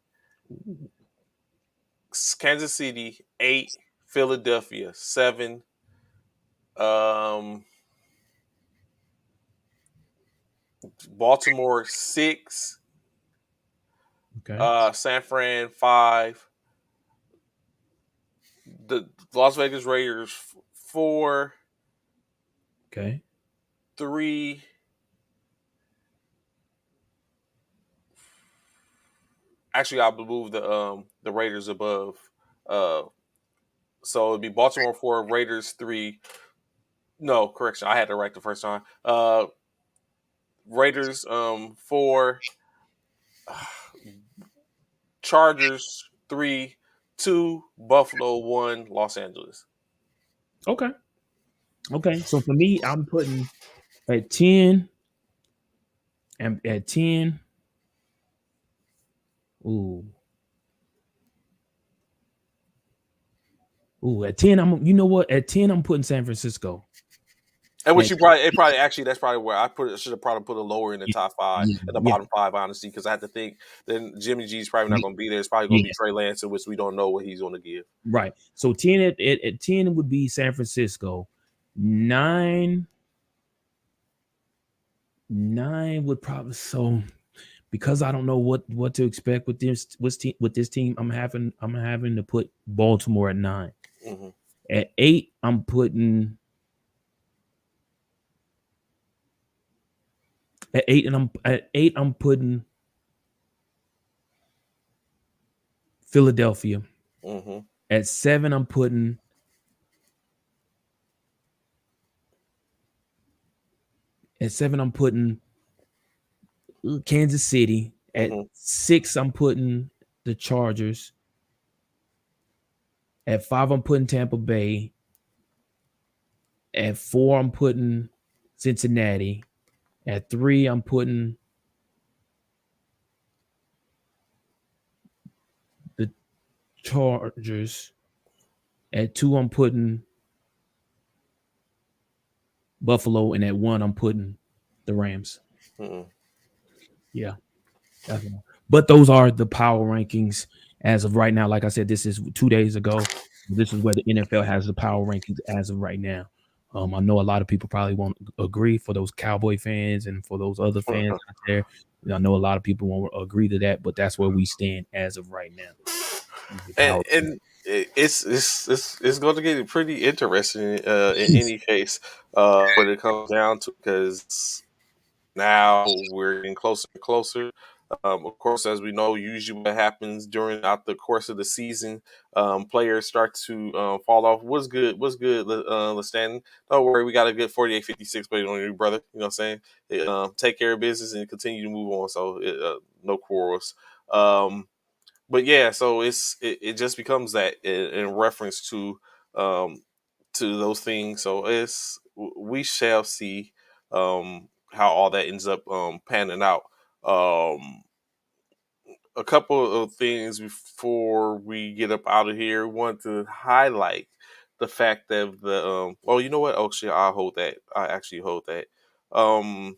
Speaker 1: Kansas City 8. Philadelphia 7. Baltimore 6.
Speaker 2: Okay.
Speaker 1: San Fran 5. the Las Vegas Raiders 4,
Speaker 2: Okay.
Speaker 1: 3. Actually, I'll move the Raiders above. Uh, so it'd be Baltimore 4, Raiders 3. No, correction. I had it right the first time. Raiders 4, Chargers 3, 2, Buffalo 1, Los Angeles.
Speaker 2: Okay. Okay. So for me, I'm putting at 10 and at 10. Ooh. Ooh, at 10, you know what? At 10, I'm putting San Francisco.
Speaker 1: And which
Speaker 2: At,
Speaker 1: you probably actually that's probably where I should have probably put it lower in the
Speaker 2: yeah,
Speaker 1: top five,
Speaker 2: yeah,
Speaker 1: in the
Speaker 2: yeah,
Speaker 1: bottom five, honestly, because I had to think then Jimmy G's probably not
Speaker 2: yeah,
Speaker 1: going to be there. It's probably going to be
Speaker 2: yeah.
Speaker 1: Trey Lance, in which we don't know what he's going to give.
Speaker 2: Right. So 10 at 10 would be San Francisco. 9 would probably because I don't know what to expect with this team. I'm having to put Baltimore at 9.
Speaker 1: Mm-hmm.
Speaker 2: At 8, I'm putting at 8 I'm putting Philadelphia.
Speaker 1: Mm-hmm.
Speaker 2: At 7 I'm putting Kansas City. At
Speaker 1: Mm-hmm.
Speaker 2: 6 I'm putting the Chargers. At 5 I'm putting Tampa Bay. At 4 I'm putting Cincinnati. At 3 I'm putting the Chargers. At 2 I'm putting Buffalo, and at 1 I'm putting the Rams.
Speaker 1: Mm-hmm.
Speaker 2: Yeah, definitely. But those are the power rankings as of right now. Like I said, this is 2 days ago. This is where the NFL has the power rankings as of right now. I know a lot of people probably won't agree for those Cowboy fans and for those other fans out there. I know a lot of people won't agree to that, but that's where we stand as of right now. The
Speaker 1: and
Speaker 2: power
Speaker 1: and it's going to get pretty interesting in
Speaker 2: rankings.
Speaker 1: any case when it comes down to, because now we're getting closer and closer. Of course, as we know, usually what happens during out the course of the season, players start to fall off. What's good? What's good, Stanton? Don't worry, we got a good 48-56 waiting on you, brother. You know what I'm saying? Take care of business and continue to move on. So no quarrels. But yeah, so it just becomes that in reference um, to those things. So we shall see how all that ends up panning out. Um, a couple of things before we get up out of here. Want to highlight the fact that the oh, you know what? Oh shit, I hold that. I actually hold that. Um,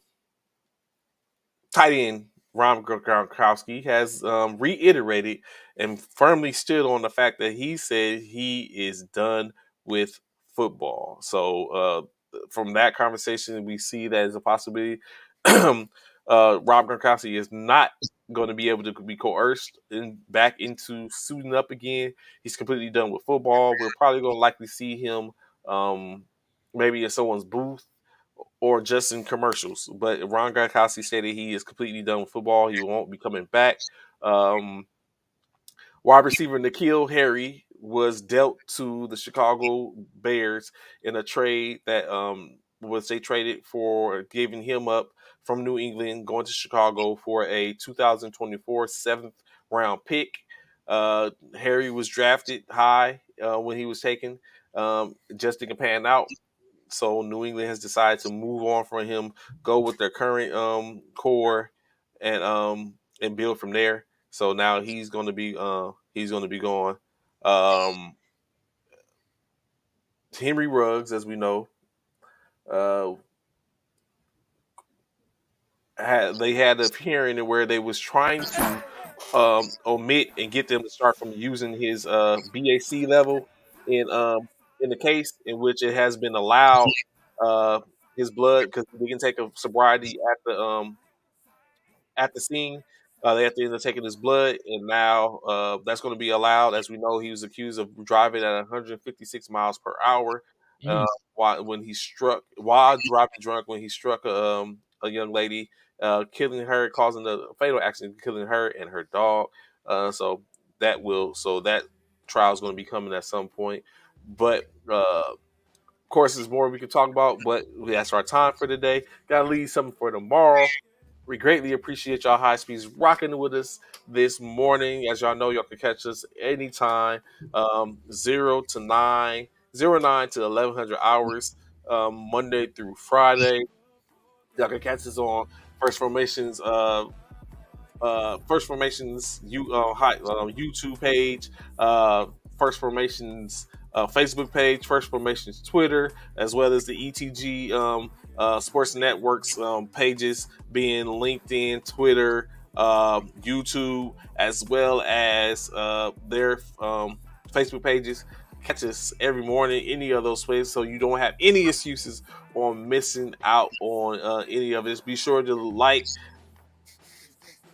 Speaker 1: Tight end Ron Gronkowski has reiterated and firmly stood on the fact that he said he is done with football. So from that conversation, we see that as a possibility. Rob Gronkowski is not going to be able to be coerced back into suiting up again. He's completely done with football. We're probably going to likely see him maybe in someone's booth or just in commercials. But Ron Gronkowski stated he is completely done with football. He won't be coming back. Um, Wide receiver N'Keal Harry was dealt to the Chicago Bears in a trade that was they traded for giving him up from New England, going to Chicago for a 2024 seventh round pick. Harry was drafted high when he was taken. Just didn't pan out. So New England has decided to move on from him, go with their current core, and build from there. So now he's going to be gone. Um, Henry Ruggs, as we know, uh, they had a hearing where they was trying to omit and get them to start from using his BAC level in the case in which it has been allowed uh, his blood, because we can take a sobriety at the scene. They have to end up taking his blood, and now that's going to be allowed. As we know, he was accused of driving at 156 miles per hour uh,
Speaker 2: Jeez.
Speaker 1: while driving drunk when he struck a young lady, killing her, causing a fatal accident, killing her and her dog. So that trial is going to be coming at some point, but. Of course, there's more we could talk about, but that's our time for today. Got to leave something for tomorrow. We greatly appreciate y'all high speeds rocking with us this morning. As y'all know, y'all can catch us anytime, 09 to 1100 hours, Monday through Friday. Y'all can catch us on First Formations First Formations YouTube page, First Formations Facebook page, First Formations Twitter, as well as the E2G Sports Networks pages, being LinkedIn, Twitter, YouTube, as well as their Facebook pages. Catch us every morning, any of those places, so you don't have any excuses on missing out on any of this. Be sure to like,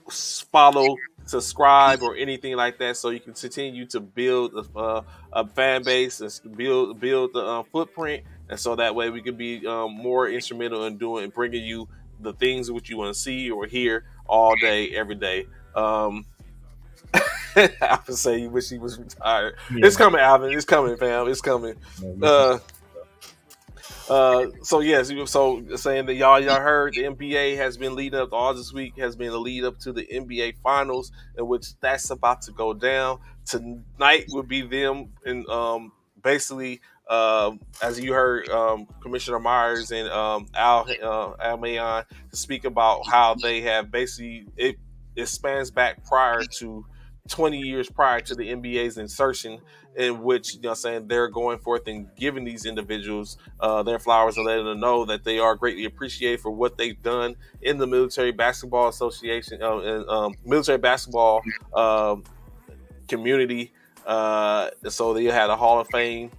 Speaker 1: follow, subscribe, or anything like that, so you can continue to build a fan base and build the footprint, and so that way we can be more instrumental in doing and bringing you the things which you want to see or hear all day, every day. I would say you wish he was retired. It's
Speaker 2: Yeah.
Speaker 1: coming, Alvin. It's coming, fam. It's coming.
Speaker 2: Yeah, this is
Speaker 1: Uh, so yes, so saying that y'all heard the NBA has been leading up all this week has been a lead up to the NBA Finals, in which that's about to go down tonight. Will be them and basically as you heard Commissioner Myers and Al Mayon to speak about how they have basically it spans back prior to 20 years prior to the NBA's insertion, in which saying they're going forth and giving these individuals their flowers and letting them know that they are greatly appreciated for what they've done in the Military Basketball Association and military basketball community. So they had a Hall of Fame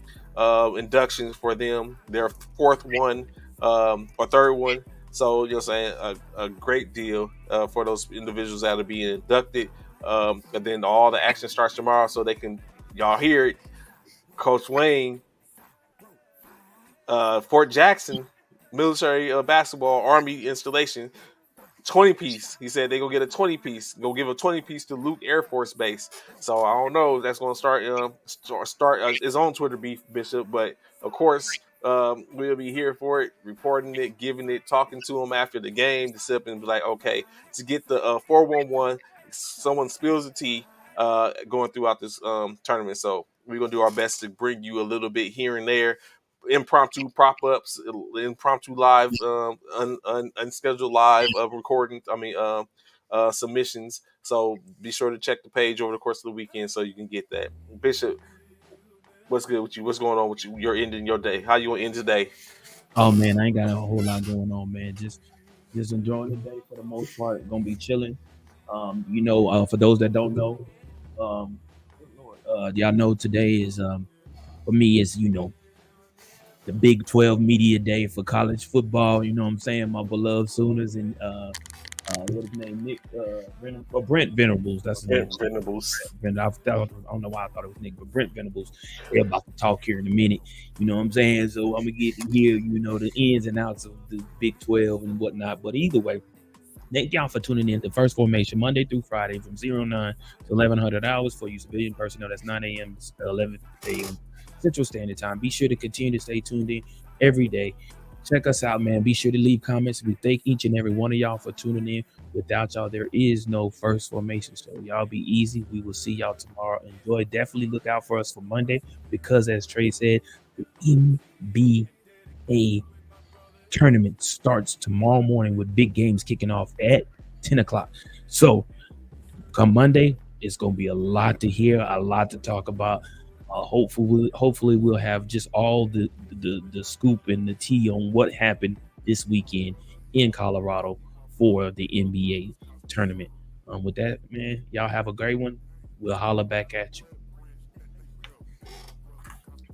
Speaker 1: inductions for them, their fourth one or third one. So you're saying a great deal for those individuals that are being inducted. And then all the action starts tomorrow, so they can y'all hear it. Coach Wayne, Fort Jackson military basketball army installation, 20 piece. He said they gonna get a 20 piece. Go give a 20 piece to Luke Air Force Base. So I don't know if that's gonna start his own Twitter beef, Bishop. But of course, we'll be here for it, reporting it, giving it, talking to him after the game to sit up and be like, okay, to get the 411. Someone spills the tea going throughout this tournament. So we're gonna do our best to bring you a little bit here and there, impromptu prop ups, impromptu live, unscheduled live recordings. Submissions. So be sure to check the page over the course of the weekend so you can get that. Bishop, what's good with you? What's going on with you? You're ending your day. How you gonna end today?
Speaker 2: Oh man, I ain't got a whole lot going on, man. Just enjoying the day for the most part. Gonna be chilling. For those that don't know, y'all know today is for me is the Big 12 media day for college football. You know what I'm saying? My beloved Sooners and what his name, Brent Venables. That's his name.
Speaker 1: Venables.
Speaker 2: I don't know why I thought it was Nick, but Brent Venables. They're about to talk here in a minute. You know what I'm saying? So I'm gonna get to hear the ins and outs of the Big 12 and whatnot. But either way, thank y'all for tuning in to First Formation Monday through Friday from 09 to 1100 hours for you civilian personnel. That's 9 a.m. to 11 a.m. Central Standard Time. Be sure to continue to stay tuned in every day. Check us out, man. Be sure to leave comments. We thank each and every one of y'all for tuning in. Without y'all, there is no First Formation. So y'all be easy. We will see y'all tomorrow. Enjoy. Definitely look out for us for Monday because, as Trey said, the NBA tournament starts tomorrow morning with big games kicking off at 10 o'clock. So come Monday, it's going to be a lot to hear, a lot to talk about. Hopefully we'll have just all the scoop and the tea on what happened this weekend in Colorado for the NBA tournament. With that, man, y'all have a great one. We'll holler back at you.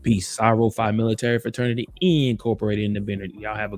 Speaker 2: Peace. Sorrow 5 Military Fraternity Incorporated Independent. Y'all have a